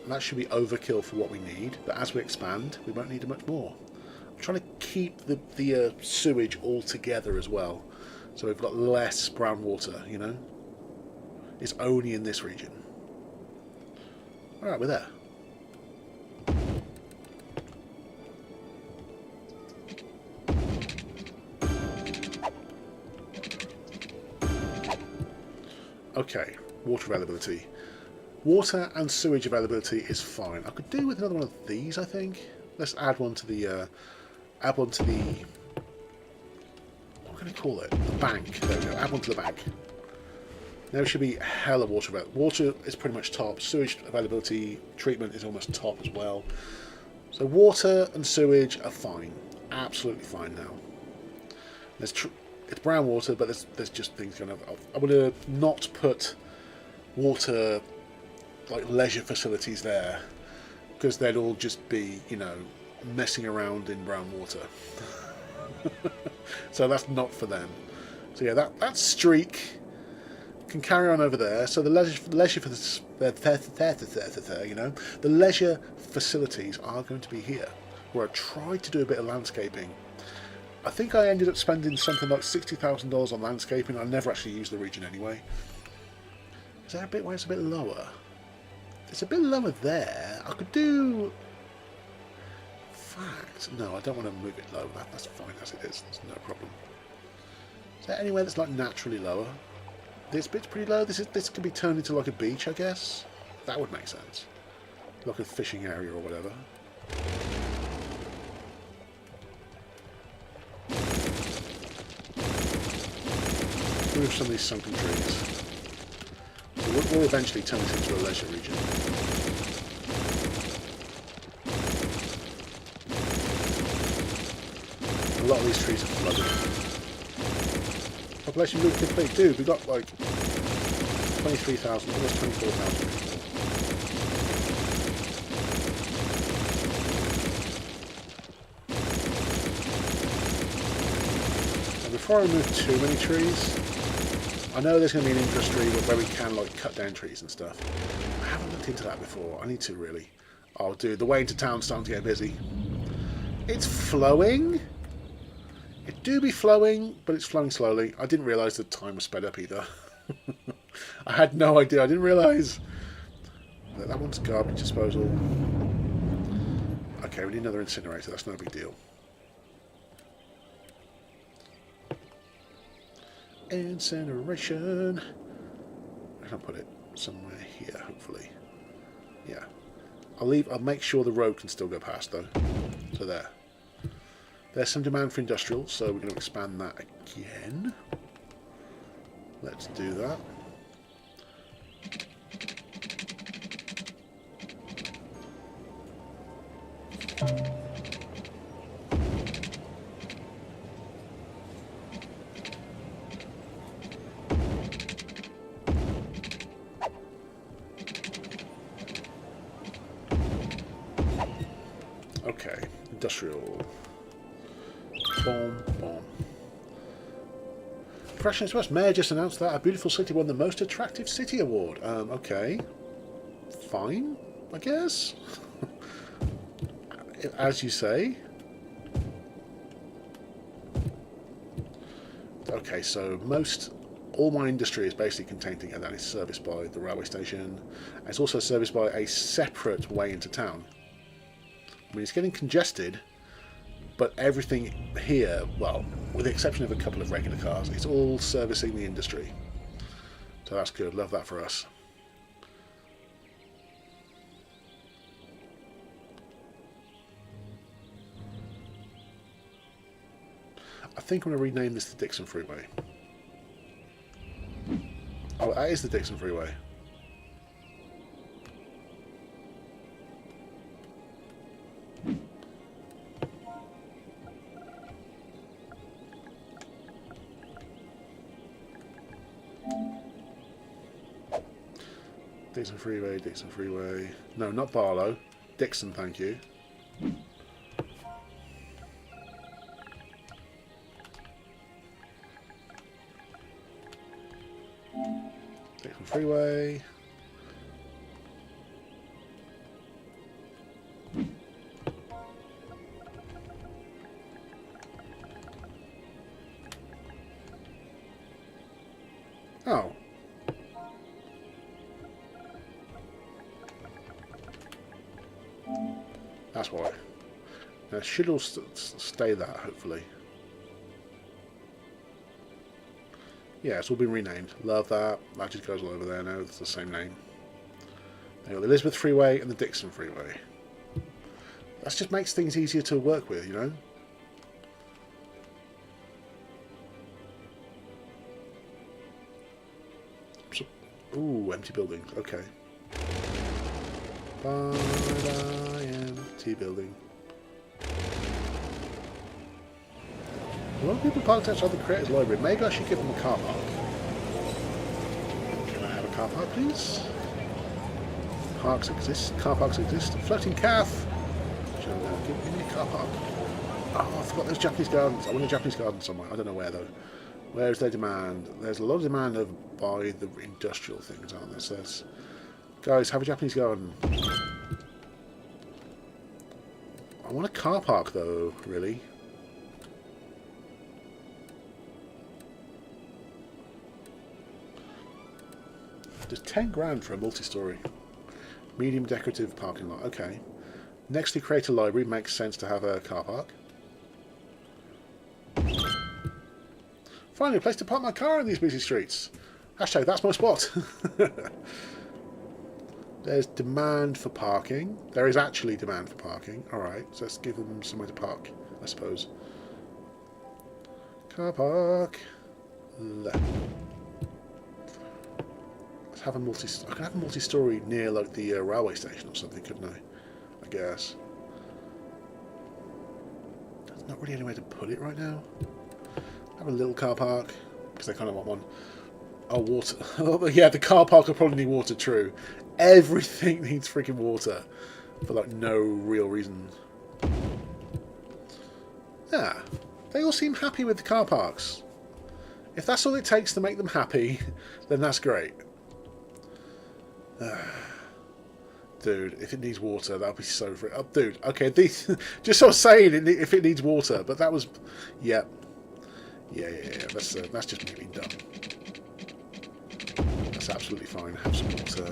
And that should be overkill for what we need, but as we expand, we won't need much more. I'm trying to keep the sewage all together as well, so we've got less brown water, you know? It's only in this region. Alright, we're there. Okay, water availability. Water and sewage availability is fine. I could do with another one of these, I think. Let's add one to the, what can I call it? The bank. There we go. Add one to the bank. There should be hella water available. Water is pretty much top. Sewage availability, treatment is almost top as well. So water and sewage are fine. Absolutely fine now. It's brown water, but there's just things going on. I'm going to not put water, like leisure facilities there, because they'd all just be, you know, messing around in brown water. So that's not for them. So yeah, that streak can carry on over there. So the leisure for the, you know, the leisure facilities are going to be here, where I tried to do a bit of landscaping. I think I ended up spending something like $60,000 on landscaping. I never actually used the region anyway. Is there a bit where it's a bit lower? It's a bit lower there. I could do... Fact. No, I don't want to move it lower. That's fine as it is. There's no problem. Is there anywhere that's like naturally lower? This bit's pretty low. This could be turned into like a beach, I guess. That would make sense. Like a fishing area or whatever. Move some of these sunken trees. So we'll eventually turn this into a leisure region. A lot of these trees are flooded. Population move complete. Dude, we've got like 23,000, almost 24,000 people. And before I move too many trees, I know there's going to be an industry where we can like cut down trees and stuff. I haven't looked into that before. I need to really. Oh, dude, the way into town's starting to get busy. It's flowing. It do be flowing, but it's flowing slowly. I didn't realise the time was sped up either. I had no idea. I didn't realise. That one's garbage disposal. Okay, we need another incinerator. That's no big deal. Incineration. I can put it somewhere here, hopefully. Yeah. I'll make sure the road can still go past though. So there. There's some demand for industrial, so we're going to expand that again. Let's do that. Okay, industrial. Boom, boom. Impression Express Mayor just announced that a beautiful city won the Most Attractive City Award. Okay. Fine, I guess. As you say. Okay, so all my industry is basically contained together and is serviced by the railway station. It's also serviced by a separate way into town. I mean, it's getting congested, but everything here, well, with the exception of a couple of regular cars, it's all servicing the industry. So that's good. Love that for us. I think I'm going to rename this the Dixon Freeway. Oh, that is the Dixon Freeway. Dixon Freeway, Dixon Freeway. No, not Barlow. Dixon, thank you. Dixon Freeway. Oh. That's why. Now, it should all stay that, hopefully. Yeah, it's all been renamed. Love that. That just goes all over there now. It's the same name. There you go, the Elizabeth Freeway and the Dixon Freeway. That just makes things easier to work with, you know? So, ooh, empty buildings. Okay. Bye-bye, empty building. A lot of people parked outside the Creators Library. Maybe I should give them a car park. Can I have a car park, please? Parks exist. Car parks exist. Floating calf! Give me a car park. Oh, I forgot those Japanese gardens. I want a Japanese garden somewhere. I don't know where, though. Where is their demand? There's a lot of demand by the industrial things, aren't there? So guys, have a Japanese garden. I want a car park, though, really. Just 10 grand for a multi-storey. Medium decorative parking lot. Okay. Next to Creator Library, makes sense to have a car park. Finally, a place to park my car in these busy streets. Hashtag, that's my spot. There's demand for parking. There is actually demand for parking. Alright, so let's give them somewhere to park, I suppose. Car park. Left. Let's have a I could have a multi-storey near like the railway station or something, couldn't I guess. There's not really anywhere to put it right now. Have a little car park, because I kind of want one. Oh, water. Yeah, the car park will probably need water, true. Everything needs freaking water for like no real reason. Yeah, they all seem happy with the car parks. If that's all it takes to make them happy, then that's great. Dude, if it needs water, that'll be so free. Oh, dude, okay, just sort of saying if it needs water, but that was, yeah. That's just me being dumb. That's absolutely fine. Have some water.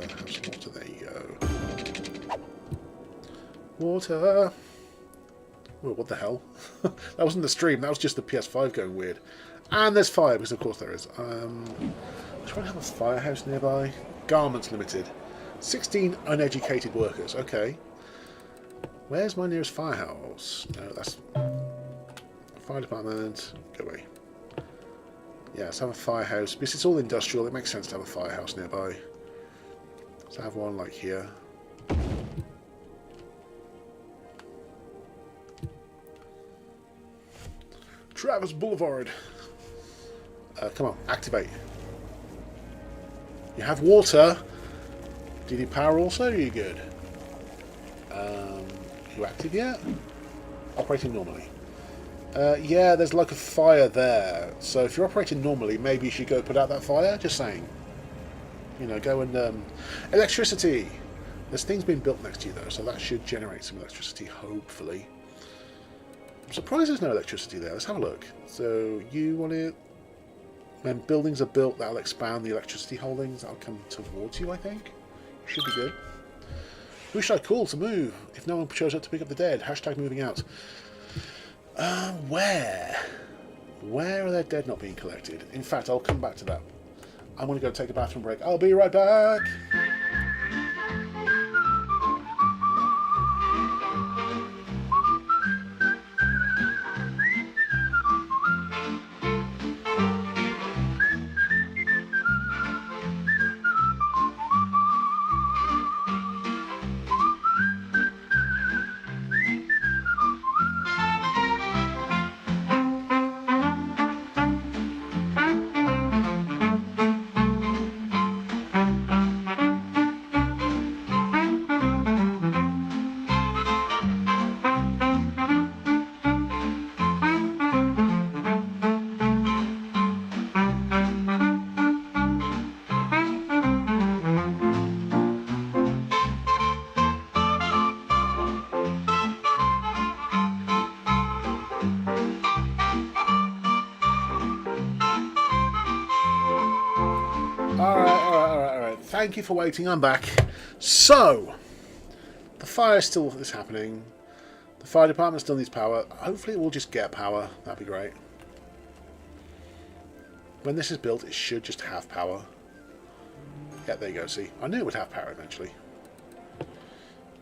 There you go. Water. Well, what the hell? That wasn't the stream. That was just the PS5 going weird. And there's fire, because of course there is. Try to have a firehouse nearby. Garments Limited. 16 uneducated workers. Okay. Where's my nearest firehouse? No, that's fire department. Go away. Yeah, let's have a firehouse. Because it's all industrial, it makes sense to have a firehouse nearby. Let's have one like here. Travis Boulevard. Come on, activate. You have water. Do you need power also? Are you good? You active yet? Operating normally. Yeah, there's like a fire there. So if you're operating normally, maybe you should go put out that fire. Just saying. You know, go and... electricity! There's things being built next to you, though, so that should generate some electricity, hopefully. I'm surprised there's no electricity there. Let's have a look. So, you want it... When buildings are built, that'll expand the electricity holdings. That'll come towards you, I think. Should be good. Who should I call to move? If no one shows up to pick up the dead. Hashtag moving out. Where? Where are their dead not being collected? In fact, I'll come back to that. I'm going to go take a bathroom break. I'll be right back. Alright. Thank you for waiting. I'm back. So, the fire still is happening. The fire department still needs power. Hopefully it will just get power. That'd be great. When this is built, it should just have power. Yeah, there you go. See, I knew it would have power eventually.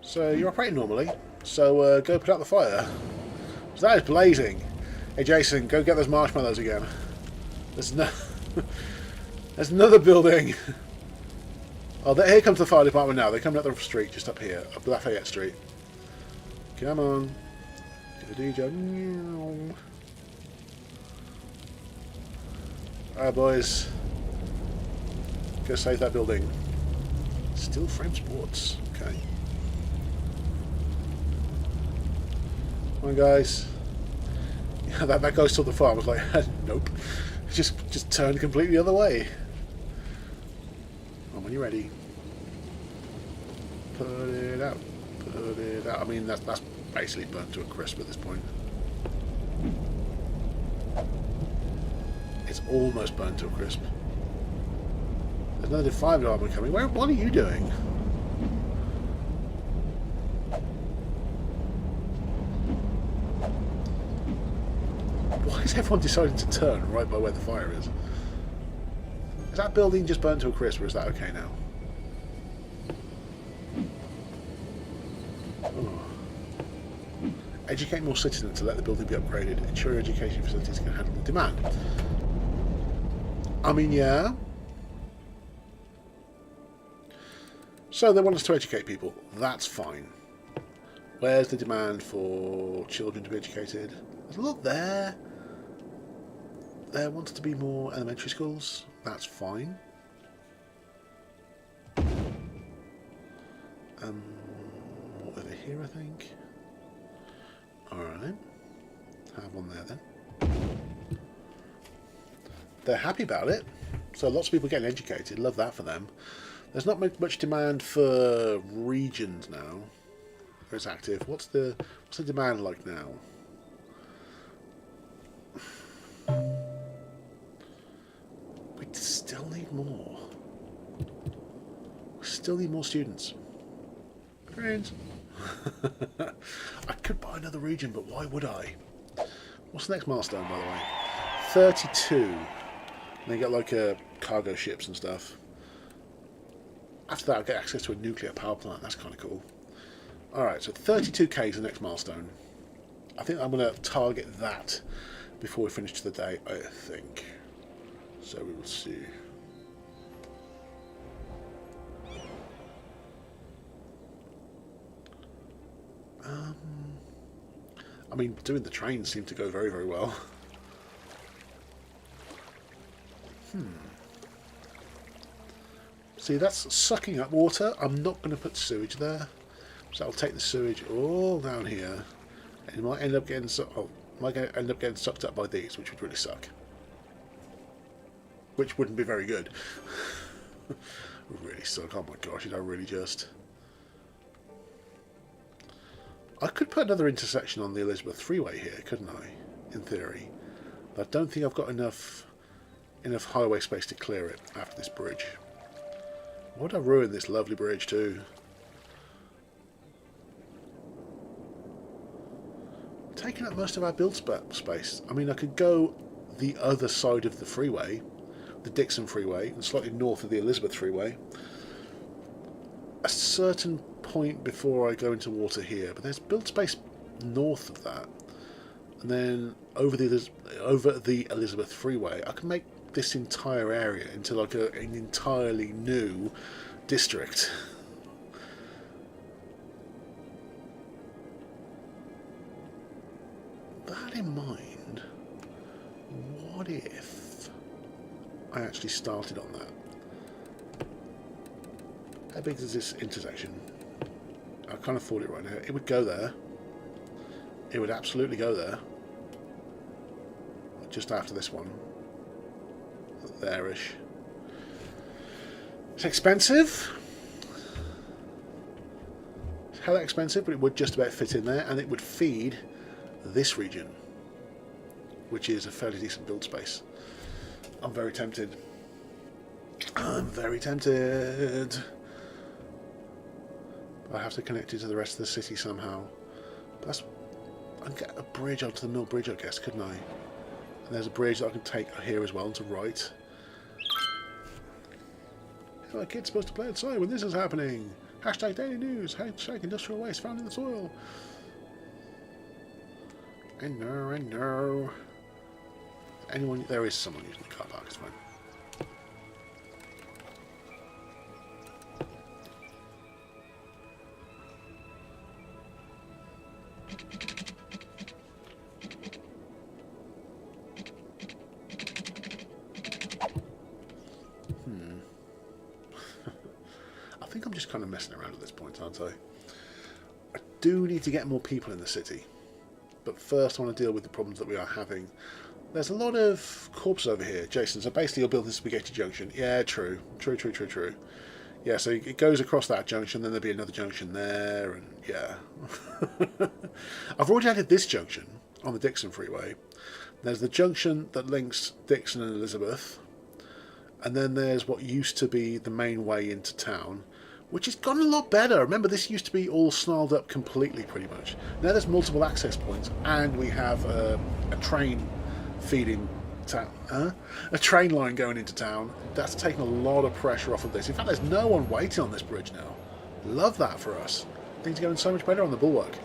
So, you're operating normally. So, go put out the fire. So that is blazing. Hey, Jason, go get those marshmallows again. There's no... There's another building. Oh, here comes the fire department now. They're coming up the street, just up here, up Lafayette Street. Come on. Get the DJ. Alright, boys. Go save that building. Steel Frame Sports. Okay. Come on, guys. Yeah, that goes to the fire. I was like, nope. Just turned completely the other way. Oh, when you're ready. Put it out. Put it out. I mean, that's basically burnt to a crisp at this point. It's almost burnt to a crisp. There's another 5 armor coming. What are you doing? Why is everyone deciding to turn right by where the fire is? Is that building just burnt to a crisp, or is that okay now? Oh. Educate more citizens to let the building be upgraded. Ensure education facilities can handle the demand. I mean, yeah. So they want us to educate people. That's fine. Where's the demand for children to be educated? There's a lot there. There wants to be more elementary schools. That's fine. Over here, I think. Alright. Have one there then. They're happy about it. So lots of people getting educated. Love that for them. There's not much demand for regions now. Where it's active. What's the demand like now? We still need more. We still need more students. Friends. I could buy another region, but why would I? What's the next milestone, by the way? 32. And they get like cargo ships and stuff. After that, I'll get access to a nuclear power plant. That's kind of cool. Alright, so 32k is the next milestone. I think I'm going to target that before we finish the day, I think. So we will see. I mean, doing the trains seemed to go very, very well. See, that's sucking up water. I'm not going to put sewage there. So I'll take the sewage all down here. And it might end up getting sucked up by these, which would really suck. Which wouldn't be very good. Really suck. Oh my gosh, did I really just... I could put another intersection on the Elizabeth Freeway here, couldn't I? In theory. But I don't think I've got enough highway space to clear it after this bridge. Why would I ruin this lovely bridge too? Taking up most of our build space. I mean, I could go the other side of the freeway, the Dixon Freeway and slightly north of the Elizabeth Freeway. A certain point before I go into water here, but there's build space north of that, and then over the Elizabeth Freeway, I can make this entire area into like an entirely new district. That in mind, what if I actually started on that? How big is this intersection? I can't afford it right now. It would go there. It would absolutely go there. Just after this one. There-ish. It's expensive. It's hella expensive, but it would just about fit in there, and it would feed this region, which is a fairly decent build space. I'm very tempted. I'm very tempted. I have to connect it to the rest of the city somehow. That's, I can get a bridge onto the Mill Bridge, I guess, couldn't I? And there's a bridge that I can take here as well and to right. My kid's supposed to play outside when this is happening. Hashtag daily news. Hashtag industrial waste found in the soil. I know, I know. Anyone? There is someone using the car park. It's fine. I think I'm just kind of messing around at this point, aren't I? I do need to get more people in the city. But first I want to deal with the problems that we are having. There's a lot of corpses over here, Jason. So basically you're building Spaghetti Junction. Yeah, true. True. Yeah, so it goes across that junction, then there'll be another junction there, and yeah. I've already added this junction on the Dixon Freeway. There's the junction that links Dixon and Elizabeth. And then there's what used to be the main way into town, which has gotten a lot better. Remember, this used to be all snarled up completely, pretty much. Now there's multiple access points, and we have a train feeding town, a train line going into town. That's taken a lot of pressure off of this. In fact, there's no one waiting on this bridge now. Love that for us. Things are going so much better on the Bulwark.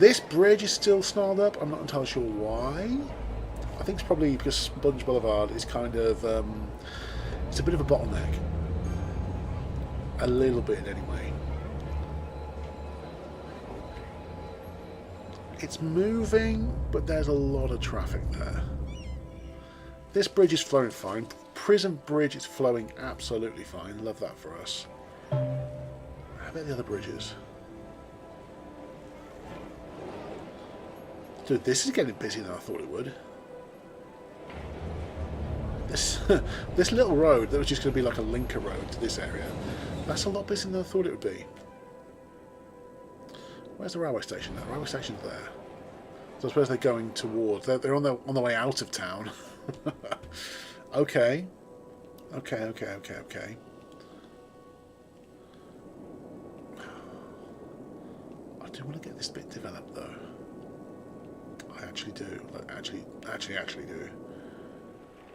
This bridge is still snarled up. I'm not entirely sure why. I think it's probably because Sponge Boulevard is kind of... it's a bit of a bottleneck. A little bit, anyway. It's moving, but there's a lot of traffic there. This bridge is flowing fine. Prison Bridge is flowing absolutely fine. Love that for us. How about the other bridges? Dude, this is getting busier than I thought it would. This little road that was just going to be like a linker road to this area, that's a lot busier than I thought it would be. Where's the railway station now? The railway station's there. So I suppose they're going towards... They're on the way out of town. Okay. Okay. I do want to get this bit developed, though. I actually do. Like, actually do.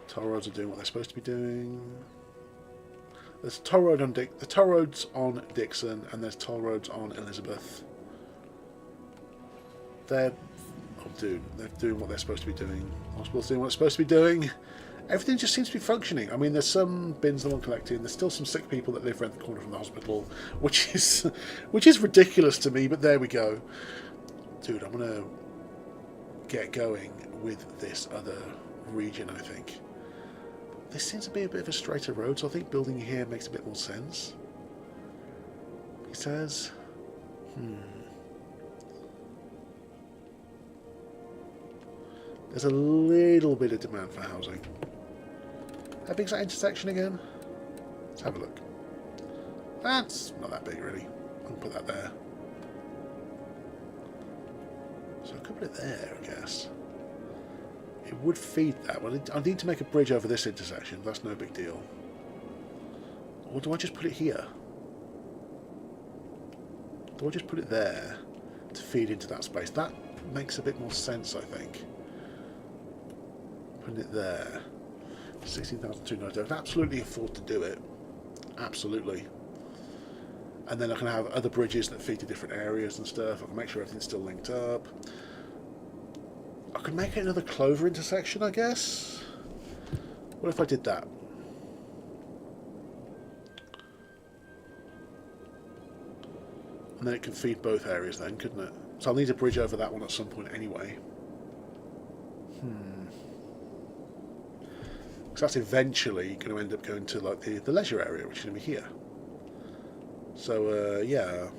Toll roads are doing what they're supposed to be doing. There's toll road on the toll roads on Dixon, and there's toll roads on Elizabeth. They're doing what they're supposed to be doing. Hospital's doing what it's supposed to be doing. Everything just seems to be functioning. I mean, there's some bins that I'm collecting. There's still some sick people that live around the corner from the hospital, which is ridiculous to me. But there we go, dude. I'm gonna get going with this other region. I think this seems to be a bit of a straighter road, so I think building here makes a bit more sense. He says, there's a little bit of demand for housing. How big's that intersection again? Let's have a look. That's not that big, really. I'll put that there. So I could put it there, I guess. It would feed that. Well, I need to make a bridge over this intersection. That's no big deal. Or do I just put it here? Do I just put it there to feed into that space? That makes a bit more sense, I think. Putting it there. 16,290. I can absolutely afford to do it. Absolutely. And then I can have other bridges that feed to different areas and stuff. I can make sure everything's still linked up. I could make it another Clover intersection, I guess. What if I did that? And then it can feed both areas then, couldn't it? So I'll need a bridge over that one at some point anyway. Because that's eventually going to end up going to like the leisure area, which is going to be here. So, yeah.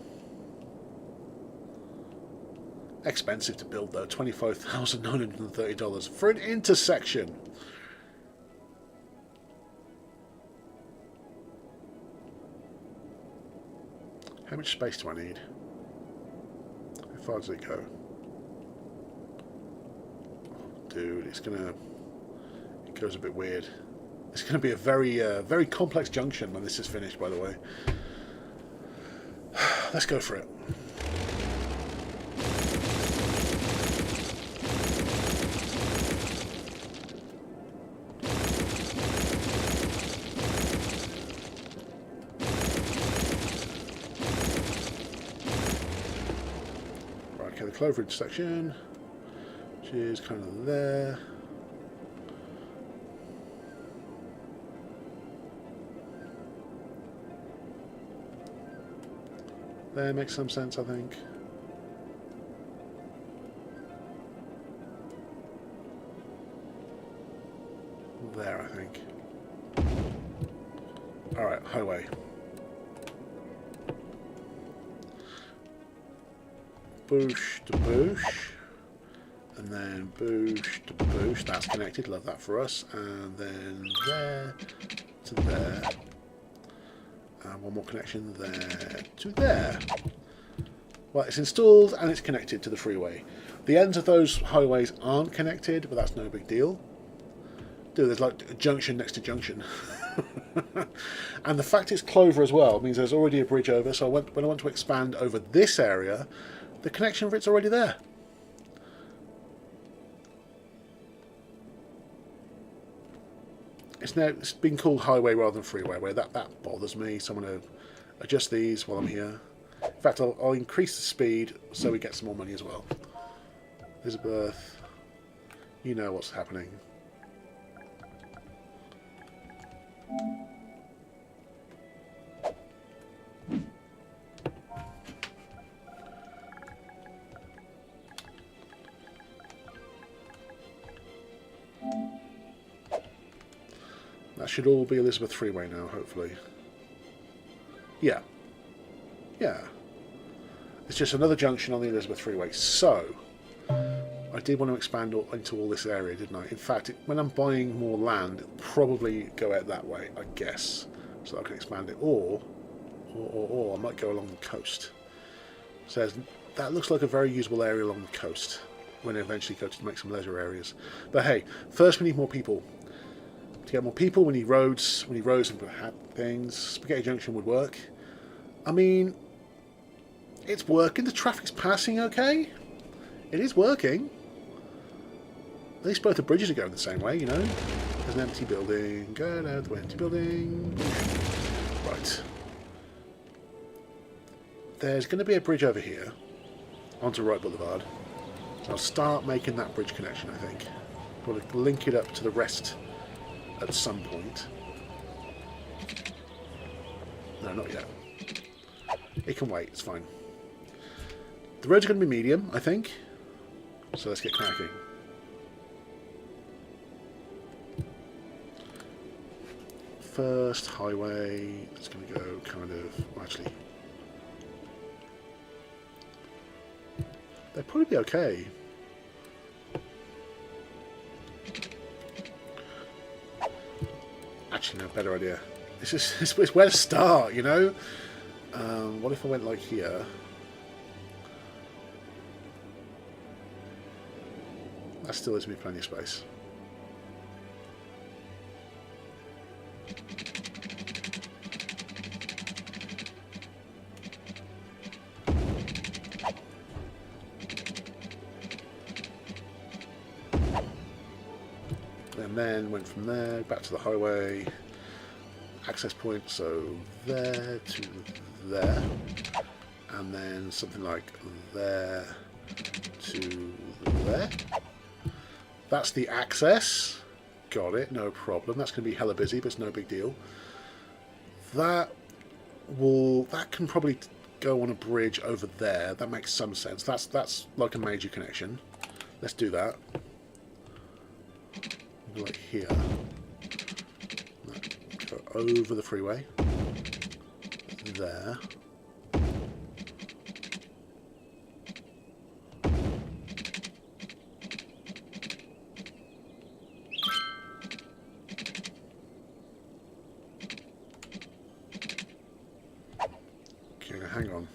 Expensive to build though, $25,930 for an intersection. How much space do I need? How far does it go? Dude, it goes a bit weird. It's going to be a very complex junction when this is finished, by the way. Let's go for it. Right, okay, the Clover intersection, which is kind of there. There makes some sense, I think. There, I think. Alright, highway. Boosh to boosh. And then boosh to boosh. That's connected, love that for us. And then there to there. And one more connection there to there. Well, it's installed and it's connected to the freeway. The ends of those highways aren't connected, but that's no big deal. Dude, there's like a junction next to junction. And the fact it's Clover as well means there's already a bridge over, so when I want to expand over this area, the connection for it's already there. It's been called highway rather than freeway, where that bothers me, so I'm going to adjust these while I'm here. In fact, I'll increase the speed so we get some more money as well. Elizabeth, you know what's happening. That should all be Elizabeth Freeway now, hopefully. Yeah. Yeah. It's just another junction on the Elizabeth Freeway. So, I did want to expand into all this area, didn't I? In fact, when I'm buying more land, it'll probably go out that way, I guess. So I can expand it. Or I might go along the coast. So that looks like a very usable area along the coast when I eventually go to make some leisure areas. But hey, first we need more people. To get more people, we need roads. We need roads and things. Spaghetti Junction would work. I mean, it's working. The traffic's passing okay. It is working. At least both the bridges are going the same way, you know. There's an empty building. Go down the empty building. Right. There's going to be a bridge over here onto Wright Boulevard. So I'll start making that bridge connection, I think. We'll link it up to the rest at some point. No, not yet. It can wait, it's fine. The roads are going to be medium, I think. So let's get cracking. First highway, it's going to go kind of, well, actually, they'll probably be okay. Actually, no, better idea. It's where to start, you know? What if I went like here? That still leaves me plenty of space. and then went from there back to the highway. Access point, so there to there, and then something like there to there. That's the access. Got it, no problem. That's going to be hella busy, but it's no big deal. That can probably go on a bridge over there. That makes some sense. That's like a major connection. Let's do that. Like here. Go over the freeway. There. Hang on.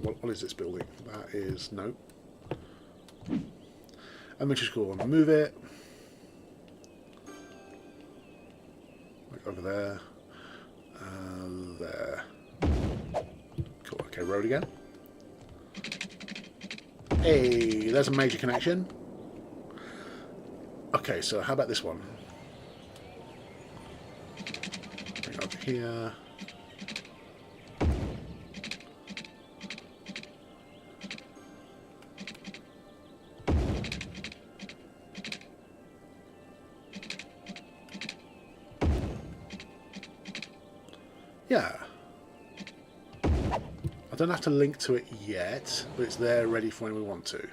What is this building? That is no. Elementary school. Move it. Like over there. There. Cool. Okay, road again. Hey, there's a major connection. Okay, so how about this one? Bring it up here. Yeah. I don't have to link to it yet, but it's there ready for when we want to.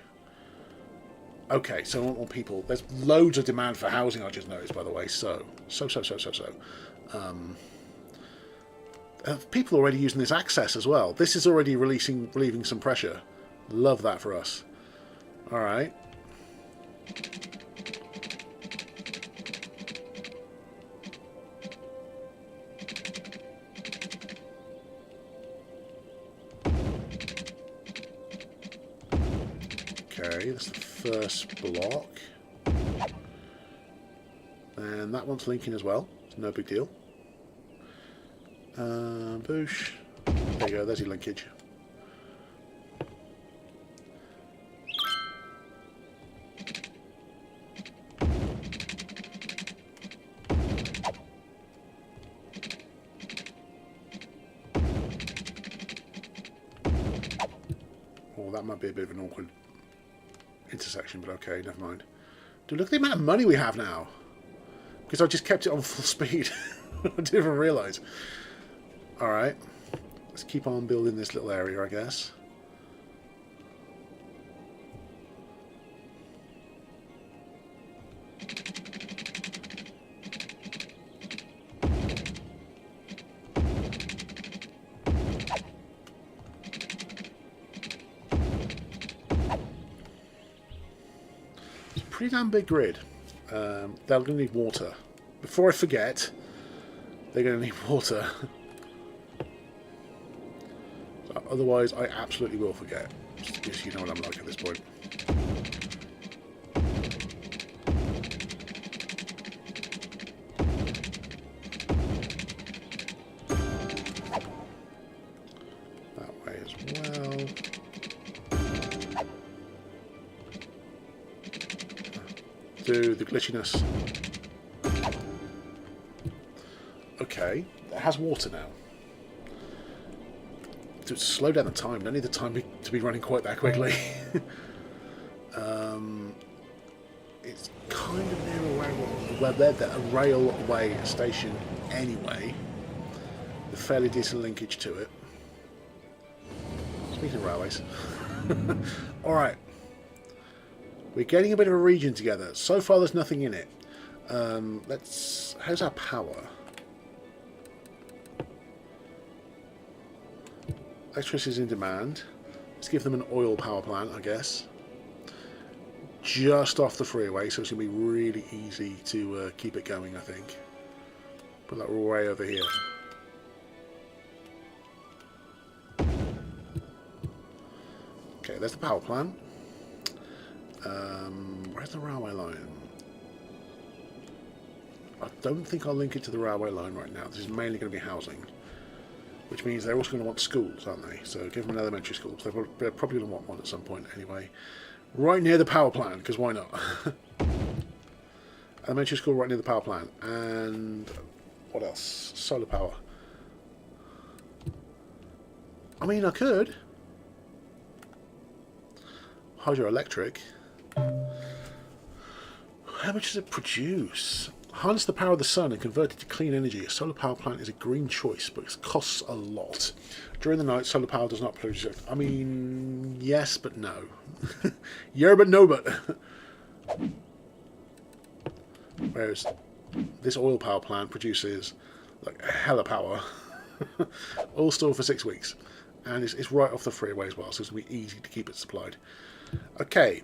Okay, so I want more people. There's loads of demand for housing, I just noticed, by the way. People already using this access as well. This is already relieving some pressure. Love that for us. All right. Okay, that's the first block. And that one's linking as well. It's no big deal. Boosh. There you go, there's your linkage. Oh, that might be a bit of an awkward intersection, but okay, never mind. Dude, look at the amount of money we have now. Because I just kept it on full speed. I didn't even realise. Alright. Let's keep on building this little area, I guess. Pretty damn big grid. They're going to need water. Before I forget, they're going to need water. Otherwise, I absolutely will forget. Just because you know what I'm like at this point. That way as well. Do the glitchiness. Okay, it has water now. To slow down the time, don't need the time to be running quite that quickly. It's kind of near a railway station anyway. A fairly decent linkage to it. Speaking of railways. Alright. We're getting a bit of a region together. So far there's nothing in it. How's our power? Electricity is in demand. Let's give them an oil power plant, I guess. Just off the freeway, so it's going to be really easy to keep it going, I think. Put that way over here. Okay, there's the power plant. Where's the railway line? I don't think I'll link it to the railway line right now. This is mainly going to be housing. Which means they're also going to want schools, aren't they? So give them an elementary school. They're probably going to want one at some point anyway. Right near the power plant, because why not? Elementary school right near the power plant. And what else? Solar power. I mean, I could. Hydroelectric. How much does it produce? Harness the power of the sun and convert it to clean energy. A solar power plant is a green choice, but it costs a lot. During the night, solar power does not produce it. I mean, yes, but no. Yeah, but no, but. Whereas this oil power plant produces like a hella power. All stored for 6 weeks. And it's right off the freeway as well, so it's going to be easy to keep it supplied. Okay.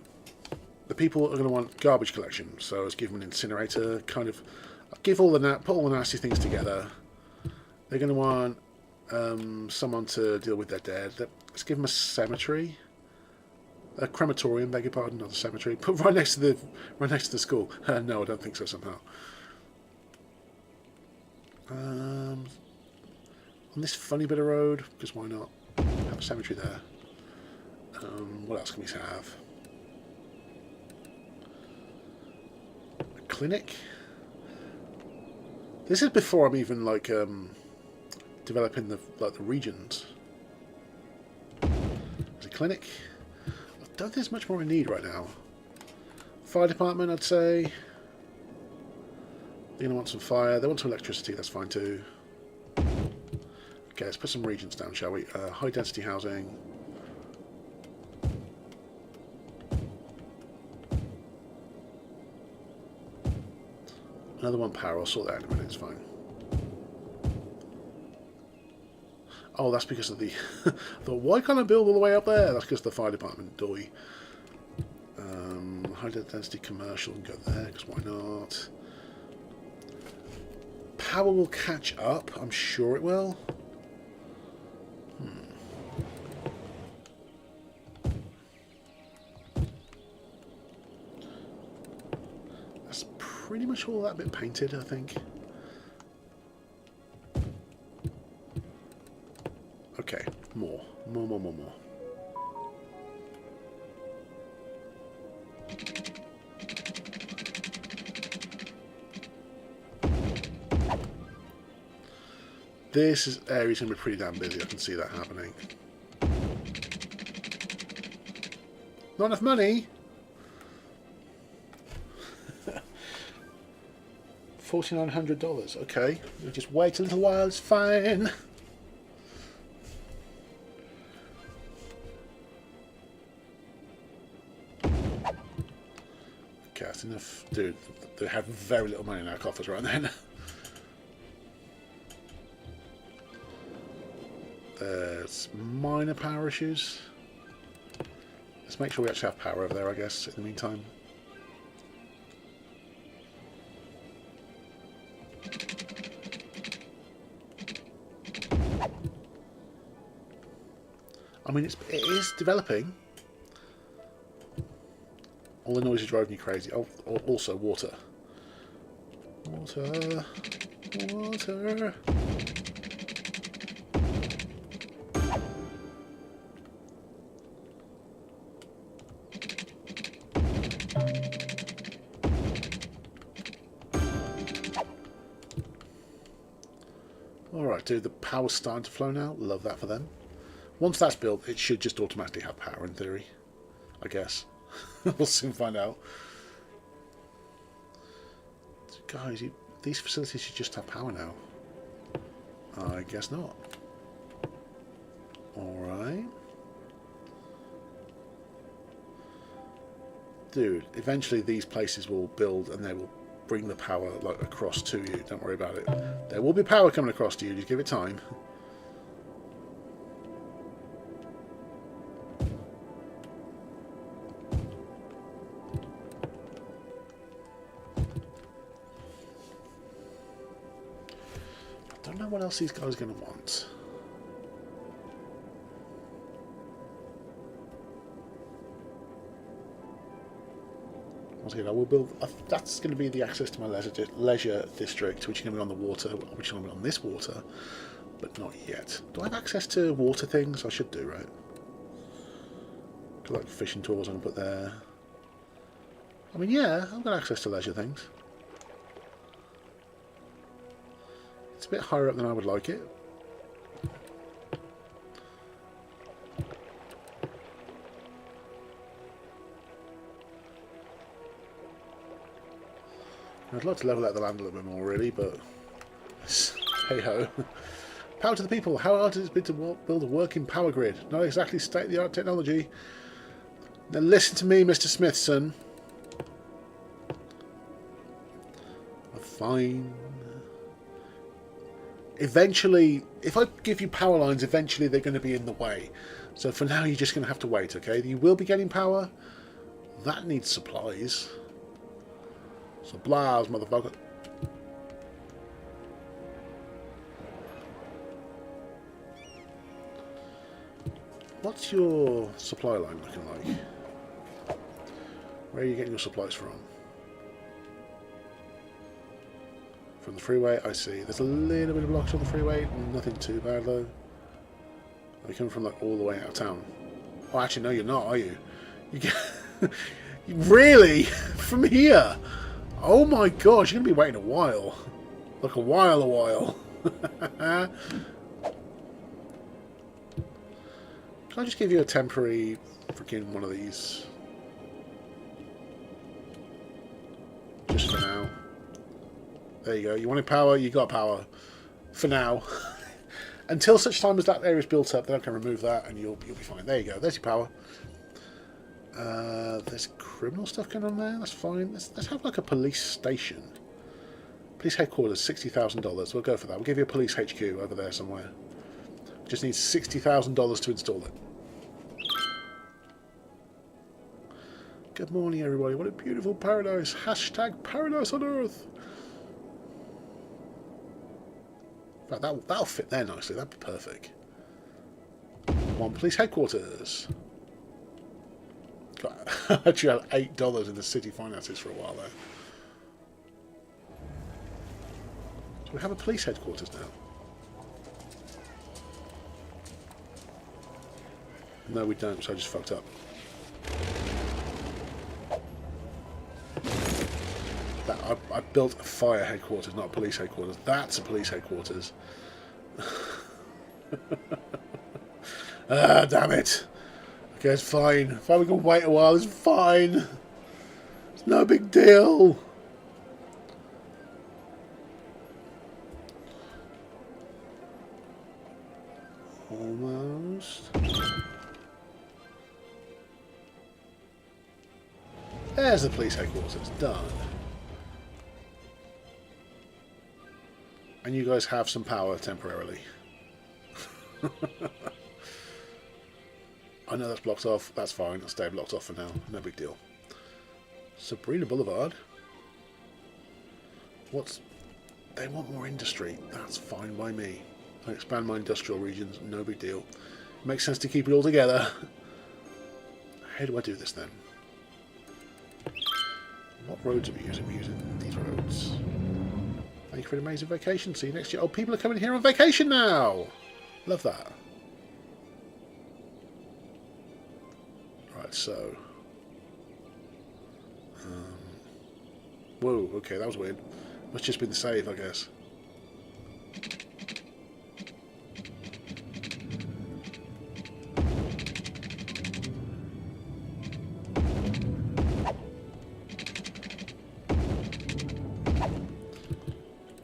The people are going to want garbage collection, so let's give them an incinerator, kind of give all the put all the nasty things together. They're going to want someone to deal with their dead. Let's give them a cemetery, a crematorium, beg your pardon, not a cemetery. Put right next to the school. No, I don't think so. Somehow. On this funny bit of road, because why not? Have a cemetery there. What else can we have? Clinic. This is before I'm even like developing the regions. There's a clinic. I don't think there's much more I need right now. Fire department, I'd say. They're gonna want some fire. They want some electricity. That's fine too. Okay, let's put some regions down, shall we? High density housing. Another one power, I'll sort that out in a minute, it's fine. Oh, that's because of the... I thought, why can't I build all the way up there? That's because of the fire department, doy. High density commercial and go there, because why not? Power will catch up, I'm sure it will. Pretty much all that bit painted, I think. Okay, more. This area's going to be pretty damn busy, I can see that happening. Not enough money? $4,900. Okay, we'll just wait a little while. It's fine. Okay, that's enough. Dude, they have very little money in our coffers right then. There's minor power issues. Let's make sure we actually have power over there, I guess, in the meantime. I mean, it is developing. All the noise is driving me crazy. Oh, also water. Water. Alright, dude, the power's starting to flow now. Love that for them. Once that's built, it should just automatically have power in theory. I guess. We'll soon find out. Guys, these facilities should just have power now. I guess not. Alright. Dude, eventually these places will build and they will bring the power like across to you. Don't worry about it. There will be power coming across to you, just give it time. I don't know what else these guys are going to want. Once again, I will build. That's going to be the access to my leisure district, which is going to be on the water, which is going to be on this water, but not yet. Do I have access to water things? I should do, right? Like fishing tools I can put there. I mean, yeah, I've got access to leisure things. a bit higher up than I would like it. I'd like to level out the land a little bit more, really, but hey ho. Power to the people. How hard has it been to build a working power grid? Not exactly state-of-the-art technology. Now listen to me, Mr. Smithson. Fine. Eventually, if I give you power lines, eventually they're going to be in the way. So for now, you're just going to have to wait, okay? You will be getting power. That needs supplies. Supplies, motherfucker. What's your supply line looking like? Where are you getting your supplies from? From the freeway, I see. There's a little bit of blocks on the freeway. Nothing too bad, though. Are you coming from, like, all the way out of town? Oh, actually, no, you're not, are you? You get... Really? From here? Oh, my gosh. You're going to be waiting a while. Like, a while. Can I just give you a temporary freaking one of these? Just for now. There you go. You wanted power, you got power. For now. Until such time as that area's built up, then I can remove that and you'll be fine. There you go. There's your power. There's criminal stuff going on there. That's fine. Let's have like a police station. Police headquarters, $60,000. We'll go for that. We'll give you a police HQ over there somewhere. We just need $60,000 to install it. Good morning, everybody. What a beautiful paradise. Hashtag paradise on Earth. In fact, that'll fit there nicely. That'd be perfect. One police headquarters. I actually had $8 in the city finances for a while there. So we have a police headquarters now. No, we don't, so I just fucked up. I built a fire headquarters, not a police headquarters. That's a police headquarters. Ah, damn it. Okay, it's fine. If we can wait a while, it's fine. It's no big deal. Almost. There's the police headquarters. Done. And you guys have some power temporarily. I know that's blocked off. That's fine. It'll stay blocked off for now. No big deal. Sabrina Boulevard. They want more industry. That's fine by me. I expand my industrial regions. No big deal. Makes sense to keep it all together. How do I do this then? What roads are we using? We're using these roads. Thank you for an amazing vacation. See you next year. Oh, people are coming here on vacation now. Love that. Right, so. Whoa, okay, that was weird. Must just been the save, I guess.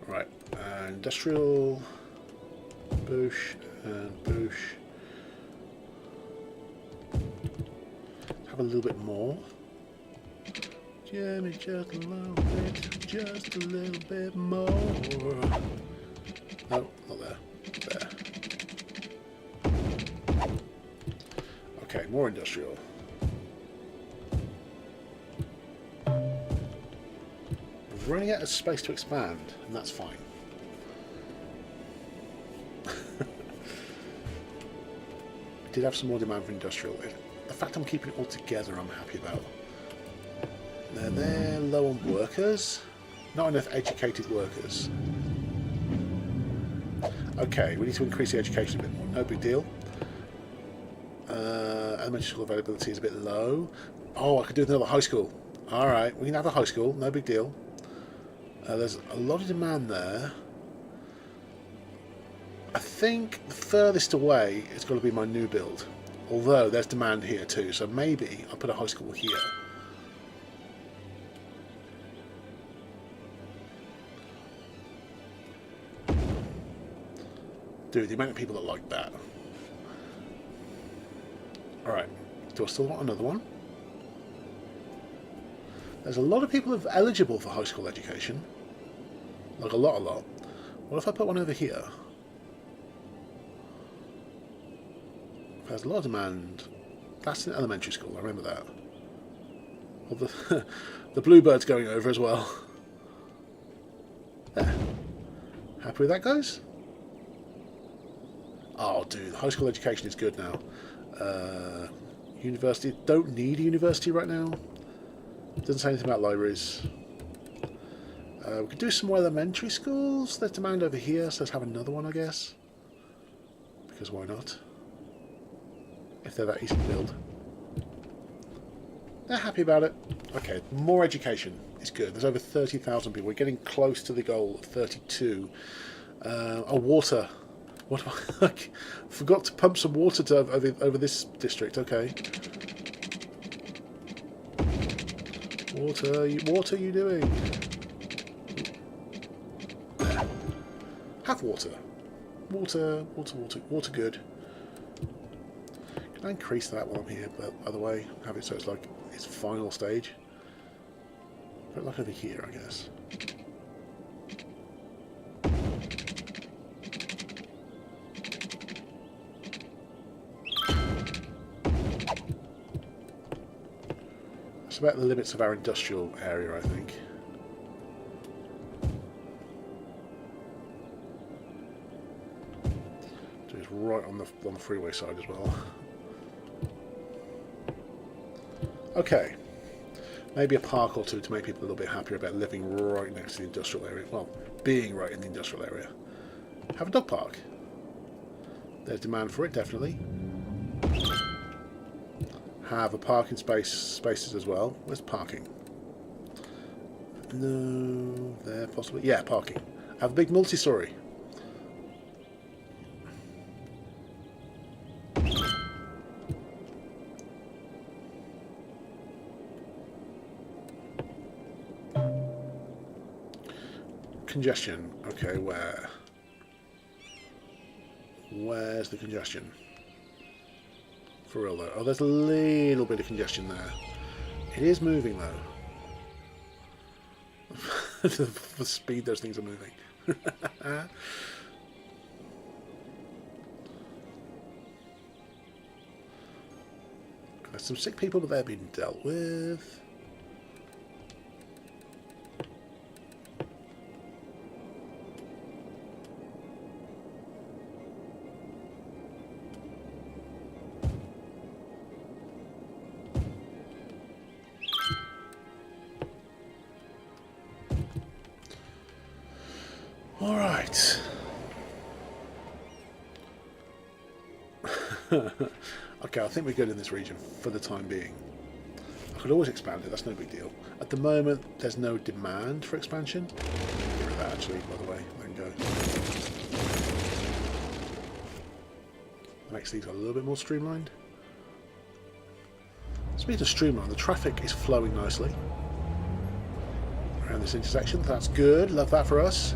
Right, industrial, boosh, and boosh. Have a little bit more. Jimmy, just a little bit more. No, not there. There. Okay, more industrial. We're running out of space to expand, and that's fine. I did have some more demand for industrial. The fact I'm keeping it all together, I'm happy about. Now they're low on workers. Not enough educated workers. Okay, we need to increase the education a bit more. No big deal. Elementary school availability is a bit low. Oh, I could do another high school. Alright, we can have a high school. No big deal. There's a lot of demand there. I think the furthest away is going to be my new build. Although there's demand here too, so maybe I'll put a high school here. Dude, the amount of people that like that. Alright, do I still want another one? There's a lot of people who are eligible for high school education. Like a lot. What if I put one over here? There's a lot of demand. That's an elementary school, I remember that. Well, the bluebird's going over as well. There. Happy with that, guys? Oh, dude, high school education is good now. University, don't need a university right now. Doesn't say anything about libraries. We could do some more elementary schools. There's demand over here, so let's have another one, I guess. Because why not? If they're that easy to build. They're happy about it. Okay, more education is good. There's over 30,000 people. We're getting close to the goal of 32. Water. What? I forgot to pump some water over this district. Okay. What are you doing? There. Have water. Water good. Can I increase that while I'm here, by the way? Have it so it's like its final stage. Put it like over here, I guess. It's about the limits of our industrial area, I think. So it's right on the freeway side as well. Okay, maybe a park or two to make people a little bit happier about living right next to the industrial area. Well, being right in the industrial area. Have a dog park. There's demand for it, definitely. Have a parking spaces as well. Where's parking? No, there possibly. Yeah, parking. Have a big multi-story. Congestion. Okay, where? Where's the congestion? For real though. Oh, there's a little bit of congestion there. It is moving though. The speed those things are moving. There's some sick people, but they're being dealt with. All right. Okay, I think we're good in this region for the time being. I could always expand it, that's no big deal. At the moment, there's no demand for expansion. Get rid of that actually, by the way, let them go. Makes things a little bit more streamlined. Speaking of streamlined, the traffic is flowing nicely around this intersection. That's good, love that for us.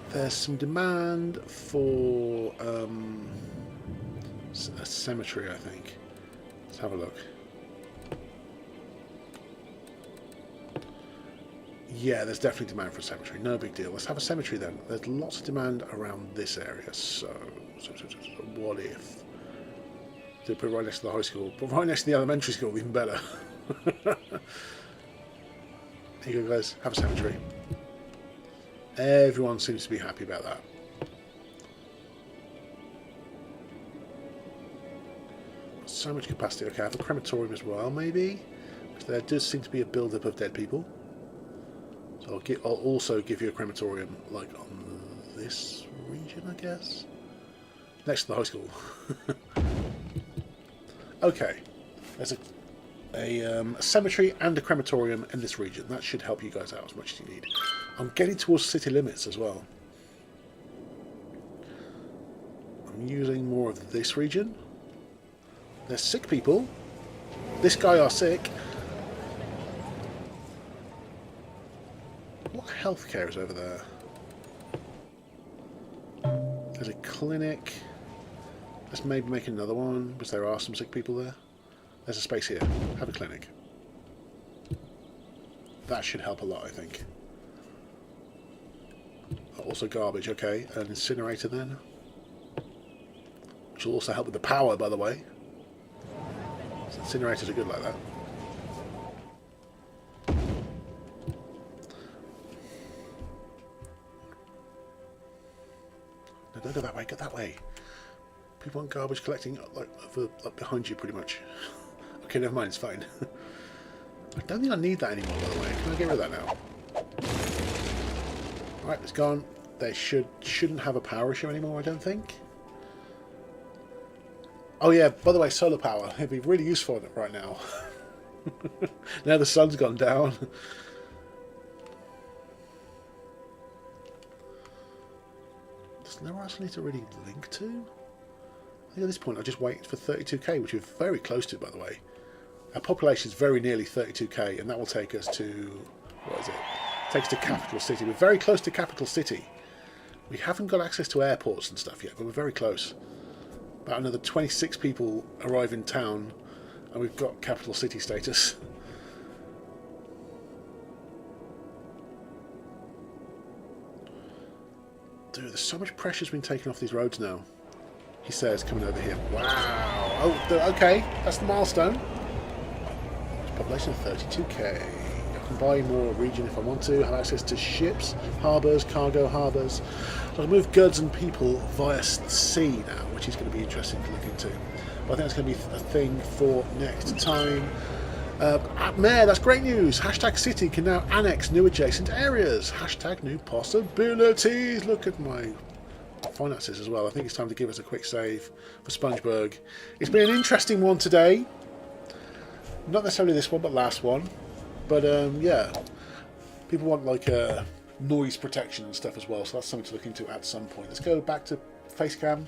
There's some demand for a cemetery, I think. Let's have a look. Yeah, there's definitely demand for a cemetery. No big deal. Let's have a cemetery then. There's lots of demand around this area. So what if? To put right next to the high school, but right next to the elementary school, even better. Here you go, guys. Have a cemetery. Everyone seems to be happy about that. So much capacity. Okay, I have a crematorium as well, maybe. Because there does seem to be a build-up of dead people. So I'll also give you a crematorium, like on this region, I guess. Next to the high school. Okay, there's a cemetery and a crematorium in this region. That should help you guys out as much as you need. I'm getting towards city limits as well. I'm using more of this region. There's sick people. This guy are sick. What healthcare is over there? There's a clinic. Let's maybe make another one, because there are some sick people there. There's a space here. Have a clinic. That should help a lot, I think. Also garbage, okay. An incinerator then. Which will also help with the power, by the way. So incinerators are good like that. No, don't go that way, go that way. People want garbage collecting up behind you, pretty much. Okay, never mind, it's fine. I don't think I need that anymore, by the way. Can I get rid of that now? Right, it's gone. They shouldn't have a power issue anymore, I don't think. Oh yeah, by the way, solar power. It'd be really useful right now. Now the sun's gone down. There's nowhere else I need to really link to. I think at this point I'll just wait for 32k, which we're very close to, by the way. Our population is very nearly 32k, and that will take us to... what is it? Takes to capital city. We're very close to capital city. We haven't got access to airports and stuff yet, but we're very close. About another 26 people arrive in town, and we've got capital city status. Dude, there's so much pressure's been taken off these roads now. He says, coming over here. Wow! Oh, okay, that's the milestone. Population of 32k. I can buy more region if I want to. Have access to ships, harbours, cargo harbours. So I can move goods and people via sea now, which is going to be interesting to look into. But I think that's going to be a thing for next time. Mayor, that's great news. Hashtag city can now annex new adjacent areas. Hashtag new possibilities. Look at my finances as well. I think it's time to give us a quick save for Spongeburg. It's been an interesting one today. Not necessarily this one, but last one. But yeah, people want like noise protection and stuff as well, so that's something to look into at some point. Let's go back to Facecam.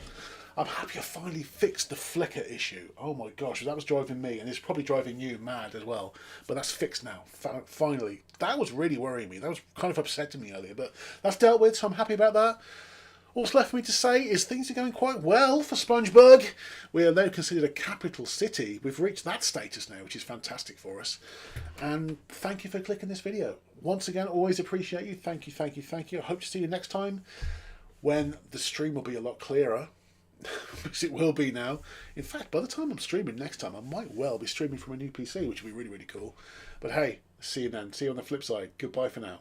I'm happy I finally fixed the flicker issue. Oh my gosh, that was driving me, and it's probably driving you mad as well. But that's fixed now, finally. That was really worrying me. That was kind of upsetting me earlier, but that's dealt with, so I'm happy about that. All's left for me to say is things are going quite well for Spongeburg. We are now considered a capital city. We've reached that status now, which is fantastic for us. And thank you for clicking this video. Once again, always appreciate you. Thank you, thank you, thank you. I hope to see you next time when the stream will be a lot clearer. Because it will be now. In fact, by the time I'm streaming next time, I might well be streaming from a new PC, which would be really, really cool. But hey, see you then. See you on the flip side. Goodbye for now.